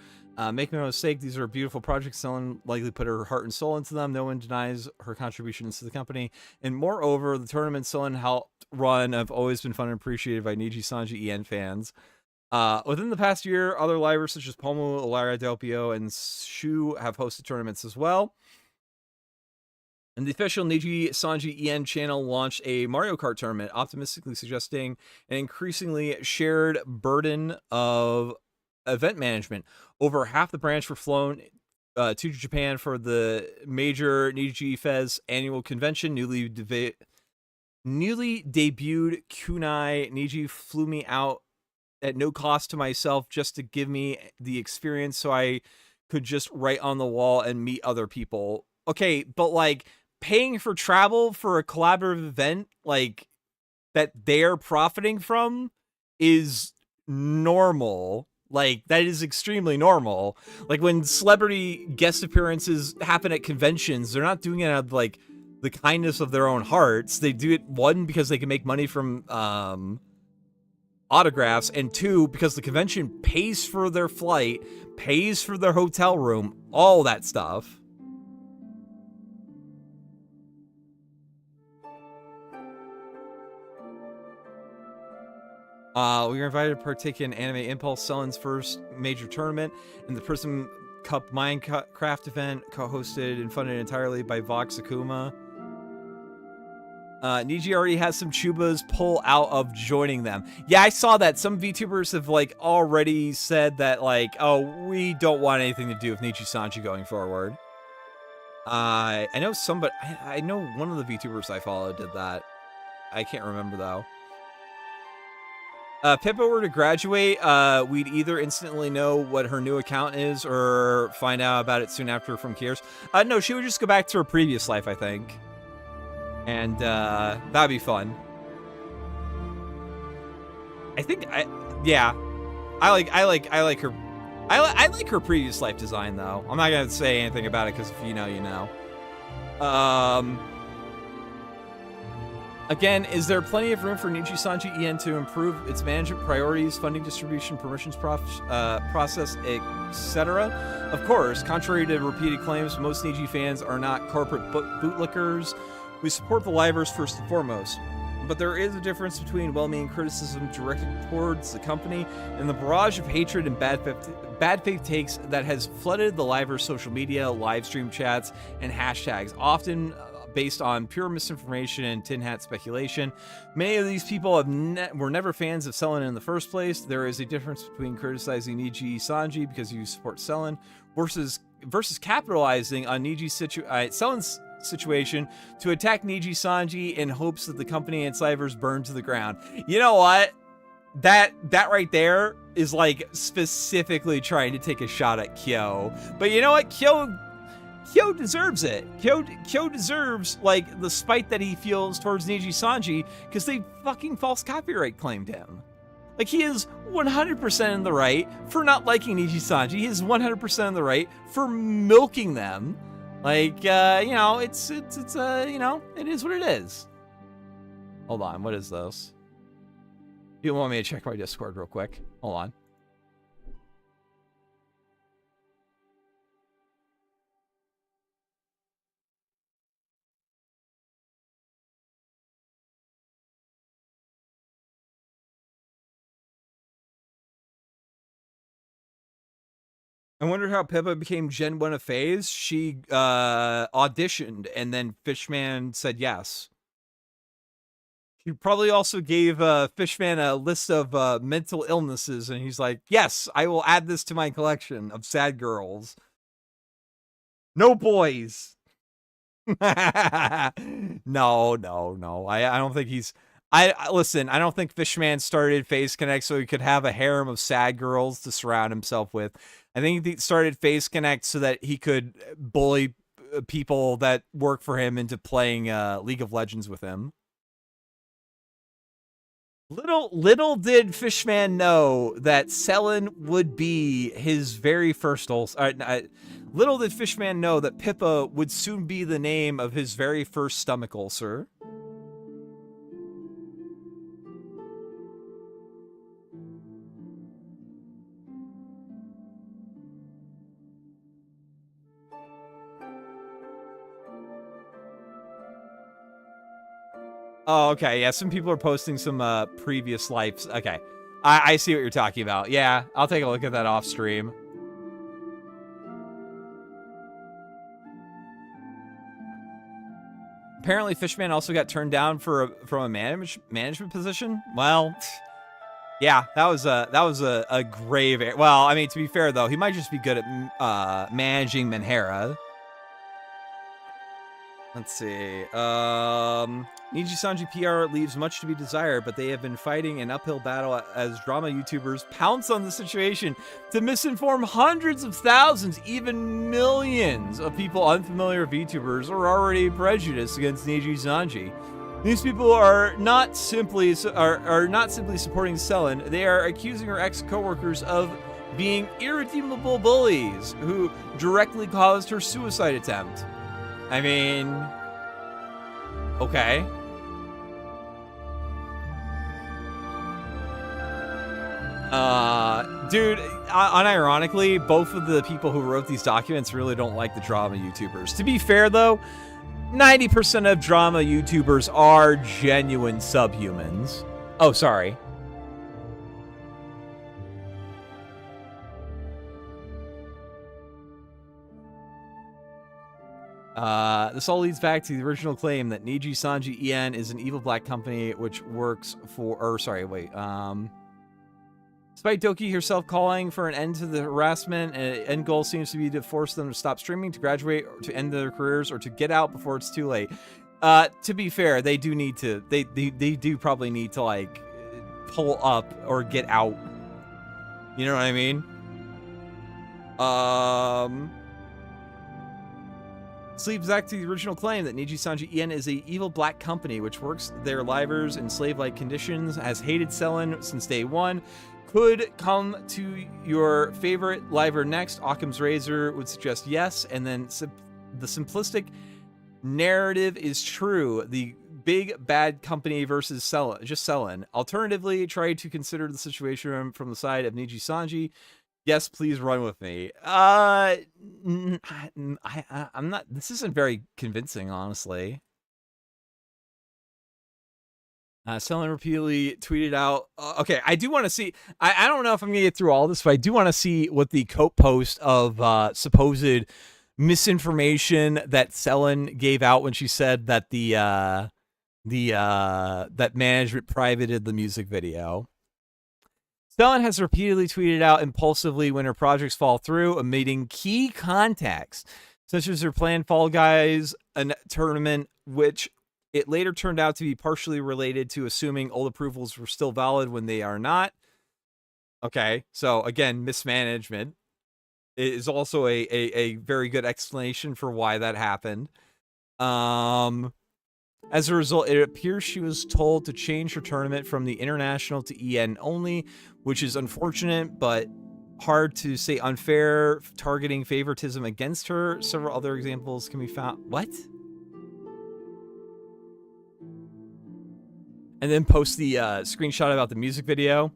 Make no mistake, these are beautiful projects. Selen likely put her heart and soul into them. No one denies her contributions to the company. And moreover, the tournaments Selen helped run have always been fun and appreciated by Nijisanji EN fans. Within the past year, other livers such as Pomu, Lara Delpio, and Shu have hosted tournaments as well. And the official Nijisanji EN channel launched a Mario Kart tournament, optimistically suggesting an increasingly shared burden of event management. Over half the branch were flown to Japan for the major Niji Fez annual convention. Newly debuted Kunai Niji flew me out at no cost to myself just to give me the experience so I could just write on the wall and meet other people. Okay, but like paying for travel for a collaborative event like that they're profiting from is normal. Like, that is extremely normal. Like, when celebrity guest appearances happen at conventions, they're not doing it out of, like, the kindness of their own hearts. They do it, one, because they can make money from autographs, and two, because the convention pays for their flight, pays for their hotel room, all that stuff. We were invited to partake in Anime Impulse, Selen's first major tournament, and the Prism Cup Minecraft event, co-hosted and funded entirely by Vox Akuma. Niji already has some Chubas pull out of joining them. Yeah, I saw that. Some VTubers have, like, already said that, like, oh, we don't want anything to do with Nijisanji going forward. I know somebody, I know one of the VTubers I follow did that. I can't remember though. Pippa were to graduate, we'd either instantly know what her new account is or find out about it soon after from Kiers. No, she would just go back to her previous life, I think. And that'd be fun. I think yeah. I like her. I like her previous life design though. I'm not gonna say anything about it because if you know, you know. Again, is there plenty of room for Nijisanji EN to improve its management priorities, funding distribution, permissions process, etc.? Of course, contrary to repeated claims, most Niji fans are not corporate bootlickers. We support the livers first and foremost. But there is a difference between well-meaning criticism directed towards the company and the barrage of hatred and bad faith takes that has flooded the livers' social media, live stream chats, and hashtags, often based on pure misinformation and tin hat speculation. Many of these people were never fans of Selen in the first place. There is a difference between criticizing Nijisanji because you support Selen versus capitalizing on Selen's situation to attack Nijisanji in hopes that the company and Slivers burn to the ground. You know what? That right there is like specifically trying to take a shot at Kyo. But you know what? Kyo deserves it. Kyo deserves like the spite that he feels towards Nijisanji because they fucking false copyright claimed him. Like he is 100% in the right for not liking Nijisanji. He is 100% in the right for milking them. Like, you know, it's you know, it is what it is. Hold on, what is this? You want me to check my Discord real quick? Hold on. I wonder how Pippa became Gen 1 of FaZe. She auditioned and then Fishman said yes. He probably also gave Fishman a list of mental illnesses and he's like, yes, I will add this to my collection of sad girls. No boys. No. I don't think he's... listen, I don't think Fishman started FaZe Connect so he could have a harem of sad girls to surround himself with. I think he started FaZe Connect so that he could bully people that work for him into playing League of Legends with him. Little did Fishman know that Selen would be his very first little did Fishman know that Pippa would soon be the name of his very first stomach ulcer. Oh, okay. Yeah, some people are posting some previous lives. Okay. I see what you're talking about. Yeah, I'll take a look at that off stream. Apparently, Fishman also got turned down from a management position. Well, yeah, that was a grave. Well, I mean, to be fair though, he might just be good at managing Menhera. Let's see. Nijisanji PR leaves much to be desired, but they have been fighting an uphill battle as drama YouTubers pounce on the situation to misinform hundreds of thousands, even millions of people unfamiliar with YouTubers or already prejudiced against Nijisanji. These people are not simply supporting Selen. They are accusing her ex-coworkers of being irredeemable bullies who directly caused her suicide attempt. I mean, okay. Dude, unironically, both of the people who wrote these documents really don't like the drama YouTubers. To be fair, though, 90% of drama YouTubers are genuine subhumans. Oh, sorry. This all leads back to the original claim that Nijisanji EN is an evil black company which works for, despite Doki herself calling for an end to the harassment, end goal seems to be to force them to stop streaming, to graduate, or to end their careers, or to get out before it's too late. To be fair, they do need to. They do probably need to like pull up or get out. You know what I mean? Sleeps back to the original claim that Nijisanji Ien is a evil black company which works their livers in slave-like conditions, has hated Selen since day one. Could come to your favorite liver next. Occam's razor would suggest yes, and then the simplistic narrative is true. The big bad company versus Selen, just Selen. Alternatively, try to consider the situation from the side of Nijisanji. Yes, please run with me. I'm not. This isn't very convincing, honestly. Selen repeatedly tweeted out. Okay, I do want to see. I don't know if I'm gonna get through all this, but I do want to see what the Cope post of supposed misinformation that Selen gave out when she said that that management privated the music video. Selen has repeatedly tweeted out impulsively when her projects fall through, omitting key context, such as her planned Fall Guys tournament, which it later turned out to be partially related to assuming old approvals were still valid when they are not. Okay, so again, mismanagement is also a very good explanation for why that happened. As a result, it appears she was told to change her tournament from the international to EN only, which is unfortunate, but hard to say unfair, targeting favoritism against her. Several other examples can be found. What? And then post the screenshot about the music video.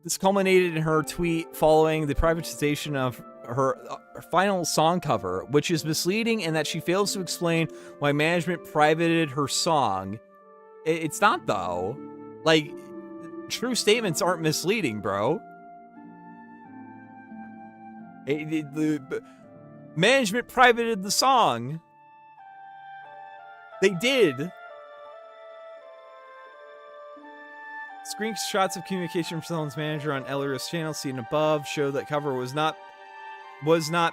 This culminated in her tweet following the privatization of her final song cover, which is misleading in that she fails to explain why management privated her song. It's not, though. Like, true statements aren't misleading, bro. The management privated the song. They did. Screenshots of communication from Selen's manager on Elria's channel seen above show that cover was not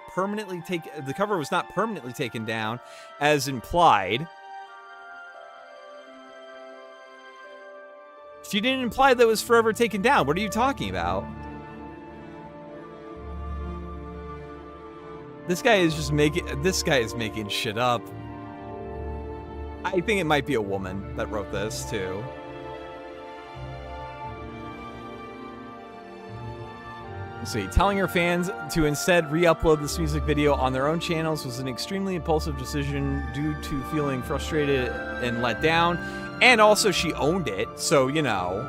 permanently taken down as implied. She didn't imply that it was forever taken down. What are you talking about? This guy is making shit up. I think it might be a woman that wrote this too. Let's see, telling her fans to instead re-upload this music video on their own channels was an extremely impulsive decision due to feeling frustrated and let down. And also she owned it, so, you know.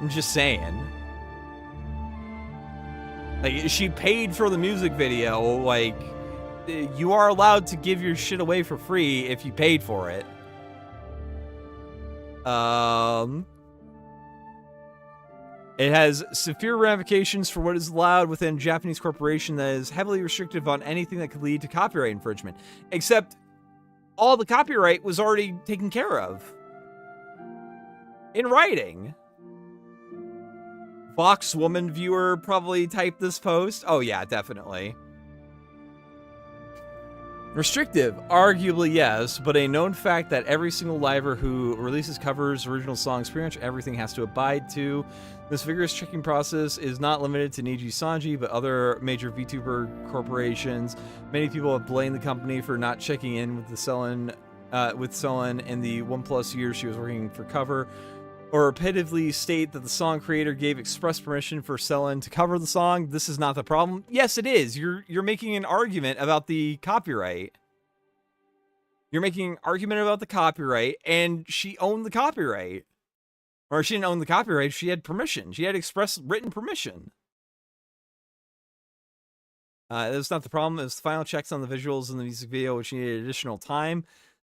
I'm just saying. Like, she paid for the music video, like, you are allowed to give your shit away for free if you paid for it. It has severe ramifications for what is allowed within a Japanese corporation that is heavily restrictive on anything that could lead to copyright infringement. Except, all the copyright was already taken care of. In writing. Vox Woman viewer probably typed this post. Oh yeah, definitely. Restrictive, arguably yes, but a known fact that every single liver who releases covers original songs, pretty much everything has to abide to. This vigorous checking process is not limited to Nijisanji, but other major VTuber corporations. Many people have blamed the company for not checking in with Selen in the 1+ years she was working for cover, or repetitively state that the song creator gave express permission for Selen to cover the song. This is not the problem. Yes, it is. You're making an argument about the copyright. You're making an argument about the copyright, and she owned the copyright. Or she didn't own the copyright, she had permission. She had express written permission. That's not the problem. It was the final checks on the visuals in the music video, which needed additional time.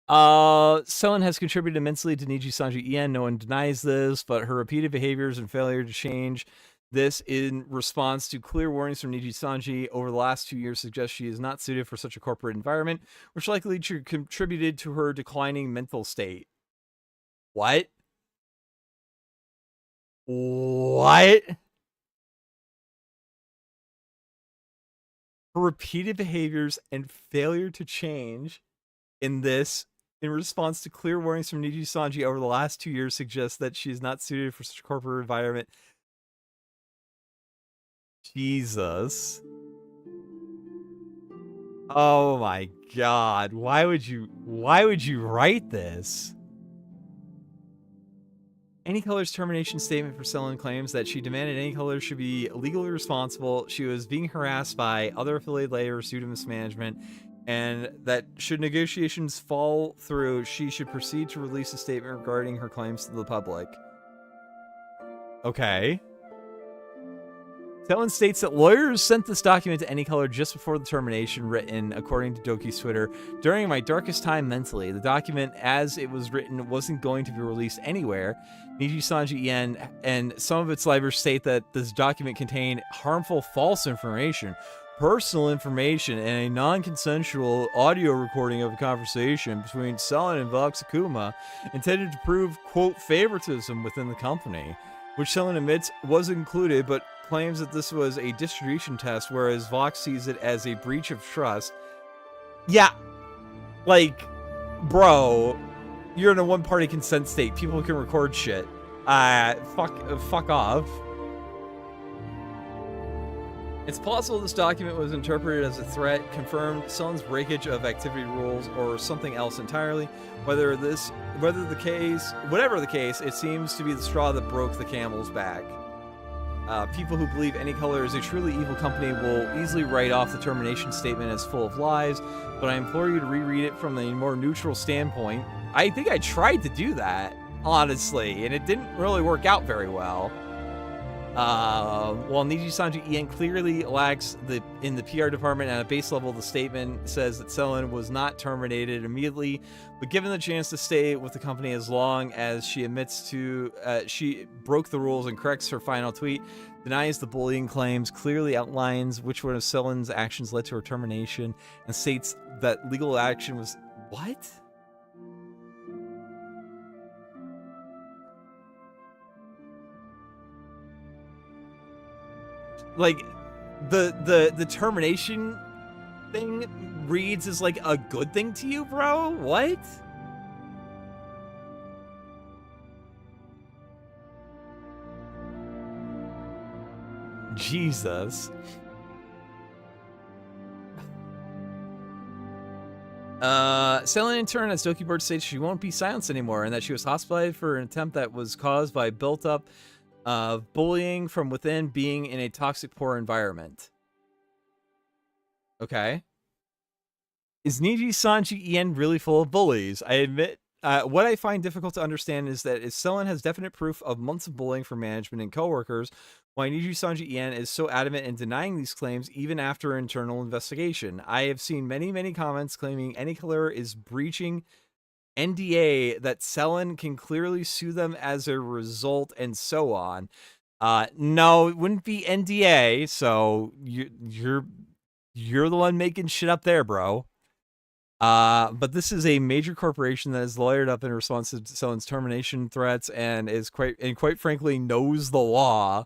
Selen has contributed immensely to Nijisanji Ien. No one denies this, but her repeated behaviors and failure to change this in response to clear warnings from Nijisanji over the last 2 years suggest she is not suited for such a corporate environment, which likely contributed to her declining mental state. What? What? Her repeated behaviors and failure to change in response to clear warnings from Nijisanji over the last 2 years suggests that she is not suited for such a corporate environment. Jesus. Oh my god. Why would you write this? Any Color's termination statement for Selen claims that she demanded Any Color should be legally responsible. She was being harassed by other affiliated layers due to mismanagement, and that should negotiations fall through, she should proceed to release a statement regarding her claims to the public. Okay. Selen states that lawyers sent this document to Any Color just before the termination, written, according to Doki's Twitter, during my darkest time mentally. The document, as it was written, wasn't going to be released anywhere. Nijisanji Ien and some of its libraries state that this document contained harmful false information, personal information, and a non-consensual audio recording of a conversation between Selen and Vox Akuma intended to prove, quote, favoritism within the company, which Selen admits was included, but claims that this was a distribution test, whereas Vox sees it as a breach of trust. Yeah, like, bro, you're in a one-party consent state. People can record shit. Fuck off. It's possible this document was interpreted as a threat, confirmed Selen's breakage of activity rules, or something else entirely. Whatever the case, it seems to be the straw that broke the camel's back. People who believe Any Color is a truly evil company will easily write off the termination statement as full of lies, but I implore you to reread it from a more neutral standpoint. I think I tried to do that, honestly, and it didn't really work out very well. While Nijisanji Ien clearly lacks in the PR department, at a base level, the statement says that Selen was not terminated immediately, but given the chance to stay with the company as long as she admits to she broke the rules and corrects her final tweet, denies the bullying claims, clearly outlines which one of Selen's actions led to her termination, and states that legal action was... What? Like, the termination thing reads as like a good thing to you, bro? What? Jesus. Selen in turn, as Doki Bird states, she won't be silenced anymore, and that she was hospitalized for an attempt that was caused by built up of bullying from within, being in a toxic, poor environment. Okay. Is Nijisanji Ien really full of bullies? I admit, what I find difficult to understand is that Selen has definite proof of months of bullying from management and coworkers, why Nijisanji Ien is so adamant in denying these claims even after internal investigation. I have seen many comments claiming Any Color is breaching NDA, that Selen can clearly sue them as a result, and so on. No, it wouldn't be NDA, so you're the one making shit up there, bro. But this is a major corporation that is lawyered up in response to Selen's termination threats and is quite frankly knows the law.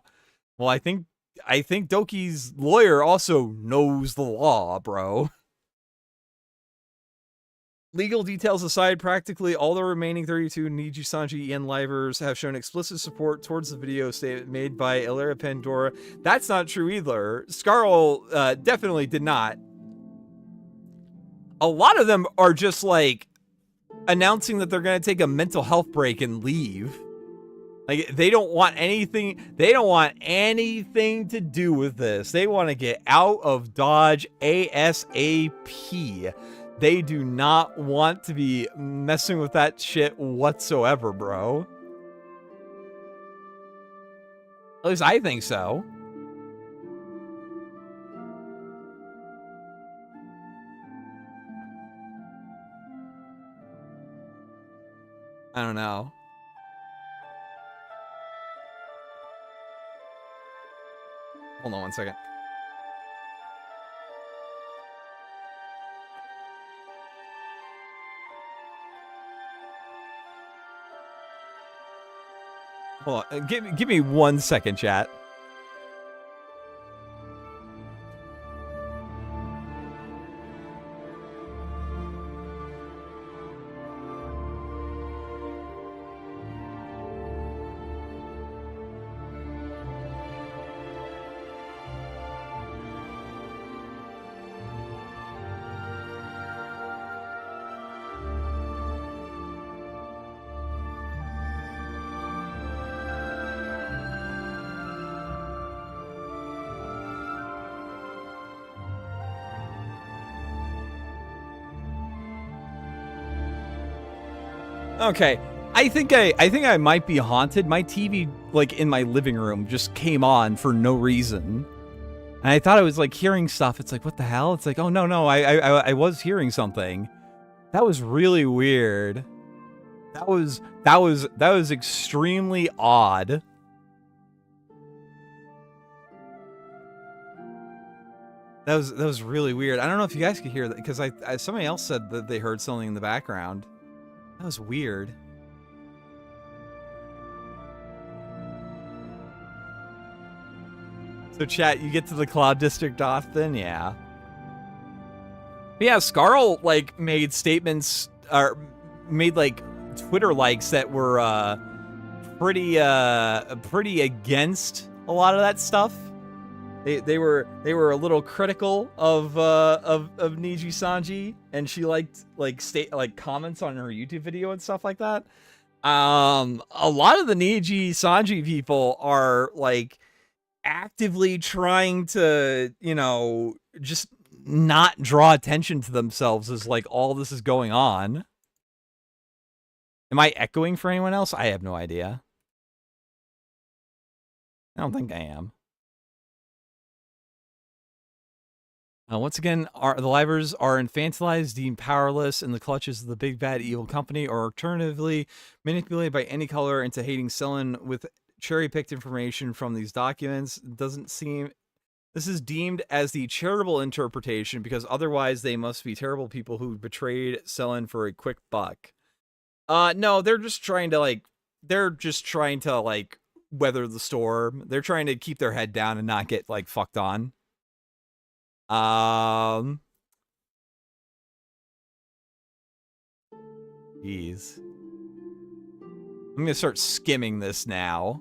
Well, I think Doki's lawyer also knows the law, bro. Legal details aside, practically all the remaining 32 Nijisanji Ien livers have shown explicit support towards the video statement made by Illyria Pandora. That's not true either. Scarl definitely did not. A lot of them are just like announcing that they're going to take a mental health break and leave. Like, they don't want anything to do with this. They want to get out of Dodge ASAP. They do not want to be messing with that shit whatsoever, bro. At least I think so. I don't know. Hold on one second. Hold on. Give me 1 second, chat. Okay. I think I might be haunted. My TV, like, in my living room just came on for no reason. And I thought I was, like, hearing stuff. It's like, what the hell? It's like, oh, no, I was hearing something. That was really weird. That was extremely odd. That was really weird. I don't know if you guys could hear that, because somebody else said that they heard something in the background. That was weird. So chat, you get to the Cloud District often? Yeah. But yeah, Scarl, like, made statements, or made, like, Twitter likes that were, pretty against a lot of that stuff. They were a little critical of Nijisanji, and she liked, like, comments on her YouTube video and stuff like that. A lot of the Nijisanji people are, like, actively trying to, you know, just not draw attention to themselves as, like, all this is going on. Am I echoing for anyone else? I have no idea. I don't think I am. Once again, the livers are infantilized, deemed powerless in the clutches of the big bad evil company, or alternatively manipulated by any color into hating Selen with cherry-picked information from these documents. Doesn't seem... This is deemed as the charitable interpretation, because otherwise they must be terrible people who betrayed Selen for a quick buck. No, they're just trying to, like... weather the storm. They're trying to keep their head down and not get, like, fucked on. Jeez. I'm gonna start skimming this now.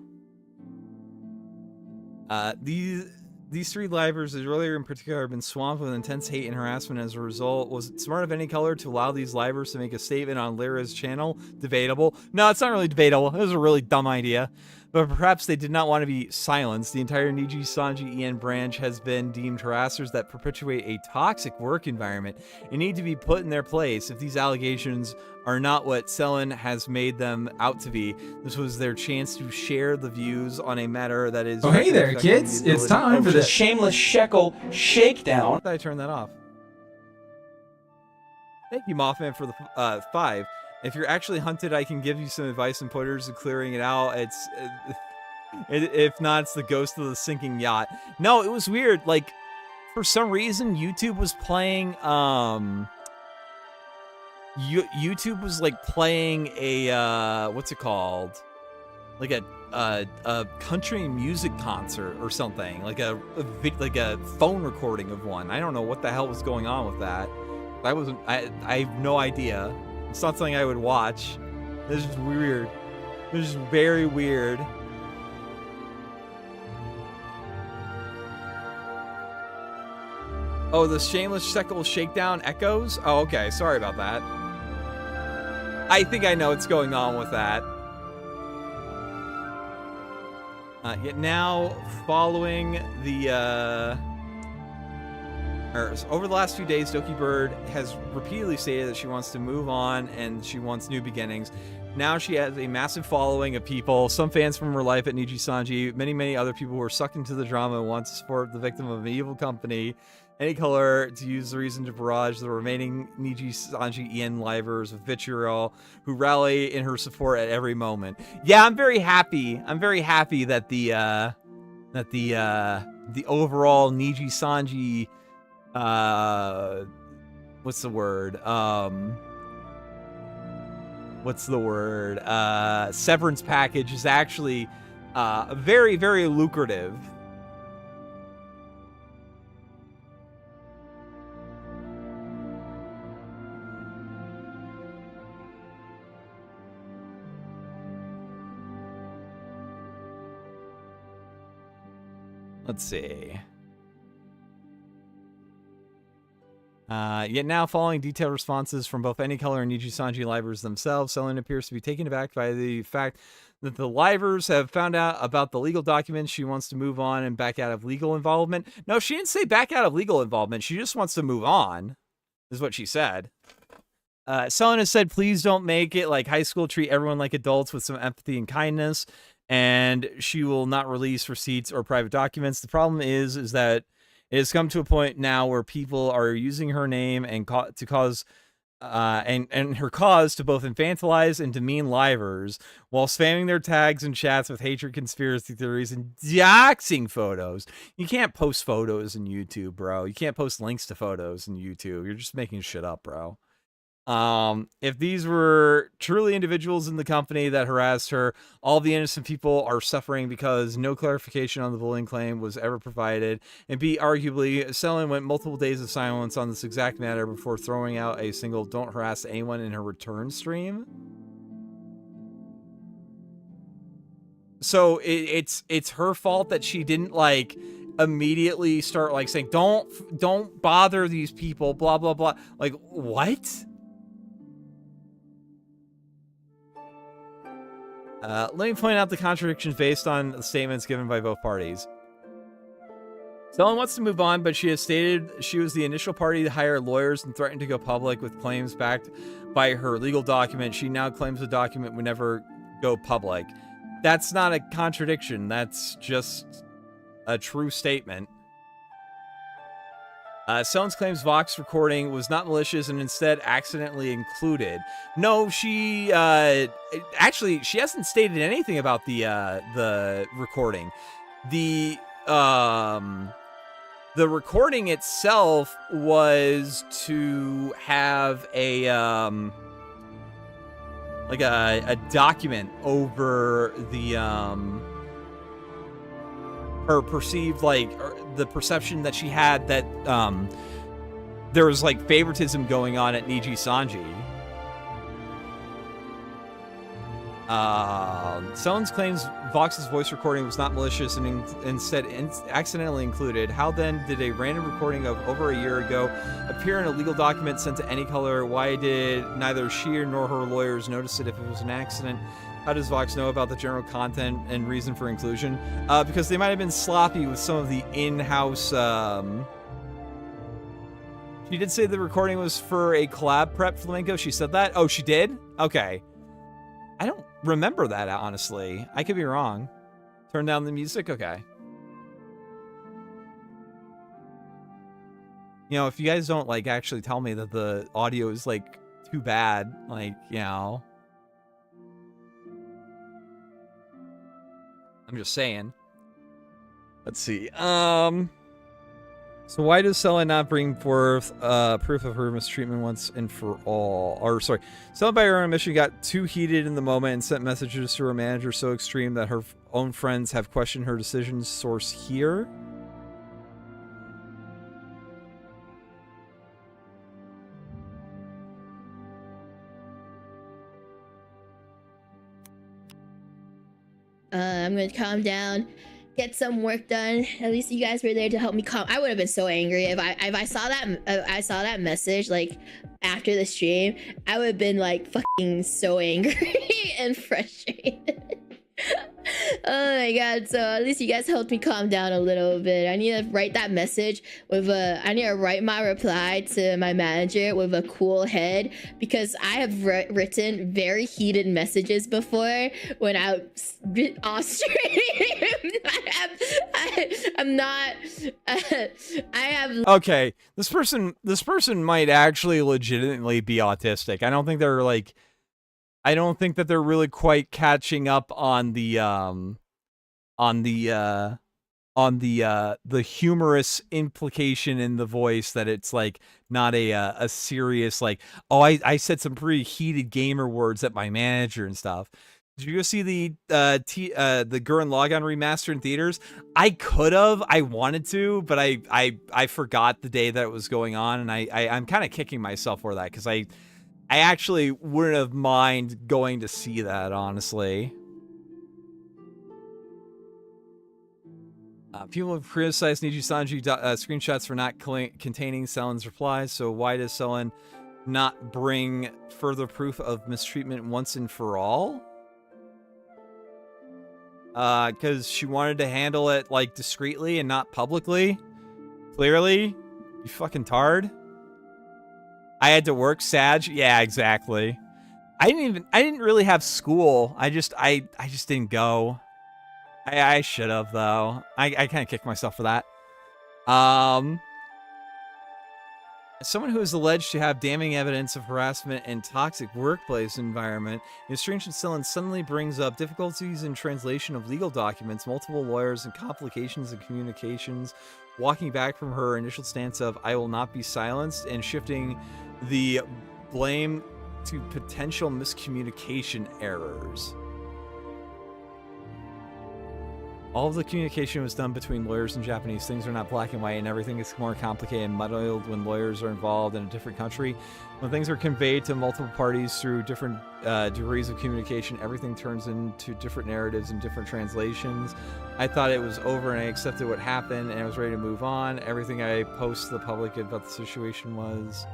These three livers, as earlier in particular, have been swamped with intense hate and harassment as a result. Was it smart of any color to allow these livers to make a statement on Lyra's channel? Debatable. No, it's not really debatable. It was a really dumb idea. But perhaps they did not want to be silenced. The entire Nijisanji EN branch has been deemed harassers that perpetuate a toxic work environment and need to be put in their place. If these allegations are not what Selen has made them out to be, this was their chance to share the views on a matter that is... Oh, hey there, kids. It's time for the Shameless Shekel Shakedown. Why did I turn that off? Thank you, Mothman, for the 5. If you're actually hunted, I can give you some advice and pointers to clearing it out. If not, it's the ghost of the sinking yacht. No, it was weird. Like, for some reason, YouTube was playing, YouTube was, like, playing a, what's it called? Like a country music concert or something. Like a phone recording of one. I don't know what the hell was going on with that. I have no idea. It's not something I would watch. This is weird. This is very weird. Oh, the Shameless Shekel Shakedown echoes? Oh, okay. Sorry about that. I think I know what's going on with that. Yet now, following the, over the last few days, Doki Bird has repeatedly stated that she wants to move on and she wants new beginnings. Now she has a massive following of people, some fans from her life at Nijisanji, many other people who are sucked into the drama and want to support the victim of an evil company. Any color to use the reason to barrage the remaining Nijisanji EN livers with vitriol who rally in her support at every moment. Yeah, I'm very happy. I'm very happy that the overall Nijisanji what's the word? Severance package is actually very lucrative. Let's see. Yet now, following detailed responses from both Any Color and Nijisanji livers themselves, Selen appears to be taken aback by the fact that the livers have found out about the legal documents. She wants to move on and back out of legal involvement. No, she didn't say back out of legal involvement. She just wants to move on, is what she said. Selena has said, please don't make it like high school. Treat everyone like adults with some empathy and kindness. And she will not release receipts or private documents. The problem is that it has come to a point now where people are using her name and to cause and her cause to both infantilize and demean livers while spamming their tags and chats with hatred, conspiracy theories, and doxing photos. You can't post photos in YouTube, bro. You can't post links to photos in YouTube. You're just making shit up, bro. If these were truly individuals in the company that harassed her, all the innocent people are suffering because no clarification on the bullying claim was ever provided. And B, arguably, Selin went multiple days of silence on this exact matter before throwing out a single "don't harass anyone" in her return stream. So it's her fault that she didn't like immediately start like saying don't bother these people, blah blah blah. Like, what? Let me point out the contradictions based on the statements given by both parties. Selin wants to move on, but she has stated she was the initial party to hire lawyers and threatened to go public with claims backed by her legal document. She now claims the document would never go public. That's not a contradiction. That's just a true statement. Selin's claims Vox recording was not malicious and instead accidentally included. No, she actually she hasn't stated anything about the recording. The recording itself was to have a like a document over the her perceived like the perception that she had that there was like favoritism going on at Nijisanji. Selin's claims Vox's voice recording was not malicious and instead accidentally included. How then did a random recording of over a year ago appear in a legal document sent to Any Color? Why did neither she nor her lawyers notice it if it was an accident? How does Vox know about the general content and reason for inclusion? Because they might have been sloppy with some of the in-house... She did say the recording was for a collab prep, Flamenco. She said that? Oh, she did? Okay. I don't remember that, honestly. I could be wrong. Turn down the music? Okay. You know, if you guys don't, like, actually tell me that the audio is, like, too bad, like, you know... I'm just saying. Let's see. So why does Selin not bring forth proof of her mistreatment once and for all? Or sorry, Selin by her own admission got too heated in the moment and sent messages to her manager so extreme that her own friends have questioned her decisions. Source here. I'm gonna calm down, get some work done. At least you guys were there to help me calm. I would have been so angry if I saw that message like after the stream. I would have been like fucking so angry and frustrated. Oh my god, so at least you guys helped me calm down a little bit. I need to write that message with I need to write my reply to my manager with a cool head, because I have written very heated messages before when I was off stream. I'm not I have Okay, this person might actually legitimately be autistic. I don't think they're like I don't think that they're really quite catching up on the humorous implication in the voice, that it's like not a serious like, oh, I said some pretty heated gamer words at my manager and stuff. Did you go see the Gurren Lagann remaster in theaters? I could have, I wanted to, but I forgot the day that it was going on, and I'm kind of kicking myself for that, because I actually wouldn't have mind going to see that, honestly. People have criticized Nijisanji screenshots for not containing Selin's replies, so why does Selin not bring further proof of mistreatment once and for all? Because she wanted to handle it, like, discreetly and not publicly? Clearly? You fucking tard? I had to work, Sag. Yeah, exactly. I didn't really have school. I just didn't go. I should have though. I kind of kicked myself for that. Someone who is alleged to have damning evidence of harassment and toxic workplace environment in a strange and suddenly brings up difficulties in translation of legal documents, multiple lawyers, and complications in communications, walking back from her initial stance of "I will not be silenced" and shifting the blame to potential miscommunication errors. All of the communication was done between lawyers and Japanese. Things are not black and white, and everything is more complicated and muddled when lawyers are involved in a different country. When things are conveyed to multiple parties through different degrees of communication, everything turns into different narratives and different translations. I thought it was over, and I accepted what happened, and I was ready to move on. Everything I post to the public about the situation was...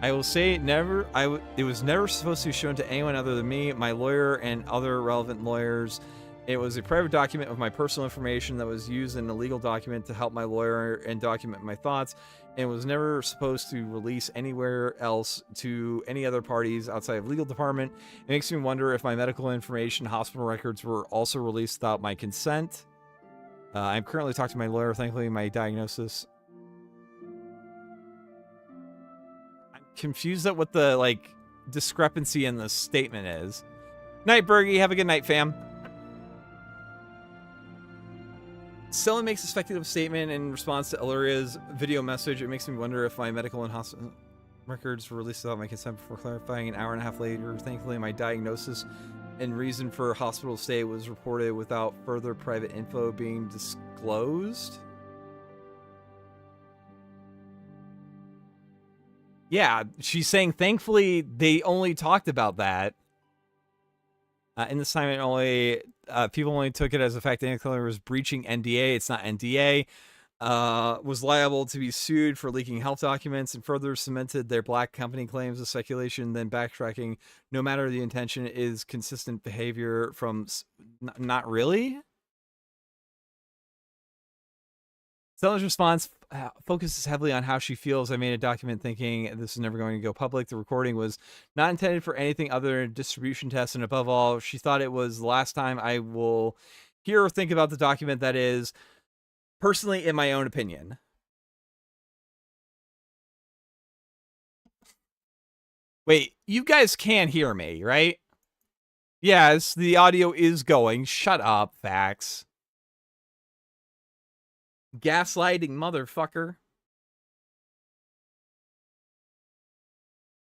I will say it was never supposed to be shown to anyone other than me, my lawyer, and other relevant lawyers. It was a private document of my personal information that was used in a legal document to help my lawyer and document my thoughts, and was never supposed to release anywhere else to any other parties outside of legal department. It makes me wonder if my medical information, hospital records were also released without my consent. I'm currently talking to my lawyer. Thankfully, my diagnosis... confused at what the like discrepancy in the statement is. Night, Bergie. Have a good night, fam. Someone makes a speculative statement in response to Illyria's video message. It makes me wonder if my medical and hospital records were released without my consent before clarifying. An hour and a half later, thankfully, my diagnosis and reason for hospital stay was reported without further private info being disclosed. Yeah, she's saying thankfully they only talked about that. In this time, it only people only took it as a fact that Anna was breaching NDA. It's not NDA. Was liable to be sued for leaking health documents and further cemented their black company claims of speculation, then backtracking. No matter the intention, is consistent behavior from... Not really? Stella's response focuses heavily on how she feels. I made a document thinking this is never going to go public. The recording was not intended for anything other than a distribution test, and above all, she thought it was the last time I will hear or think about the document. That is, personally, in my own opinion. Wait, you guys can't hear me, right? Yes, the audio is going. Shut up, Fax. Gaslighting motherfucker.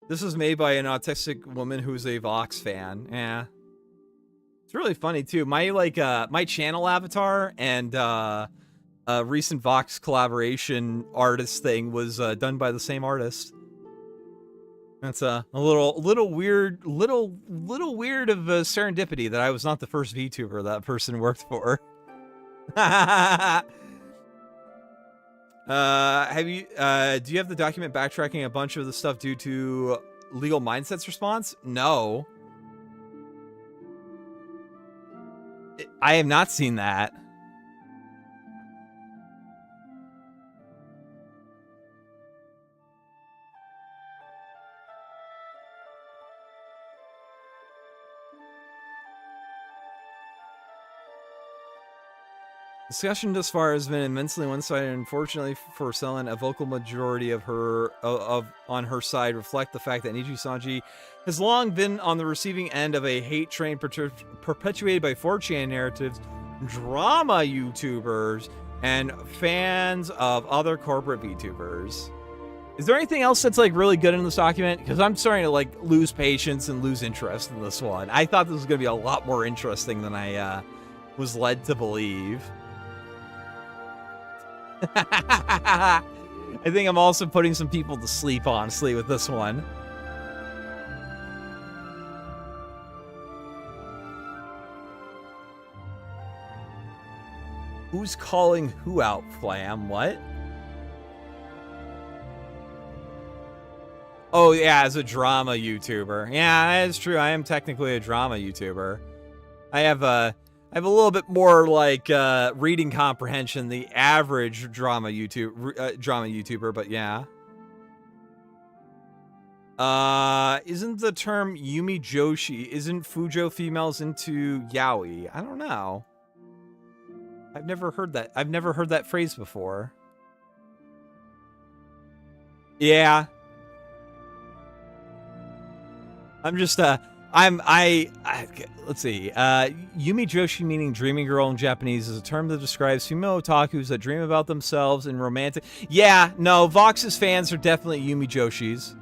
This was made by an autistic woman who's a Vox fan. Yeah. It's really funny too. My my channel avatar and a recent Vox collaboration artist thing was done by the same artist. That's a little weird of a serendipity that I was not the first VTuber that person worked for. Do you have the document backtracking a bunch of the stuff due to legal mindsets response? No. I have not seen that. Discussion thus far has been immensely one-sided, and unfortunately for Selen, a vocal majority of her on her side reflect the fact that Nijisanji has long been on the receiving end of a hate train perpetuated by 4chan narratives, drama YouTubers, and fans of other corporate VTubers. Is there anything else that's like really good in this document? Because I'm starting to like lose patience and lose interest in this one. I thought this was going to be a lot more interesting than I was led to believe. I think I'm also putting some people to sleep, honestly, with this one. Who's calling who out, Flam? What? Oh, yeah, as a drama YouTuber. Yeah, that is true. I am technically a drama YouTuber. I have I have a little bit more like reading comprehension than the average drama YouTuber, but yeah. Isn't the term Yumi Joshi, isn't Fujo females into yaoi? I don't know. I've never heard that. I've never heard that phrase before. Yeah. I'm just, let's see. Yumi Joshi, meaning dreaming girl in Japanese, is a term that describes female otakus that dream about themselves in romantic... Yeah, no, Vox's fans are definitely Yumi Joshis.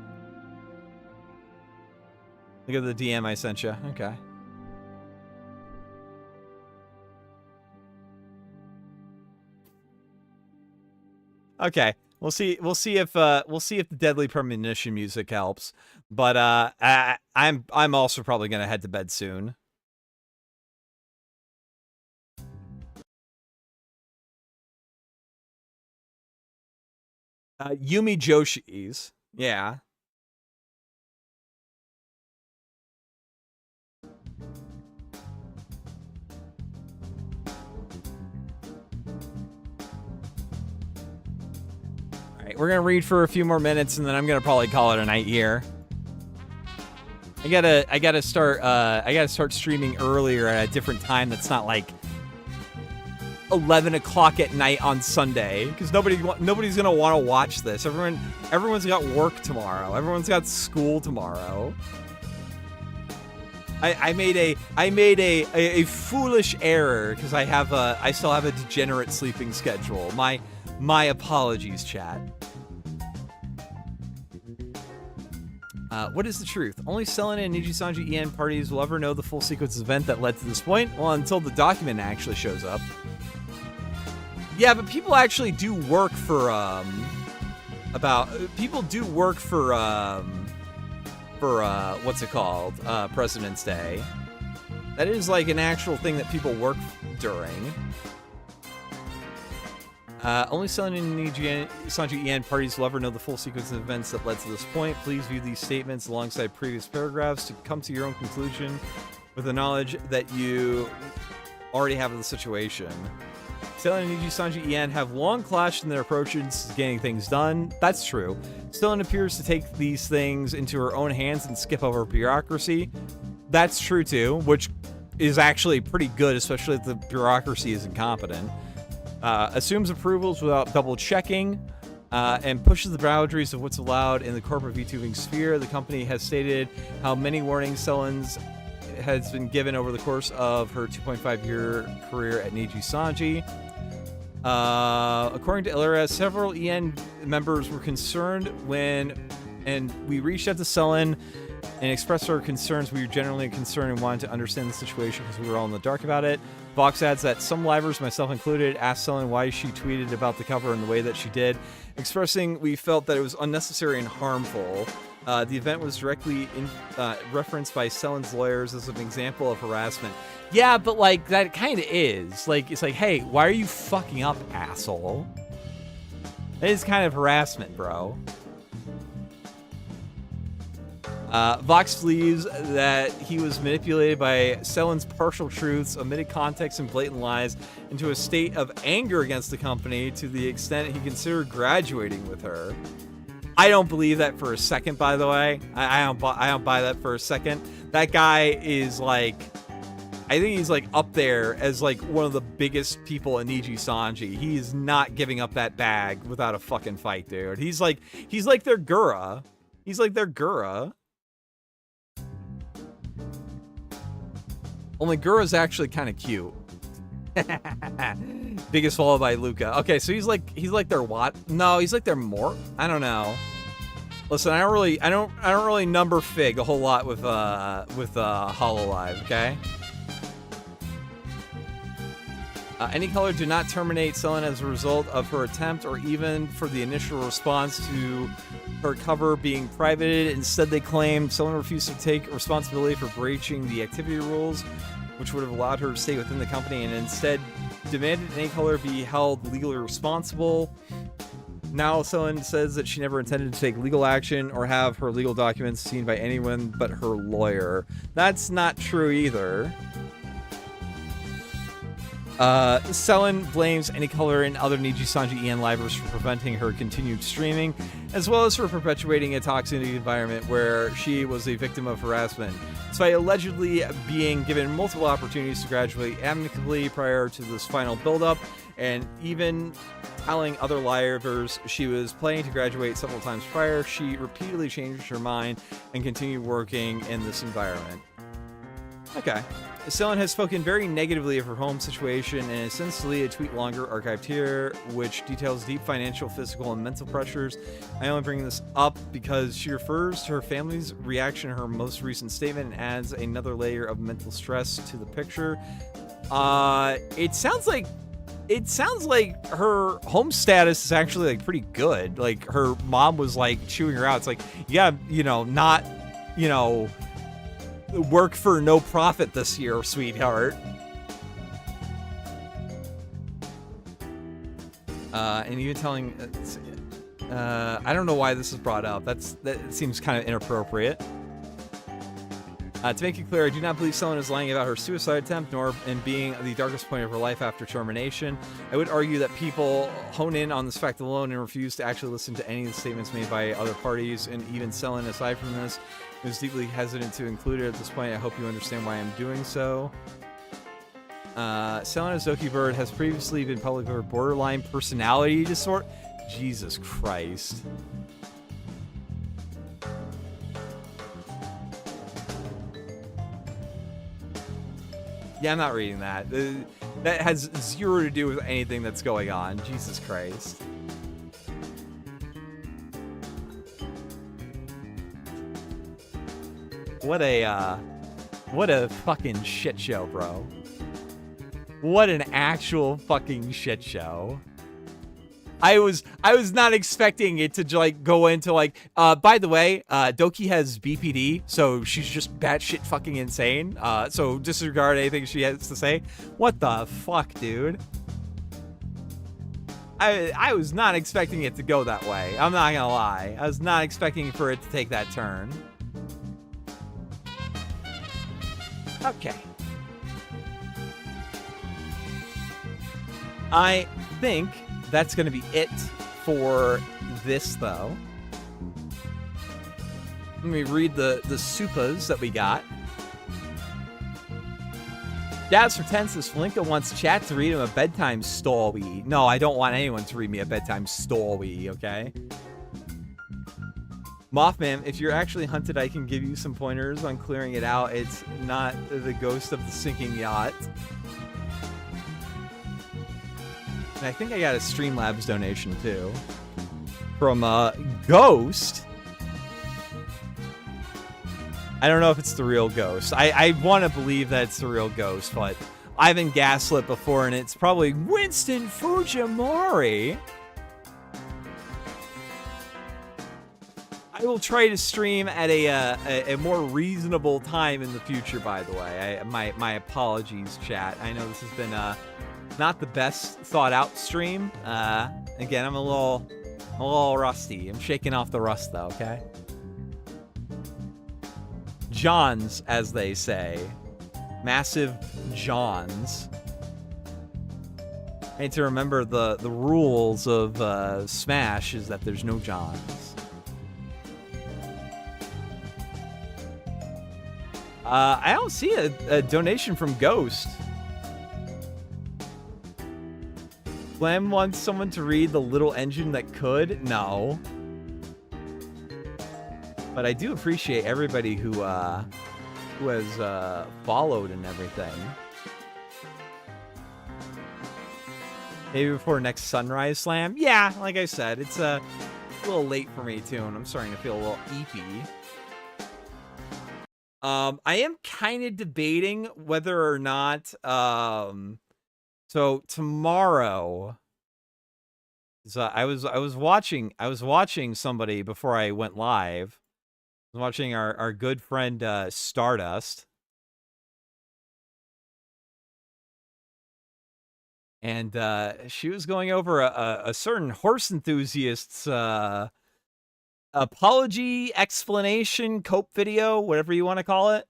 Look at the DM I sent you. Okay. Okay. We'll see if the Deadly Premonition music helps. But I'm also probably gonna head to bed soon. Yumi Joshis. Yeah. We're gonna read for a few more minutes, and then I'm gonna probably call it a night here. I gotta start streaming earlier at a different time that's not like 11 o'clock at night on Sunday, because nobody's gonna want to watch this. Everyone's got work tomorrow. Everyone's got school tomorrow. I made a foolish error because I still have a degenerate sleeping schedule. My apologies, chat. What is the truth? Only Selena and Nijisanji EN parties will ever know the full sequence of event that led to this point. Well, until the document actually shows up. Yeah, but people actually do work for what's it called? President's Day. That is like an actual thing that people work during. Only Selena and Nijisanji EN parties will ever know the full sequence of events that led to this point. Please view these statements alongside previous paragraphs to come to your own conclusion with the knowledge that you already have of the situation. Selena and Nijisanji EN have long clashed in their approaches to getting things done. That's true. Selena appears to take these things into her own hands and skip over bureaucracy. That's true too, which is actually pretty good, especially if the bureaucracy is incompetent. Assumes approvals without double checking, and pushes the boundaries of what's allowed in the corporate VTubing sphere. The company has stated how many warnings Selen's has been given over the course of her 2.5-year career at Nijisanji. According to Illyria, several EN members were concerned and we reached out to Selen and expressed our concerns. We were generally concerned and wanted to understand the situation because we were all in the dark about it. Vox adds that some livers, myself included, asked Selen why she tweeted about the cover in the way that she did, expressing we felt that it was unnecessary and harmful. The event was directly referenced by Selen's lawyers as an example of harassment. Yeah, but like that kind of is. Like, it's like, hey, why are you fucking up, asshole? That is kind of harassment, bro. Vox believes that he was manipulated by Selen's partial truths, omitted context, and blatant lies into a state of anger against the company to the extent he considered graduating with her. I don't believe that for a second, by the way. I don't buy that for a second. That guy is like, I think he's like up there as like one of the biggest people in Nijisanji. He is not giving up that bag without a fucking fight, dude. He's like their Gura. He's like their Gura. Only Gura's actually kind of cute. Biggest follow by Luca. Okay, so he's like their what? No, he's like their more. I don't know. Listen, I don't really number Fig a whole lot with Hololive. Okay. Any color did not terminate Selen as a result of her attempt or even for the initial response to her cover being privated. Instead, they claimed Selen refused to take responsibility for breaching the activity rules, which would have allowed her to stay within the company, and instead demanded any color be held legally responsible. Now, Selen says that she never intended to take legal action or have her legal documents seen by anyone but her lawyer. That's not true either. Selen blames any color and other Nijisanji EN livers for preventing her continued streaming, as well as for perpetuating a toxic environment where she was a victim of harassment, despite allegedly being given multiple opportunities to graduate amicably prior to this final build-up, and even telling other livers she was planning to graduate several times prior. She repeatedly changed her mind and continued working in this environment. Okay. Selen has spoken very negatively of her home situation and has since deleted a tweet longer archived here, which details deep financial, physical, and mental pressures. I only bring this up because she refers to her family's reaction to her most recent statement and adds another layer of mental stress to the picture. It sounds like her home status is actually like pretty good. Like her mom was like chewing her out. It's like, yeah, you know, not, you know, work for no profit this year, sweetheart. And even telling, I don't know why this is brought up. That seems kind of inappropriate. To make it clear, I do not believe Selen is lying about her suicide attempt, nor in being the darkest point of her life after termination. I would argue that people hone in on this fact alone and refuse to actually listen to any of the statements made by other parties, and even Selen, aside from this, is deeply hesitant to include it at this point. I hope you understand why I'm doing so. Selen Azoki Bird has previously been public for borderline personality disorder. Jesus Christ. Yeah, I'm not reading that. That has zero to do with anything that's going on. Jesus Christ. What a fucking shit show, bro. What an actual fucking shit show. I was not expecting it to like go into like, by the way, Doki has BPD, so she's just batshit fucking insane. So disregard anything she has to say. What the fuck, dude? I was not expecting it to go that way. I'm not gonna lie. I was not expecting for it to take that turn. Okay. I think that's going to be it for this, though. Let me read the supas that we got. Dabs for 10 says Flinka wants chat to read him a bedtime story. No, I don't want anyone to read me a bedtime story, okay? Mothman, if you're actually hunted, I can give you some pointers on clearing it out. It's not the ghost of the sinking yacht. And I think I got a Streamlabs donation, too. From, Ghost. I don't know if it's the real Ghost. I want to believe that it's the real Ghost, but I've been gaslit before, and it's probably Winston Fujimori. I will try to stream at a more reasonable time in the future, by the way. My apologies, chat. I know this has been not the best thought out stream. Again, I'm a little rusty. I'm shaking off the rust though, okay? Johns, as they say. Massive Johns. I need to remember the rules of Smash is that there's no Johns. I don't see a donation from Ghost. Flam wants someone to read The Little Engine That Could? No. But I do appreciate everybody who has followed and everything. Maybe before next Sunrise Slam? Yeah, like I said, it's a little late for me too, and I'm starting to feel a little eepy. I am kind of debating whether or not, so tomorrow, so I was watching somebody before I went live. I was watching our good friend, Stardust. And, she was going over a certain horse enthusiast's, apology, explanation, cope video, whatever you want to call it.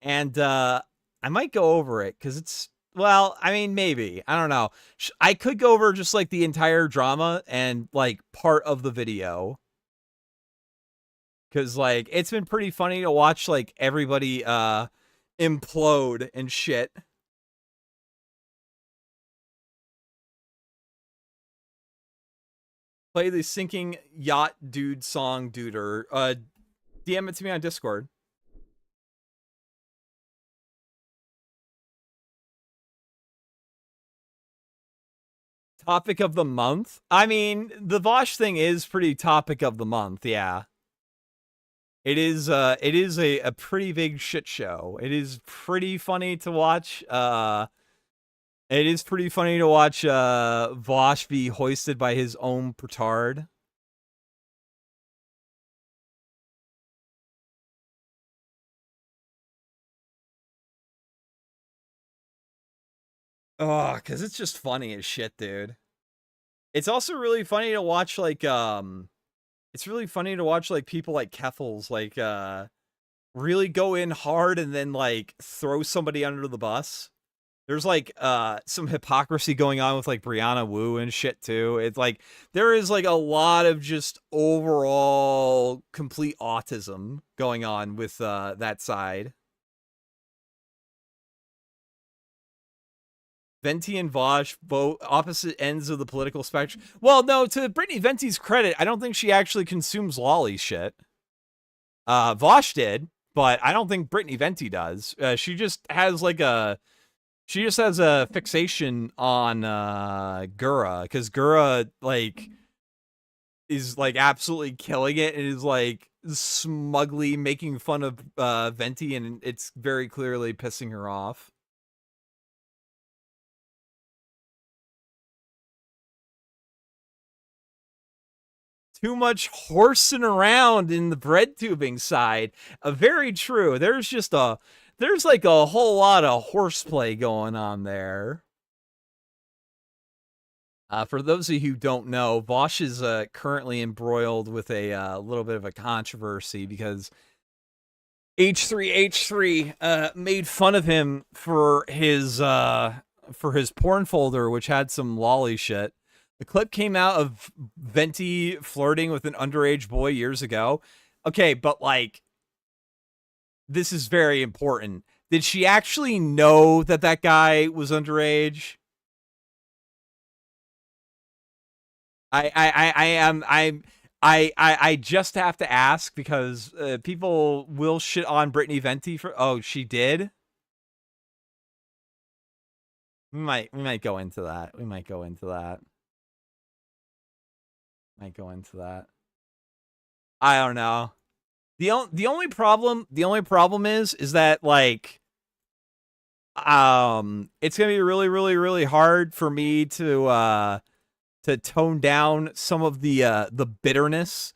And I might go over it because Well, I mean, maybe. I don't know. I could go over just like the entire drama and like part of the video. Cause like it's been pretty funny to watch like everybody implode and shit. Play the sinking yacht dude song duder. DM it to me on Discord. Topic of the month? I mean, the Vosh thing is pretty topic of the month, yeah. It is a pretty big shit show. It is pretty funny to watch. It is pretty funny to watch Vosh be hoisted by his own petard. Oh, because it's just funny as shit, dude. It's also really funny to watch, like, it's really funny to watch, like, people like Keffels, like, really go in hard and then, like, throw somebody under the bus. There's, like, some hypocrisy going on with, like, Brianna Wu and shit, too. It's, like, there is, like, a lot of just overall complete autism going on with, that side. Venti and Vosh, both opposite ends of the political spectrum. Well, no, to Brittany Venti's credit, I don't think she actually consumes lolly shit. Vosh did, but I don't think Brittany Venti does. She just has like a fixation on Gura, because Gura like is like absolutely killing it and is like smugly making fun of Venti, and it's very clearly pissing her off. Too much horsing around in the bread tubing side. Very true. There's like a whole lot of horseplay going on there. For those of you who don't know, Vosh is currently embroiled with a little bit of a controversy because H3H3 made fun of him for his porn folder, which had some lolly shit. The clip came out of Venti flirting with an underage boy years ago. Okay, but like, this is very important. Did she actually know that that guy was underage? I just have to ask because people will shit on Brittany Venti for. Oh, she did. We might go into that. We might go into that. Might go into that. I don't know. The only problem is that like it's gonna be really hard for me to tone down some of the bitterness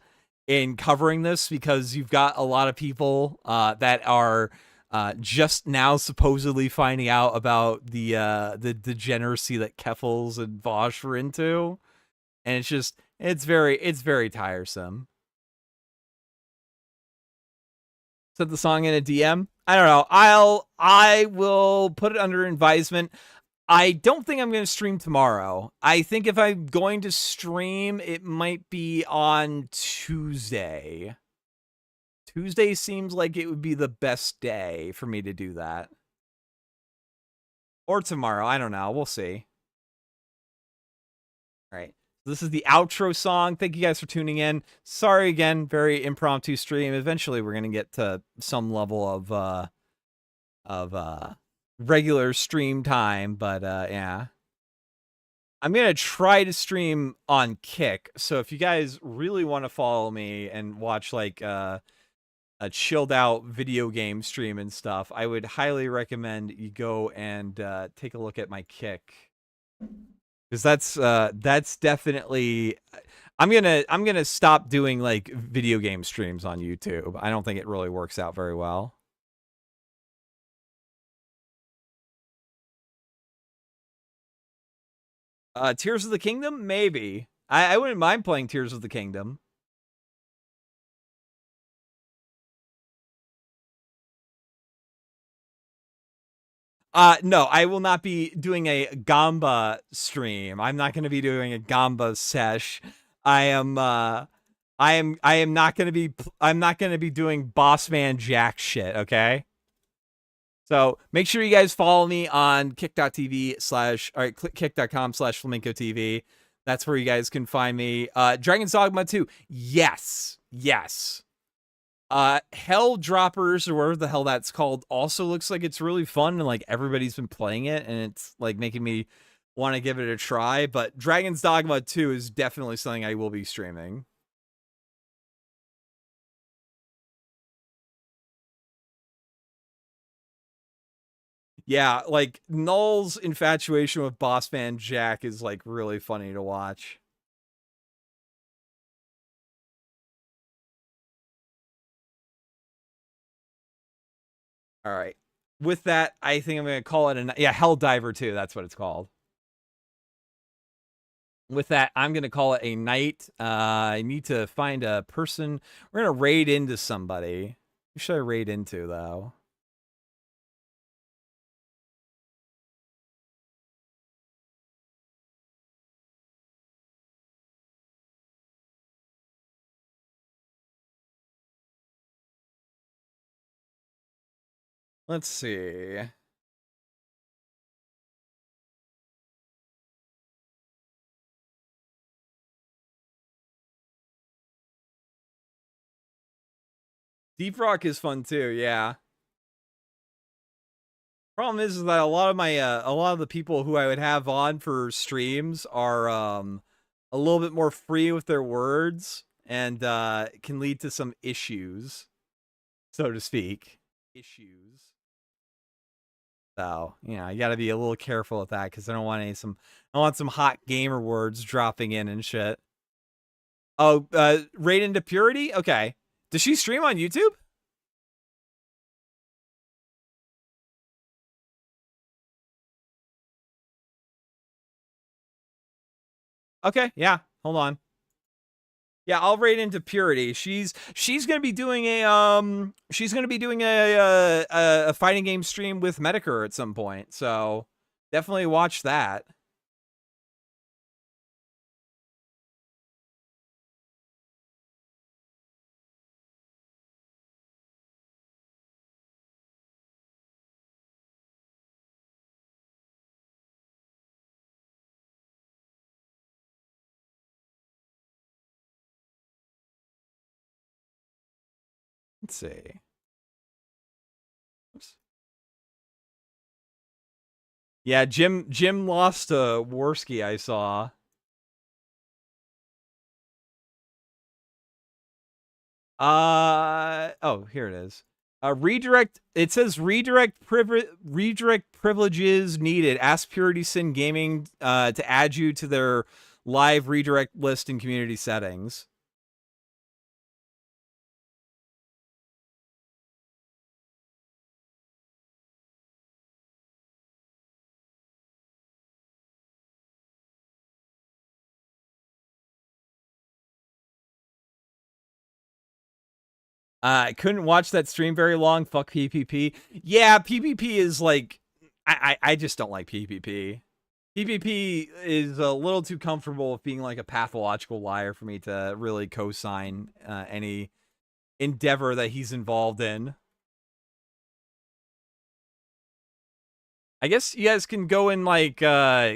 in covering this, because you've got a lot of people that are just now supposedly finding out about the degeneracy that Keffels and Vosh were into, and it's very tiresome. Set the song in a DM. I don't know. I will put it under advisement. I don't think I'm going to stream tomorrow. I think if I'm going to stream, it might be on Tuesday. Tuesday seems like it would be the best day for me to do that. Or tomorrow. I don't know. We'll see. All right. This is the outro song. Thank you guys for tuning in. Sorry again, very impromptu stream. Eventually we're going to get to some level of regular stream time, but yeah. I'm going to try to stream on Kick. So if you guys really want to follow me and watch like a chilled out video game stream and stuff, I would highly recommend you go and take a look at my Kick. Because that's definitely, I'm gonna stop doing like video game streams on YouTube. I don't think it really works out very well. Tears of the Kingdom, maybe. I wouldn't mind playing Tears of the Kingdom. No, I will not be doing a Gamba stream. I'm not going to be doing a Gamba sesh. I am not going to be I'm not going to be doing boss man jack shit, okay? So make sure you guys follow me on kick.com/FlamencoTV. That's where you guys can find me. Dragon's Dogma 2. Yes. Hell Droppers, or whatever the hell that's called, also looks like it's really fun, and like everybody's been playing it, and it's like making me want to give it a try. But Dragon's Dogma 2 is definitely something I will be streaming. Yeah, like Null's infatuation with Boss Man Jack is like really funny to watch. All right. With that, I think I'm going to call it Hell Diver 2. That's what it's called. With that, I'm going to call it a night. I need to find a person. We're going to raid into somebody. Who should I raid into, though? Let's see. Deep Rock is fun too, yeah. Problem is that a lot of the people who I would have on for streams are a little bit more free with their words, and can lead to some issues, so to speak. So, you know, you got to be a little careful with that, because I don't want some hot gamer words dropping in and shit. Oh, Raid into Purity? Okay. Does she stream on YouTube? Okay, yeah. Hold on. Yeah, I'll raid into Purity. She's gonna be doing a fighting game stream with Medicare at some point. So definitely watch that. Let's see. Oops. Yeah, Jim lost to Worski, I saw. Oh, here it is. Redirect. It says redirect privileges needed. Ask Purity Sin Gaming to add you to their live redirect list in community settings. I couldn't watch that stream very long. Fuck PPP. Yeah, PPP is like, I just don't like PPP. PPP is a little too comfortable with being like a pathological liar for me to really co-sign any endeavor that he's involved in. I guess you guys can go and like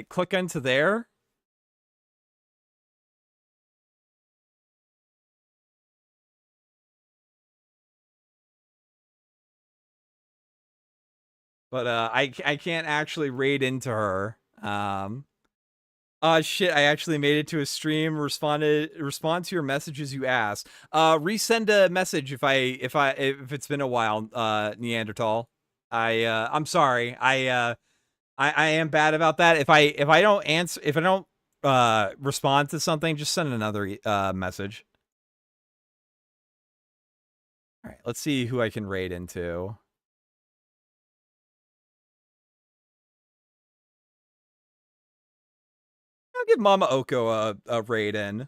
click into there. But I can't actually raid into her. Shit, I actually made it to a stream, respond to your messages you asked. Resend a message if it's been a while, Neanderthal. I'm sorry. I am bad about that. If I don't answer, if I don't respond to something, just send another message. All right, let's see who I can raid into. I'll give Mama Oko a raid in.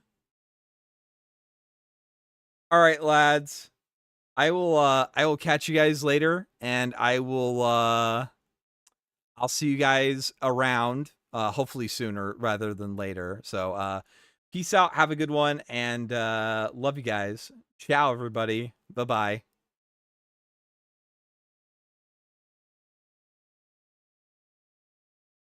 All right, lads. I will catch you guys later, and I will I'll see you guys around, hopefully sooner rather than later. So peace out, have a good one, and love you guys. Ciao, everybody. Bye-bye.